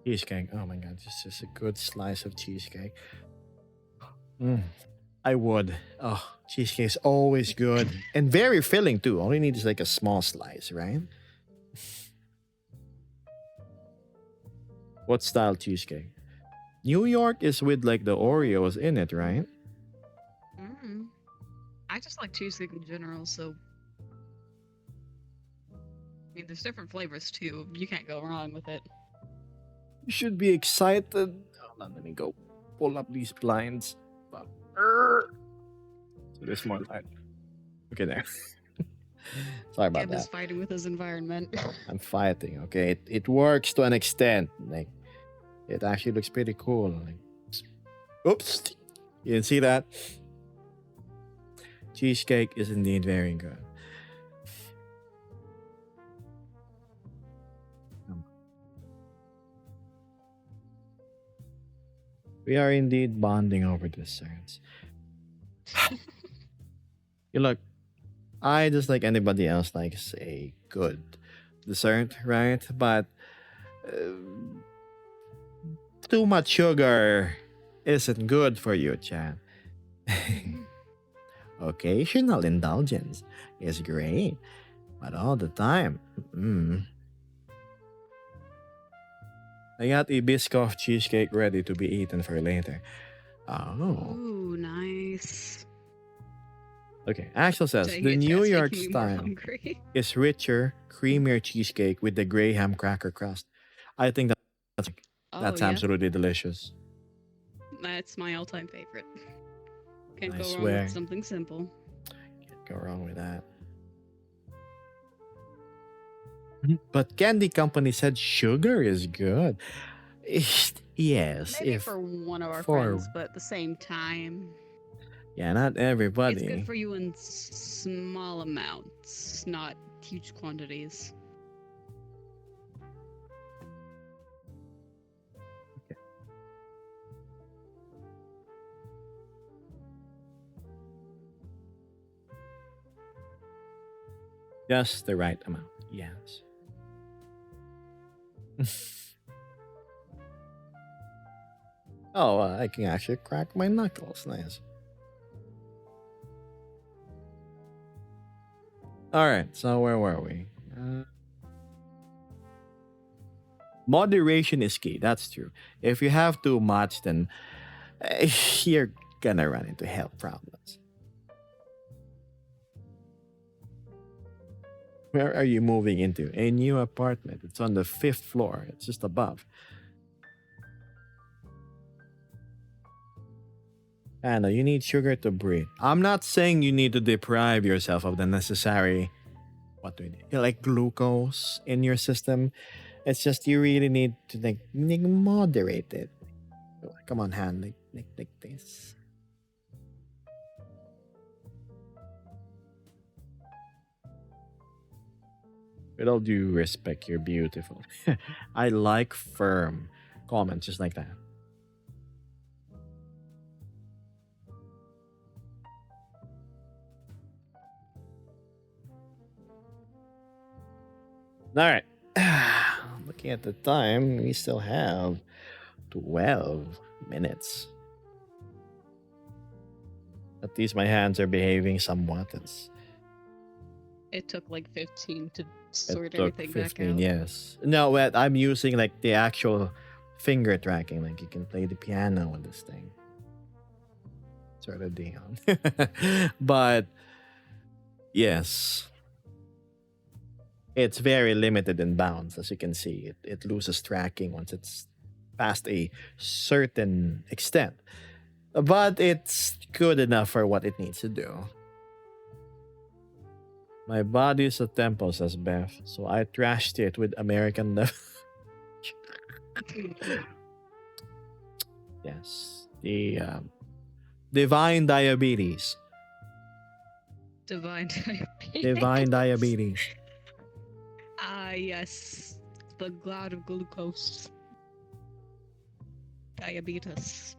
Cheesecake. Oh my god, this is a good slice of cheesecake. Mm, I would. Oh, cheesecake's always good and very filling too. All you need is like a small slice, right? What style cheesecake? New York is with like the Oreos in it, right? Mm. I just like cheesecake in general, so I mean, there's different flavors too. You can't go wrong with it. You should be excited. Hold on, let me go pull up these blinds. So there's more light. Okay, there. Sorry about Geb is that. fighting with his environment. I'm fighting. Okay, it works to an extent. Like it actually looks pretty cool. Like, oops, you didn't see that. Cheesecake is indeed very good. We are indeed bonding over desserts. You look, I just like anybody else likes a good dessert, right? But uh, too much sugar isn't good for you, Chan. Occasional indulgence is great, but all the time, mm. I got a Biscoff cheesecake ready to be eaten for later. Oh. Ooh, nice. Okay, Axel says Dang the it, New Chad's York making me more style hungry. is richer, creamier cheesecake with the Graham cracker crust. I think that's Oh, that's yeah. absolutely delicious. That's my all-time favorite. Can't I go wrong with swear. something simple. Can't go wrong with that. But Candy Company said sugar is good. Yes, Maybe if for one of our for friends, but at the same time, yeah, not it's everybody. good for you in small amounts, not huge quantities. Just the right amount. Yes. Oh, I can actually crack my knuckles. Nice. All right. So where were we? Moderation is key. That's true. If you have too much, then you're gonna run into health problems. Where are you moving into? A new apartment. It's on the 5th floor. It's just above. Anna, you need sugar to breathe. I'm not saying you need to deprive yourself of the necessary, what do you need? Like glucose in your system. It's just you really need to like moderate it. Come on, hand, like this. With all due respect, you're beautiful. I like firm comments just like that. All right. Looking at the time, we still have 12 minutes. At least my hands are behaving somewhat. It took like 15 to It sort took everything 15, back out. yes. No, but I'm using like the actual finger tracking. Like you can play the piano with this thing. Sort of Dion. But yes, it's very limited in bounds. As you can see, it loses tracking once it's past a certain extent. But it's good enough for what it needs to do. My body is a temple, says Beth, so I trashed it with American left. Yes, the divine diabetes. Divine diabetes. Divine diabetes. Ah, yes. The god of glucose. Diabetes.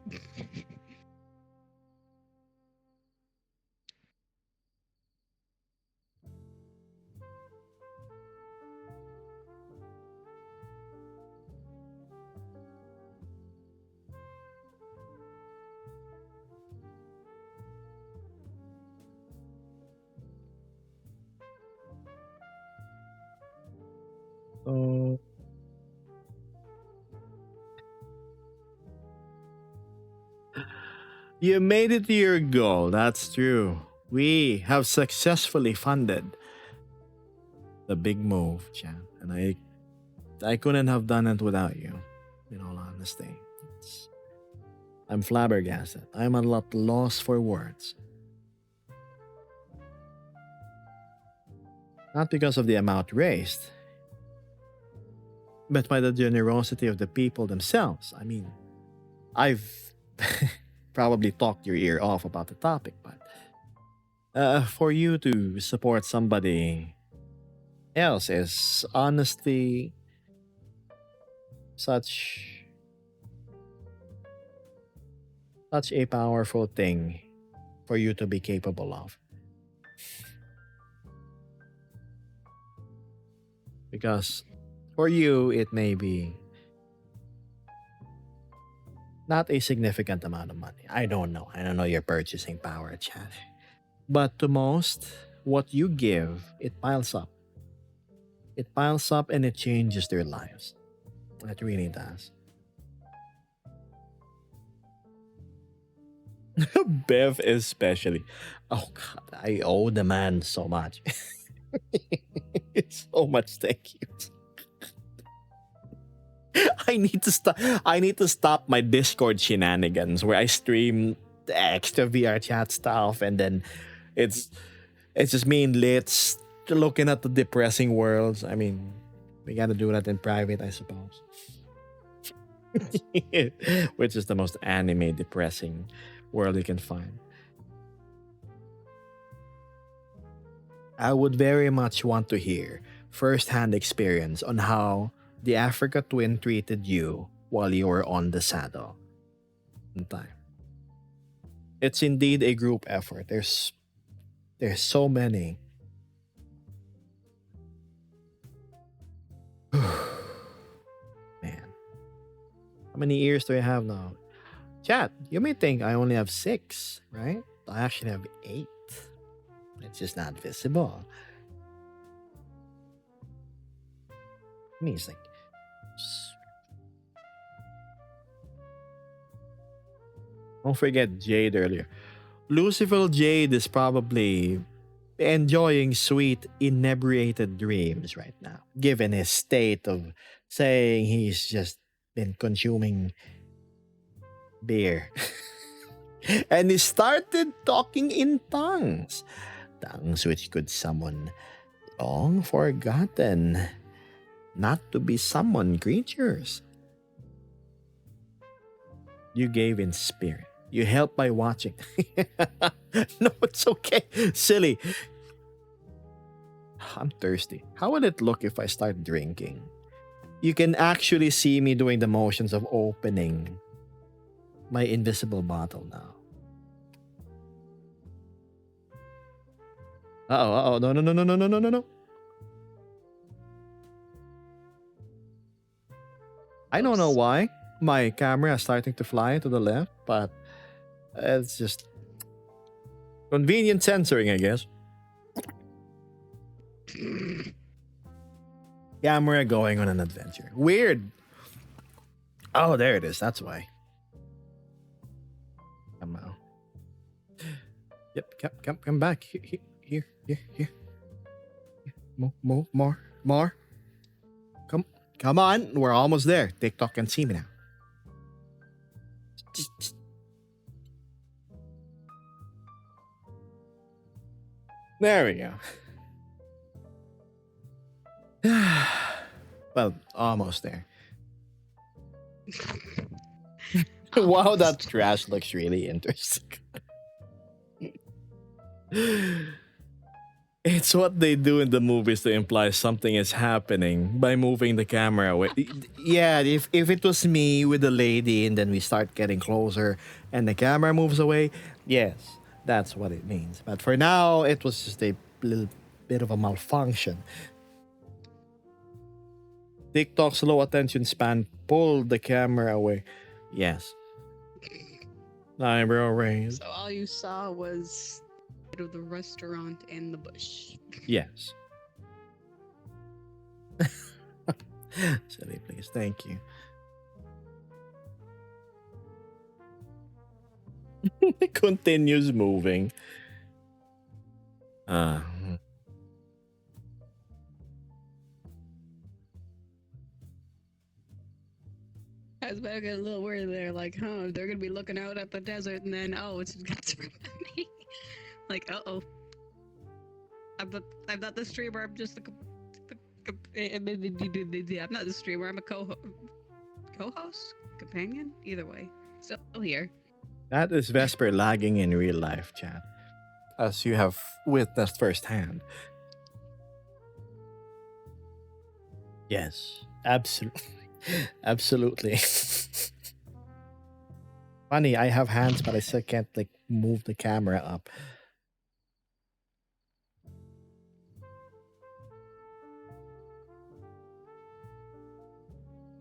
You made it to your goal, that's true. We have successfully funded the big move, Chan. And I couldn't have done it without you, in all honesty. I'm flabbergasted. I'm at a loss for words. Not because of the amount raised, but by the generosity of the people themselves. I mean, I've probably talked your ear off about the topic, but for you to support somebody else is honestly such a powerful thing for you to be capable of. Because for you, it may be not a significant amount of money. I don't know. I don't know your purchasing power, Chad. But to most, what you give, it piles up. It piles up and it changes their lives. It really does. Bev especially. Oh God, I owe the man so much. So much thank you. I need to stop. I need to stop my Discord shenanigans where I stream the extra VR chat stuff, and then it's just me and Litz looking at the depressing worlds. I mean, we gotta do that in private, I suppose. Which is the most anime depressing world you can find. I would very much want to hear first-hand experience on how the Africa twin treated you while you were on the saddle. In time. It's indeed a group effort. There's so many. Man. How many ears do I have now? Chat, you may think I only have 6, right? I actually have 8. It's just not visible. I mean, it's like. Don't forget Jade earlier. Lucifer Jade is probably enjoying sweet, inebriated dreams right now, given his state of saying he's just been consuming beer. And he started talking in tongues. Tongues which could summon long forgotten, not to be summoned creatures. You gave in spirit. You helped by watching. No, it's okay. Silly. I'm thirsty. How will it look if I start drinking? You can actually see me doing the motions of opening my invisible bottle now. Uh-oh. No. I don't know why my camera is starting to fly to the left, but it's just convenient censoring, I guess. Camera going on an adventure. Weird. Oh, there it is. That's why. Come on. Yep, come back. Here. More. Come on. We're almost there. TikTok can see me now. There we go. Well, almost there. Wow, that trash looks really interesting. It's what they do in the movies to imply something is happening by moving the camera away. Yeah, if it was me with the lady and then we start getting closer and the camera moves away, yes, that's what it means. But for now, it was just a little bit of a malfunction. TikTok's low attention span pulled the camera away. Yes. Eyebrow raised. So all you saw was of the restaurant and the bush. Yes. Silly, please. Thank you. It continues moving. Uh, I was about to get a little worried there, like, huh, they're gonna be looking out at the desert and then, oh, it's gonna turn at me. Like, uh-oh. I'm not the streamer, I'm just I'm not the streamer, I'm a co-host? Companion? Either way. Still here. that is Vesper lagging in real life, chat. As you have witnessed firsthand. Yes, absolutely. Absolutely. Funny, I have hands, but I still can't like move the camera up.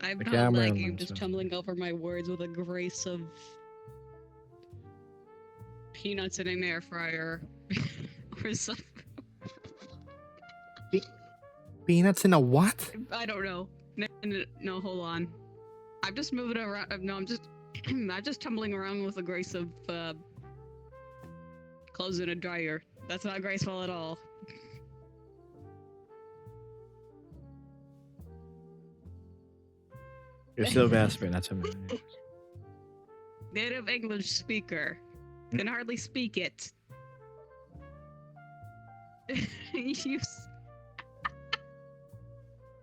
I'm The not camera lagging, I'm lens just was- tumbling over my words with a grace of peanuts in an air fryer. Or something. Peanuts in a what? I don't know. No, hold on. I'm just moving around. No, I'm just. I'm just tumbling around with the grace of clothes in a dryer. That's not graceful at all. You're still Vesper, that's amazing. Native English speaker. Can hardly speak it.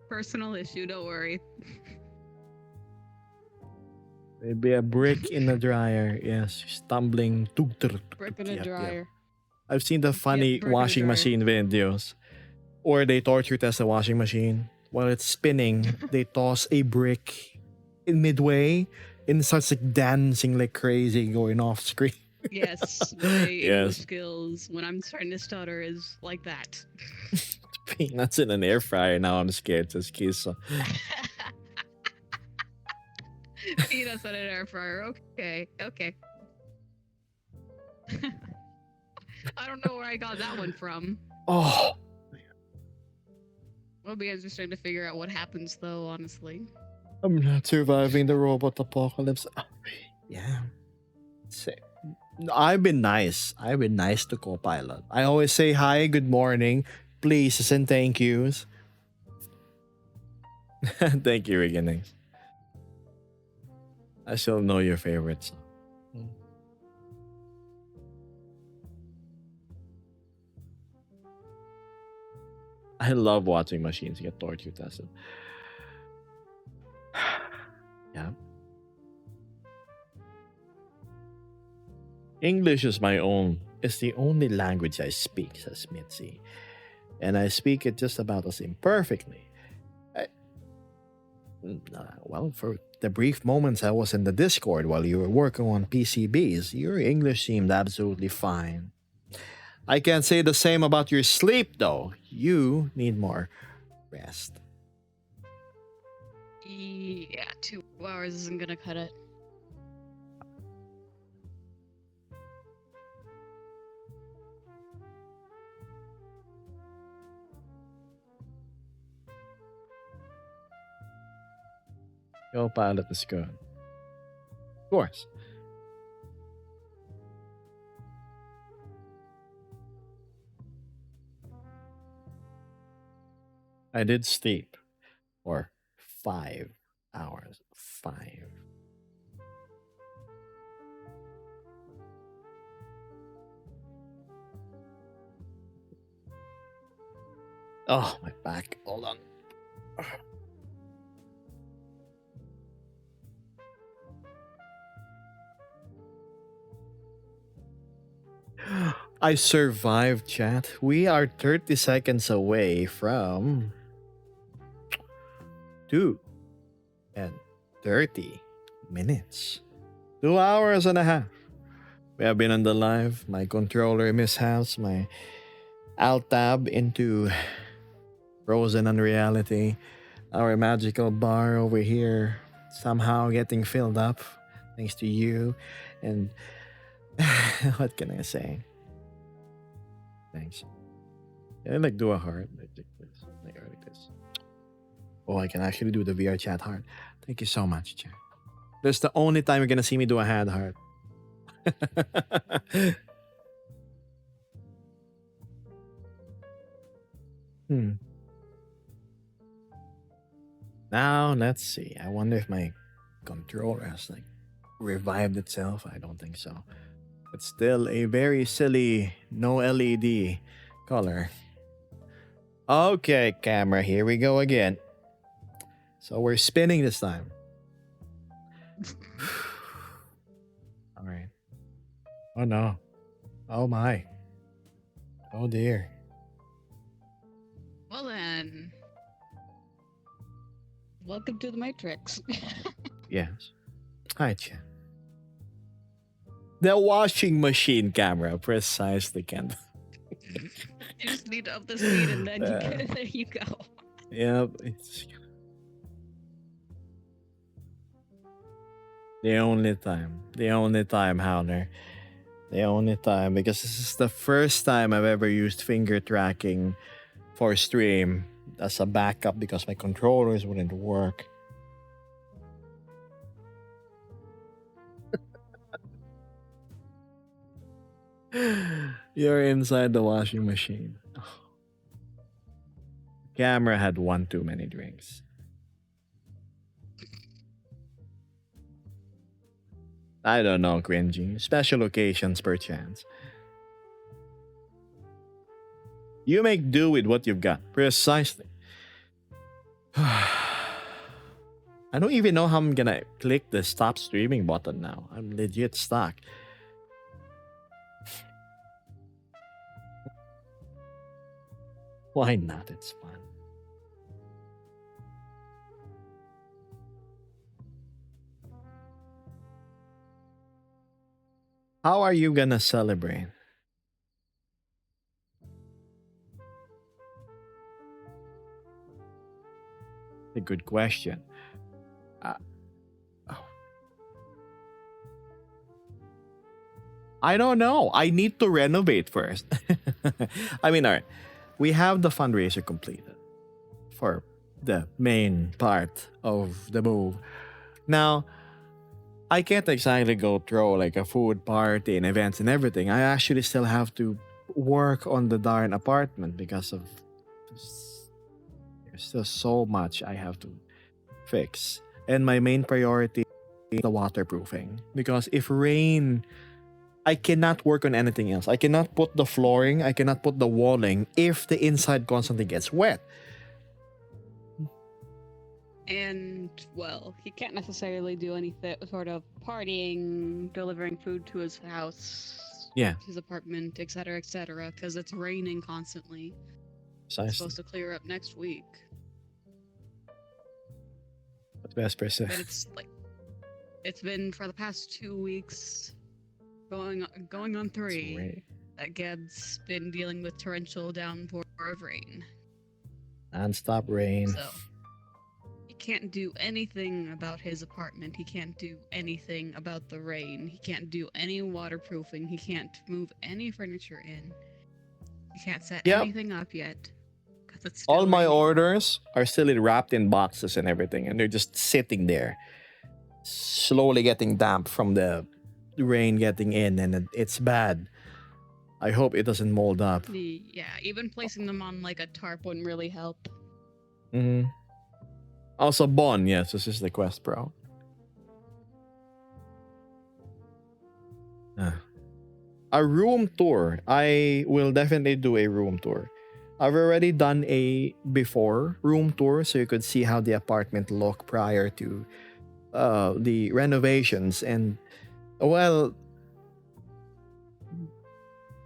Personal issue, don't worry. Maybe a brick in the dryer. Yes, stumbling. Brick in a Yep, yep. dryer. I've seen the funny brick in a washing dryer. machine videos. Or they torture test the washing machine. While it's spinning, they toss a brick in midway and it starts like dancing like crazy going off screen. Yes, my English Yes. skills when I'm starting to stutter is like that. Peanuts in an air fryer. Now I'm scared to kiss. Peanuts in an air fryer. Okay, okay. I don't know where I got that one from. Oh, It'll be interesting to figure out what happens, though, honestly. I'm not surviving the robot apocalypse. Yeah. I've been nice. I've been nice to Copilot. I always say hi, good morning, pleases, and thank yous. Thank you, beginnings. I still know your favorites. I love watching machines get torture tested. Yeah. English is my own. It's the only language I speak, says Mitzi. And I speak it just about as imperfectly. Well, for the brief moments I was in the Discord while you were working on PCBs, your English seemed absolutely fine. I can't say the same about your sleep, though. You need more rest. Yeah, 2 hours isn't gonna cut it. Your pilot is good. Of course. I did sleep for 5 hours. 5. Oh, my back. Hold on. I survived, chat. We are 30 seconds away from 2 and 30 minutes. 2 hours and a half. We have been on the live. My controller mishaps. My alt tab into frozen unreality. Our magical bar over here somehow getting filled up thanks to you. And what can I say? Thanks. Can I like do a heart like this? Like this. Oh, I can actually do the VR chat heart. Thank you so much, chat. That's the only time you're gonna see me do a hand heart. Hmm. Now let's see. I wonder if my controller has like revived itself. I don't think so. It's still a very silly no LED color. Okay, camera, here we go again. So we're spinning this time. All right. Oh no. Oh my. Oh dear. Well then, welcome to the Matrix. Yes. Hi, Chen. The washing machine camera, precisely, Ken. You just need to up the speed and then Uh, there you go. Yep. It's the only time. The only time, Howler. The only time. Because this is the first time I've ever used finger tracking for stream as a backup because my controllers wouldn't work. You're inside the washing machine. Camera had one too many drinks. I don't know, cringy. Special occasions, perchance. You make do with what you've got. Precisely. I don't even know how I'm gonna click the stop streaming button now. I'm legit stuck. Why not? It's fun. How are you gonna celebrate? A good question. Uh, oh. I don't know. I need to renovate first. I mean, all right. We have the fundraiser completed for the main part of the move. Now, I can't exactly go throw like a food party and events and everything. I actually still have to work on the darn apartment because of there's still so much I have to fix. And my main priority is the waterproofing because if rain, I cannot work on anything else. I cannot put the flooring, I cannot put the walling if the inside constantly gets wet. And, well, he can't necessarily do any sort of partying, delivering food to his house, Yeah. his apartment, etc., because it's raining constantly. It's Precisely. supposed to clear up next week. But best person. But it's like, it's been for the past 2 weeks, going on 3, that Geb's been dealing with torrential downpour of rain. Non-stop rain. So, he can't do anything about his apartment. He can't do anything about the rain. He can't do any waterproofing. He can't move any furniture in. He can't set anything up yet. 'Cause it's still All my raining. orders are still wrapped in boxes and everything, and they're just sitting there, slowly getting damp from the rain getting in, and it's bad. I hope it doesn't mold up. Yeah, even placing them on like a tarp wouldn't really help. Mm-hmm. Also, Bon, yes, this is the quest, bro. A room tour. I will definitely do a room tour. I've already done a before room tour, so you could see how the apartment looked prior to the renovations. And, well,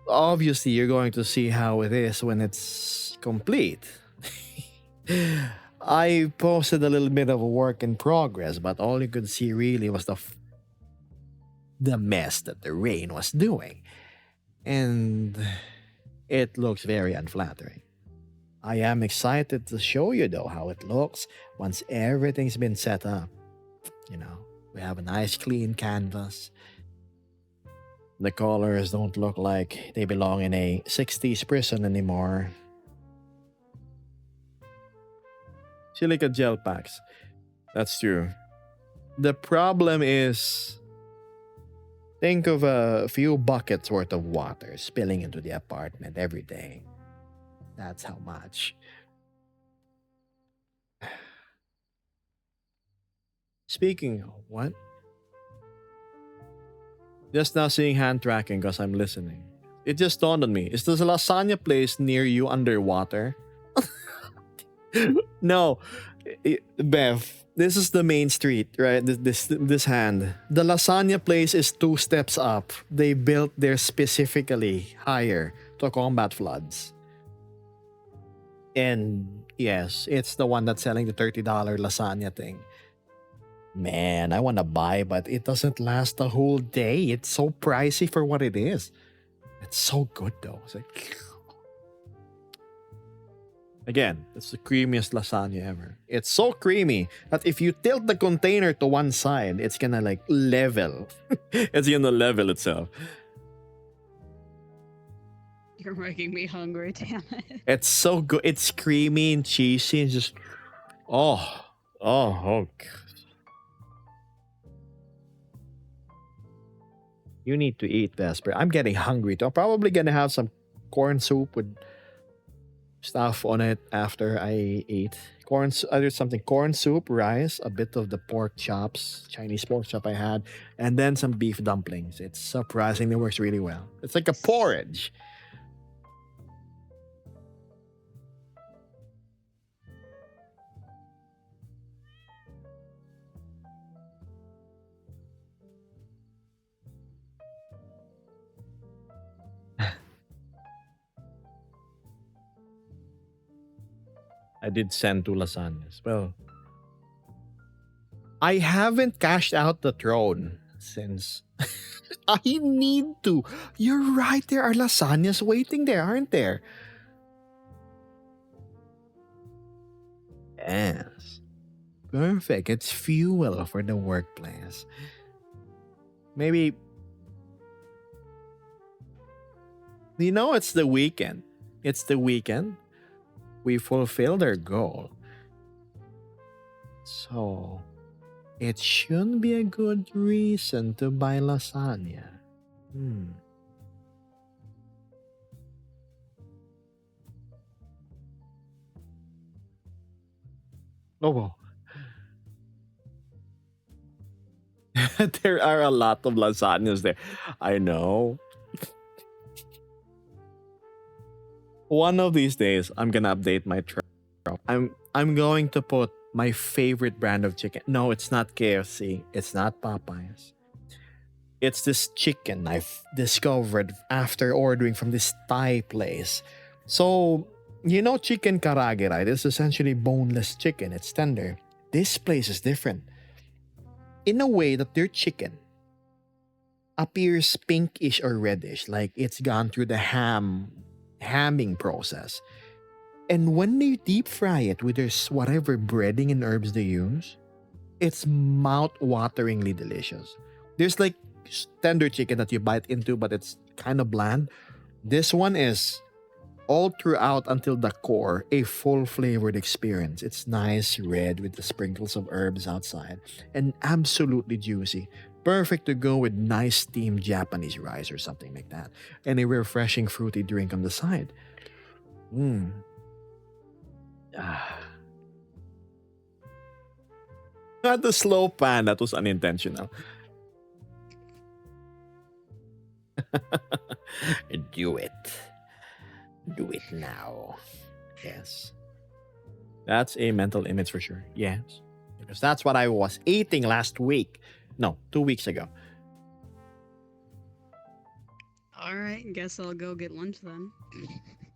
obviously, you're going to see how it is when it's complete. I posted a little bit of a work in progress, but all you could see really was the mess that the rain was doing. And it looks very unflattering. I am excited to show you though how it looks once everything's been set up. You know, we have a nice clean canvas. The colors don't look like they belong in a 60s prison anymore. Silica gel packs. That's true. The problem is Think of a few buckets worth of water spilling into the apartment every day. That's how much. Speaking of what? Just now seeing hand tracking because I'm listening. It just dawned on me. Is this a lasagna place near you underwater? No. Bev, this is the main street, right? This hand. The lasagna place is 2 steps up. They built there specifically higher to combat floods. And yes, it's the one that's selling the $30 lasagna thing. Man, I want to buy, but it doesn't last the whole day. It's so pricey for what it is. It's so good though. It's like, again, it's the creamiest lasagna ever. It's so creamy that if you tilt the container to one side, it's gonna like level. It's gonna level itself. You're making me hungry, damn it. It's so good. It's creamy and cheesy and just oh. You need to eat, Vesper. I'm getting hungry too. I'm probably gonna have some corn soup with stuff on it after I eat. There's something corn soup, rice, a bit of the pork chops, Chinese pork chop I had, and then some beef dumplings. It surprisingly works really well. It's like a porridge. I did send 2 lasagnas. Well, I haven't cashed out the throne since I need to. You're right. There are lasagnas waiting there, aren't there? Yes. Perfect. It's fuel for the workplace. Maybe, it's the weekend. It's the weekend. We fulfilled our goal. So, it should be a good reason to buy lasagna. Oh, wow. There are a lot of lasagnas there. I know. One of these days, I'm gonna update my truck. I'm going to put my favorite brand of chicken. No, it's not KFC. It's not Popeyes. It's this chicken I've discovered after ordering from this Thai place. So, chicken karage, right? It's essentially boneless chicken. It's tender. This place is different. In a way that their chicken appears pinkish or reddish, like it's gone through the hamming process. And when they deep fry it with their whatever breading and herbs they use, it's mouth-wateringly delicious. There's like tender chicken that you bite into, but it's kind of bland. This one is all throughout until the core, a full flavored experience. It's nice red with the sprinkles of herbs outside and absolutely juicy. Perfect to go with nice steamed Japanese rice or something like that. And a refreshing fruity drink on the side. Ah. Not the slow pan, that was unintentional. Do it. Do it now. Yes. That's a mental image for sure. Yes. Because that's what I was eating last week. No, 2 weeks ago. Alright, guess I'll go get lunch then.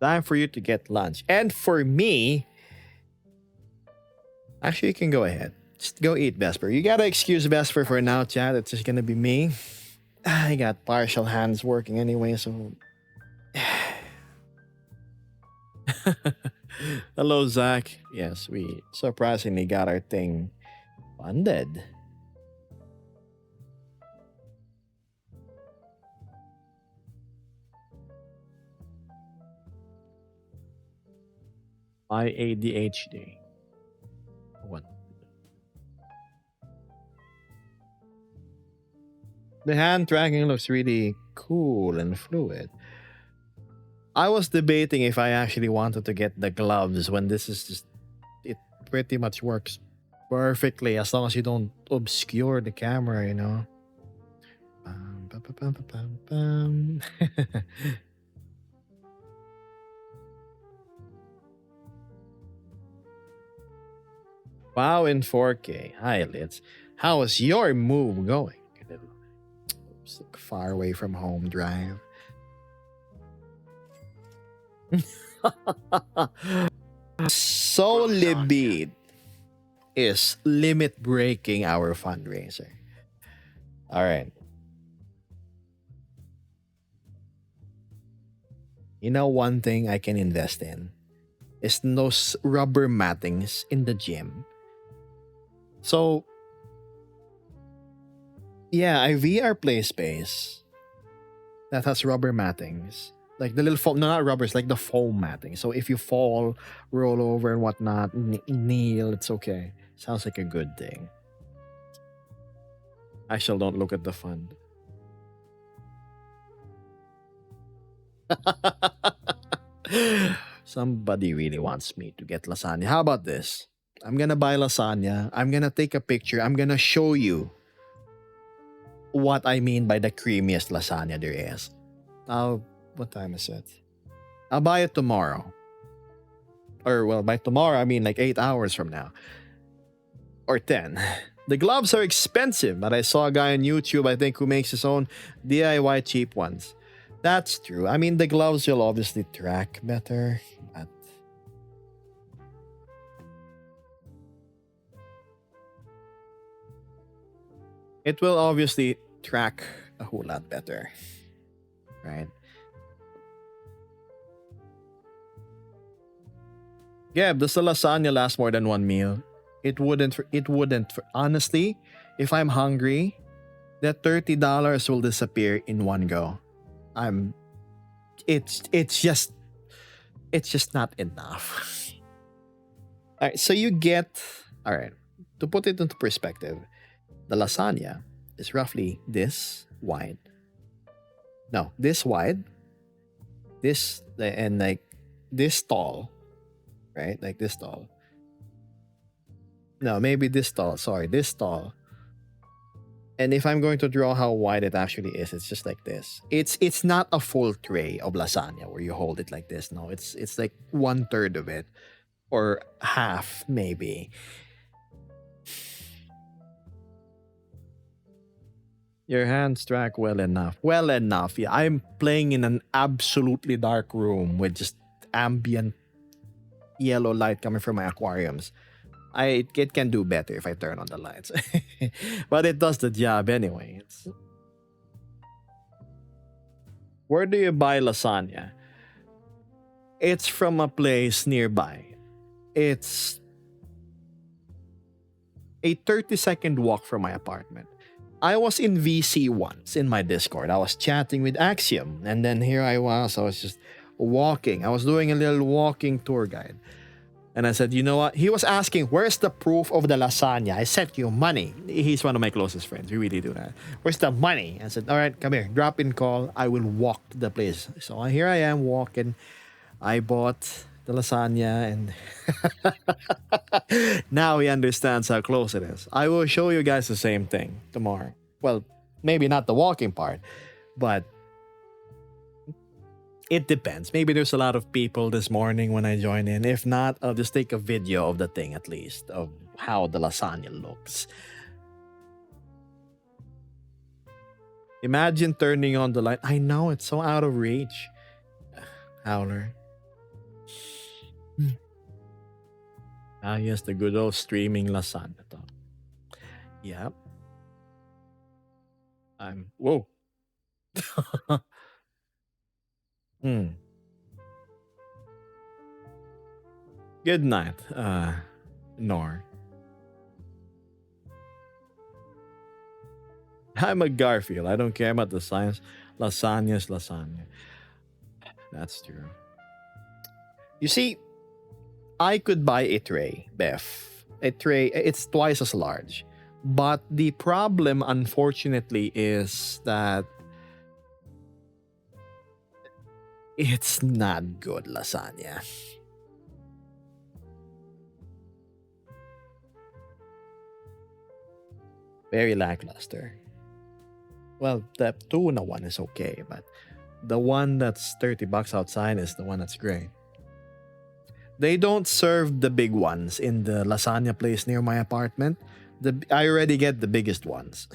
Time for you to get lunch. And for me, actually, you can go ahead. Just go eat, Vesper. You gotta excuse Vesper for now, chat. It's just gonna be me. I got partial hands working anyway, so. Hello, Zach. Yes, we surprisingly got our thing funded. My ADHD. What? The hand tracking looks really cool and fluid. I was debating if I actually wanted to get the gloves when this is just, it pretty much works perfectly as long as you don't obscure the camera, you know. Bum, bum, bum, bum, bum, bum. Wow, in 4K. Hi, Lids. How is your move going? It's like far away from home drive. So Libid is limit breaking our fundraiser. All right. You know, one thing I can invest in is those rubber mattings in the gym. So, yeah, a VR play space that has rubber mattings. Like the little foam, no, not rubbers, like the foam matting. So if you fall, roll over and whatnot, kneel, it's okay. Sounds like a good thing. I shall don't look at the fund. Somebody really wants me to get lasagna. How about this? I'm gonna buy lasagna. I'm gonna take a picture. I'm gonna show you what I mean by the creamiest lasagna there is. What time is it? I'll buy it tomorrow. Or, well, by tomorrow, I mean like 8 hours from now. Or 10. The gloves are expensive, but I saw a guy on YouTube, I think, who makes his own DIY cheap ones. That's true. I mean, the gloves will obviously track better, but it will obviously track a whole lot better, right? Yeah, does the lasagna last more than one meal? It wouldn't. It wouldn't. Honestly, if I'm hungry, that $30 will disappear in one go. I'm. It's just not enough. All right, so you get. All right, to put it into perspective, the lasagna is roughly this wide. No, this wide, this and like this tall, right? Like this tall. No, maybe this tall. Sorry, this tall. And if I'm going to draw how wide it actually is, it's just like this. It's not a full tray of lasagna where you hold it like this. No, it's like 1/3 of it, or half maybe. Your hands track well enough. Well enough. Yeah, I'm playing in an absolutely dark room with just ambient yellow light coming from my aquariums. It can do better if I turn on the lights. But it does the job anyway. Where do you buy lasagna? It's from a place nearby. It's a 30-second walk from my apartment. I was in VC once in my Discord. I was chatting with Axiom, and then here I was just walking. I was doing a little walking tour guide. And I said, you know what? He was asking, where's the proof of the lasagna? I sent you money. He's one of my closest friends. We really do that. Where's the money? I said, all right, come here. Drop in call. I will walk to the place. So here I am walking. I bought the lasagna and now he understands how close it is. I will show you guys the same thing tomorrow. Well, maybe not the walking part, but it depends. Maybe there's a lot of people this morning when I join in. If not, I'll just take a video of the thing at least, of how the lasagna looks. Imagine turning on the light. I know, it's so out of reach. Howler. Ah, yes, the good old streaming lasagna. Yep. Whoa. Good night, Nor. I'm a Garfield. I don't care about the science. Lasagna's lasagna. That's true. You see, I could buy a tray, Beth. A tray, it's twice as large. But the problem, unfortunately, is that it's not good lasagna. Very lackluster. Well, the tuna one is okay, but the one that's $30 outside is the one that's great. They don't serve the big ones in the lasagna place near my apartment. I already get the biggest ones.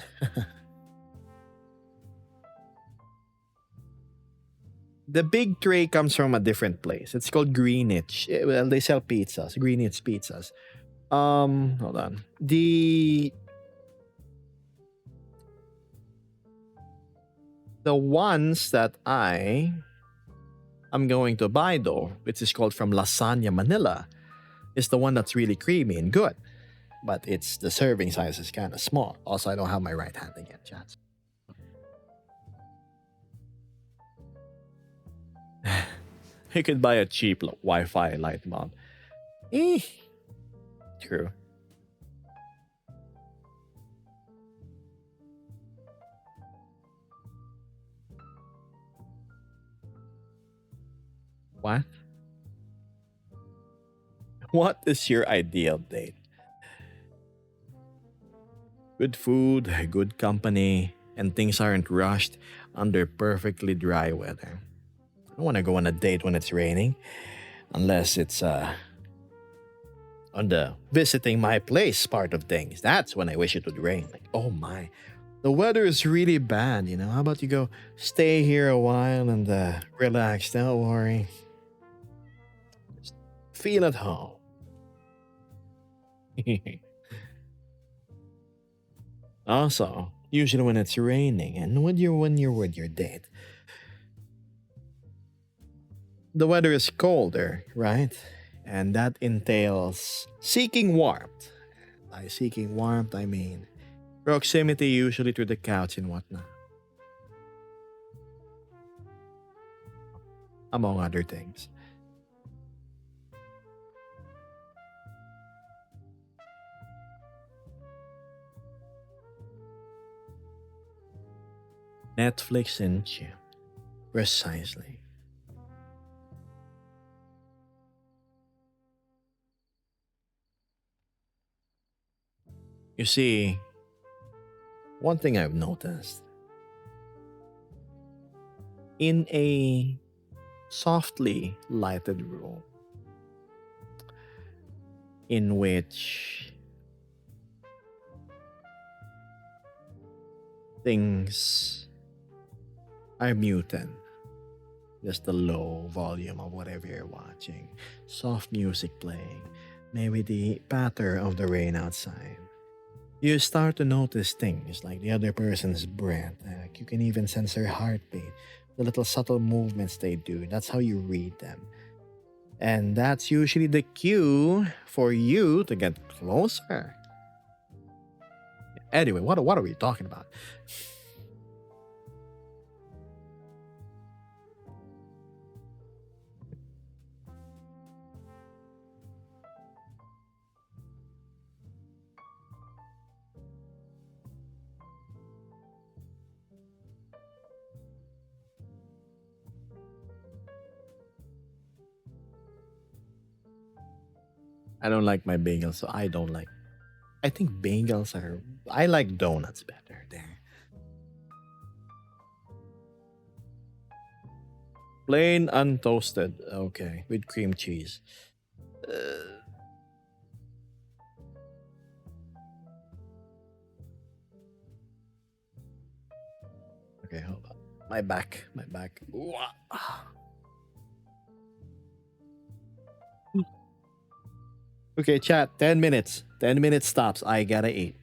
The big tray comes from a different place. It's called Greenwich. Well, they sell pizzas, Greenwich pizzas. Hold on. The ones that I'm going to buy though, which is called from Lasagna Manila, is the one that's really creamy and good. But it's the serving size is kind of small. Also, I don't have my right hand again, chats. You could buy a cheap Wi-Fi light mount. True. What? What is your ideal date? Good food, good company, and things aren't rushed under perfectly dry weather. I don't want to go on a date when it's raining, unless it's on the visiting my place part of things. That's when I wish it would rain. Like, oh my, the weather is really bad. How about you go stay here a while and relax? Don't worry. Just feel at home. Also, usually when it's raining and when you're with your date, the weather is colder, right? And that entails seeking warmth. By seeking warmth, I mean proximity usually to the couch and whatnot. Among other things. Netflix and chill. Precisely. You see, one thing I've noticed in a softly lighted room in which things are muted, just the low volume of whatever you're watching, soft music playing, maybe the patter of the rain outside. You start to notice things like the other person's breath. You can even sense their heartbeat, the little subtle movements they do. That's how you read them. And that's usually the cue for you to get closer. Anyway, what are we talking about? I don't like my bagels, so I don't like. I think bagels are. I like donuts better there. Plain untoasted. Okay, with cream cheese. Okay, hold on. My back. My back. Okay, chat. 10 minutes. 10 minutes stops. I gotta eat.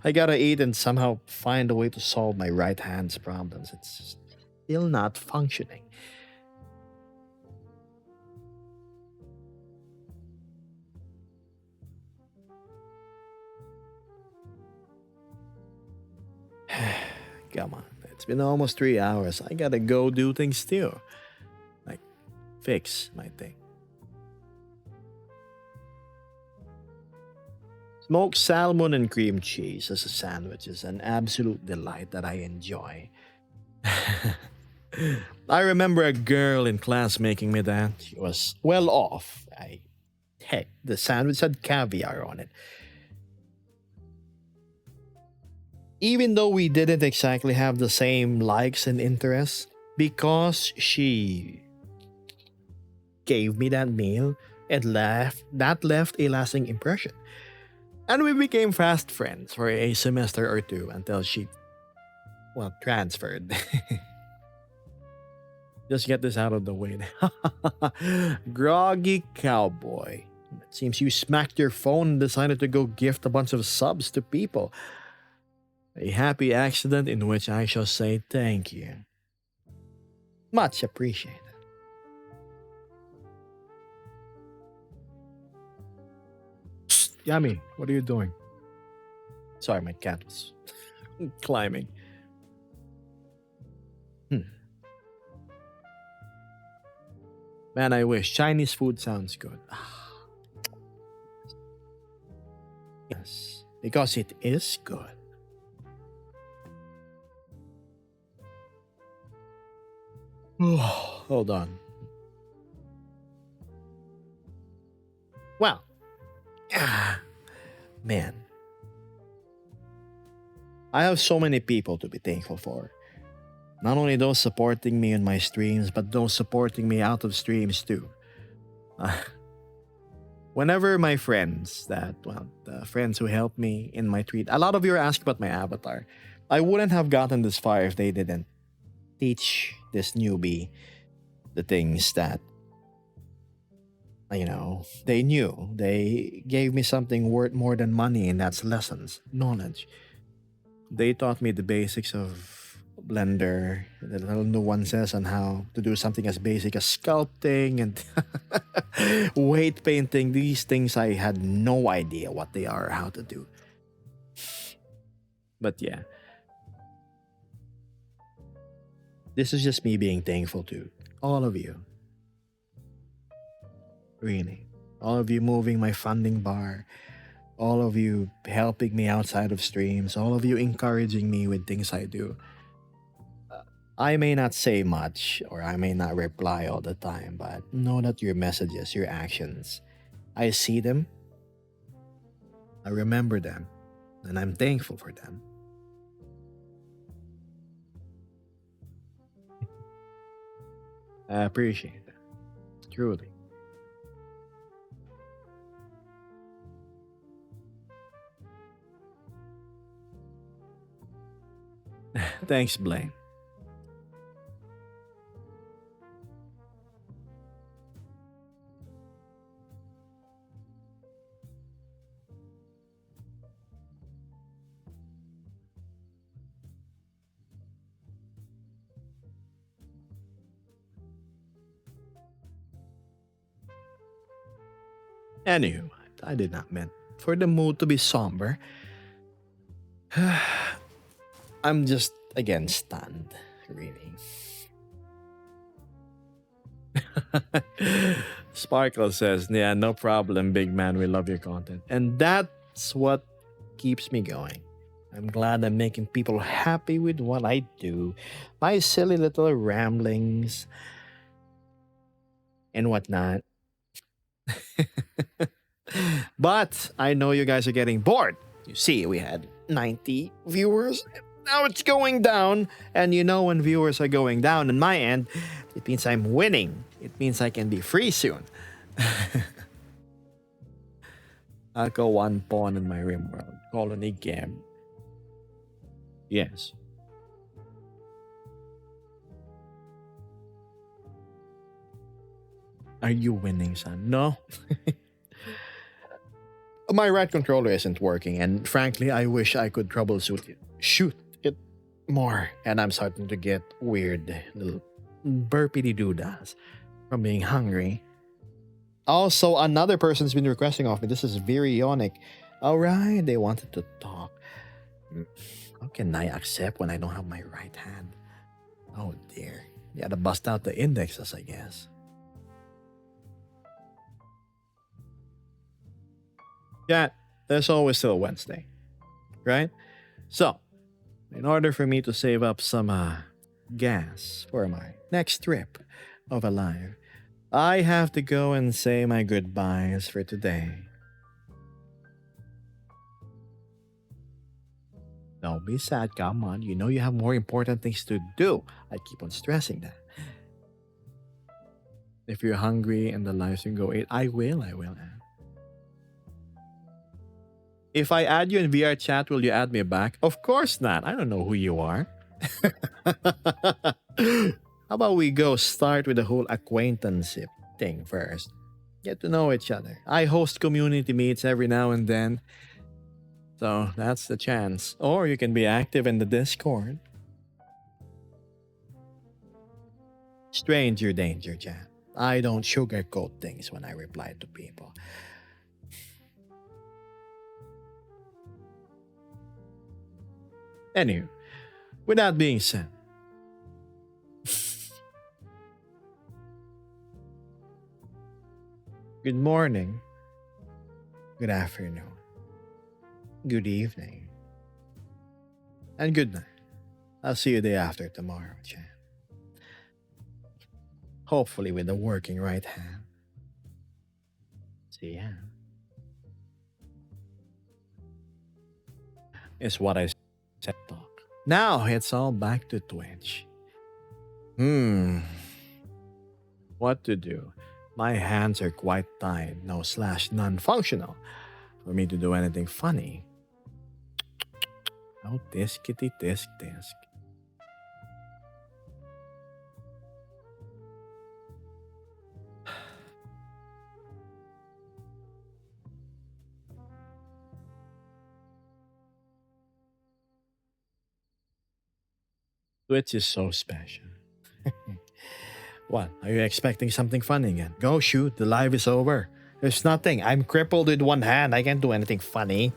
I gotta eat and somehow find a way to solve my right hand's problems. It's still not functioning. Come on. It's been almost 3 hours. I gotta go do things too. Like, fix my thing. Smoked salmon and cream cheese as a sandwich is an absolute delight that I enjoy. I remember a girl in class making me that. She was well off. Heck, the sandwich had caviar on it. Even though we didn't exactly have the same likes and interests, because she gave me that meal, that left a lasting impression. And we became fast friends for a semester or two until she, well, transferred. Just get this out of the way. Groggy cowboy. It seems you smacked your phone and decided to go gift a bunch of subs to people. A happy accident in which I shall say thank you. Much appreciated. Psst, Yummy, what are you doing? Sorry, my cat was climbing. Man, I wish. Chinese food sounds good. Yes, because it is good. Hold on. Well, man, I have so many people to be thankful for. Not only those supporting me in my streams, but those supporting me out of streams too. Uh, Whenever my friends the friends who helped me in my tweet, a lot of you are asking about my avatar. I wouldn't have gotten this far if they didn't teach this newbie the things that, they knew. They gave me something worth more than money, and that's lessons, knowledge. They taught me the basics of Blender, the little nuances on how to do something as basic as sculpting and weight painting. These things I had no idea what they are or how to do. But yeah, this is just me being thankful to all of you. Really. All of you moving my funding bar, all of you helping me outside of streams, all of you encouraging me with things I do. I may not say much or I may not reply all the time, but know that your messages, your actions, I see them, I remember them, and I'm thankful for them. I appreciate it. Truly. Thanks, Blaine. Anywho, I did not mean for the mood to be somber. I'm just, again, stunned, really. Sparkle says, yeah, no problem, big man. We love your content. And that's what keeps me going. I'm glad I'm making people happy with what I do. My silly little ramblings and whatnot. But I know you guys are getting bored. You see, we had 90 viewers. Now it's going down. And you know, when viewers are going down on my end, it means I'm winning. It means I can be free soon. I'll go one pawn in my rimworld. Colony game. Yes. Are you winning, son? No. My right controller isn't working, and frankly, I wish I could troubleshoot it. Shoot it more. And I'm starting to get weird little burpity doodas from being hungry. Also, another person's been requesting of me. This is Virionic. Alright, they wanted to talk. How can I accept when I don't have my right hand? Oh dear. You gotta bust out the indexes, I guess. Yeah, there's always still Wednesday, right? So, in order for me to save up some gas for my next trip of a life, I have to go and say my goodbyes for today. Don't be sad, come on. You know you have more important things to do. I keep on stressing that. If you're hungry and the lives can go eat, I will add. If I add you in VR chat, will you add me back? Of course not. I don't know who you are. How about we go start with the whole acquaintanceship thing first? Get to know each other. I host community meets every now and then. So that's the chance. Or you can be active in the Discord. Stranger danger, chat. I don't sugarcoat things when I reply to people. Anyway, with that being said, good morning, good afternoon, good evening, and good night. I'll see you day after tomorrow, chat. Hopefully with a working right hand. See ya. Is what I said talk. Now it's all back to Twitch. What to do? My hands are quite tied, no slash non-functional for me to do anything funny. Oh, tisk kitty tisk tisk. Twitch is so special. What? Are you expecting something funny again? Go shoot, the live is over. There's nothing. I'm crippled with one hand. I can't do anything funny.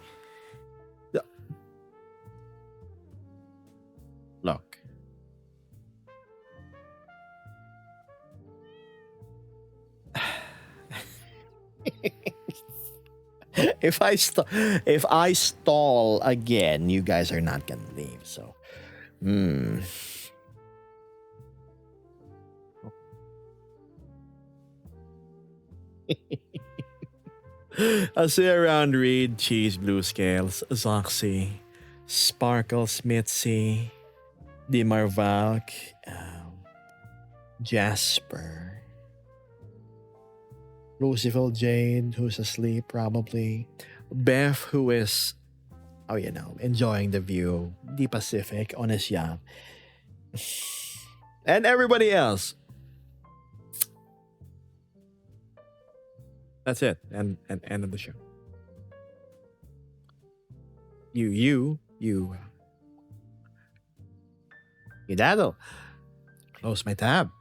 Look. if I stall again, you guys are not gonna leave. So, I'll see you around Reed, Cheese, Blue Scales, Zoxy, Sparkle, Smithy, Dimarvalk, Jasper, Lucifer Jade, who's asleep probably, Beth, who is, enjoying the view, the Pacific on his yacht, and everybody else. That's it. And end of the show. You daddle. Close my tab.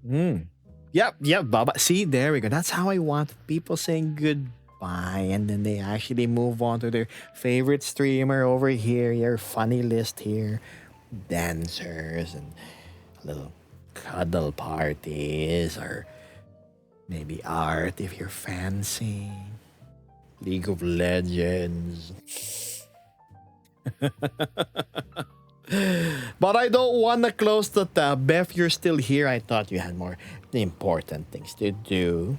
Yep, Baba. See, there we go. That's how I want people saying goodbye. And then they actually move on to their favorite streamer over here, your funny list here. Dancers and little cuddle parties or maybe art if you're fancy. League of Legends. But I don't want to close the tab. Beth, you're still here. I thought you had more important things to do.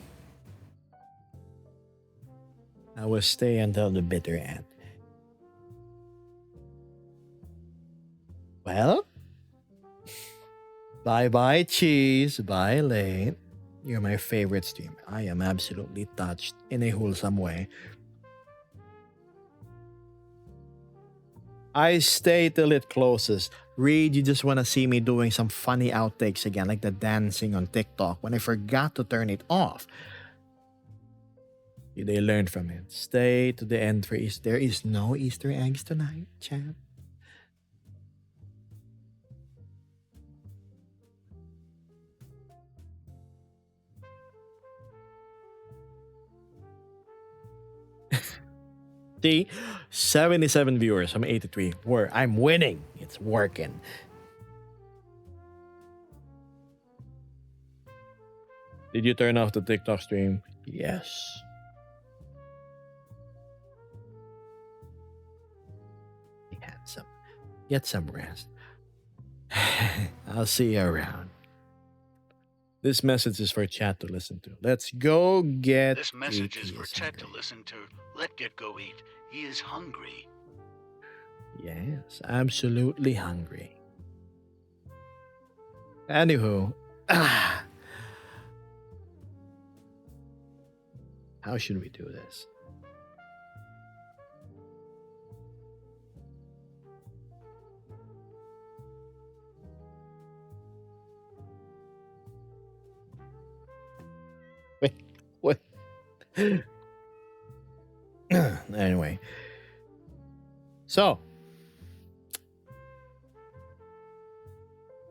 I will stay until the bitter end. Well, bye-bye, Cheese. Bye, Late. You're my favorite streamer. I am absolutely touched in a wholesome way. I stay till it closes. Reed, you just want to see me doing some funny outtakes again, like the dancing on TikTok when I forgot to turn it off. They learned from it. Stay to the end for Easter. There is no Easter eggs tonight, chat. See, 77 viewers from 83. I'm winning. It's working. Did you turn off the TikTok stream? Yes. Get some rest. I'll see you around. This message is for chat to listen to. Let's go get This message ET is for is Chet to hungry. listen to. Let Get Go Eat. He is hungry. Yes, absolutely hungry. Anywho, how should we do this? Wait, what? Anyway, so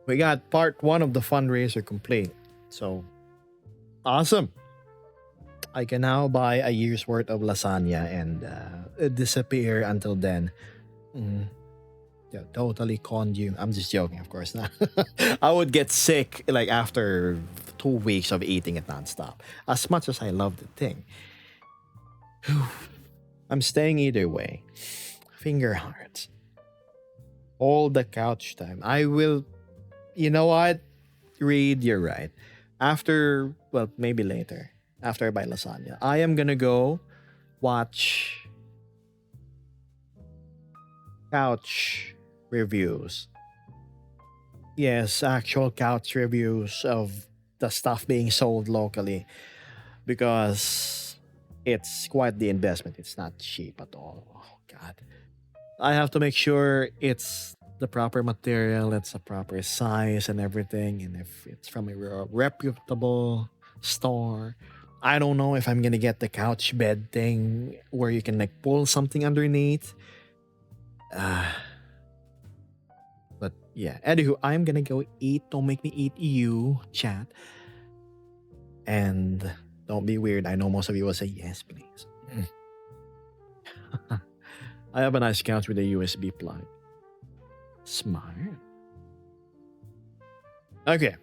we got part one of the fundraiser complete. So awesome. I can now buy a year's worth of lasagna and disappear until then. Mm, yeah, totally conned you. I'm just joking, of course. I would get sick like after 2 weeks of eating it nonstop. As much as I love the thing, I'm staying either way. Finger hearts. All the couch time. I will. You know what? Reed, you're right. After, well, maybe later. After I buy lasagna, I am gonna go watch couch reviews. Yes, actual couch reviews of the stuff being sold locally because it's quite the investment. It's not cheap at all. Oh, God. I have to make sure it's the proper material, it's a proper size and everything. And if it's from a reputable store, I don't know if I'm gonna get the couch bed thing where you can like pull something underneath. Uh, but yeah, anywho, I'm gonna go eat. Don't make me eat you, chat. And don't be weird. I know most of you will say yes, please. I have a nice couch with a USB plug. Smart. Okay.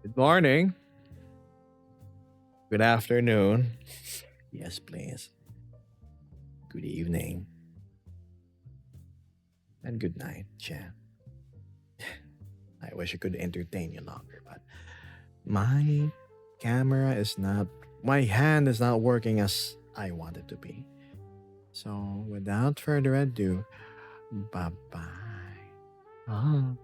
Good morning. Good afternoon. Yes, please. Good evening. And good night, chat. I wish I could entertain you longer, but my camera is not, my hand is not working as I want it to be. So, without further ado, bye bye.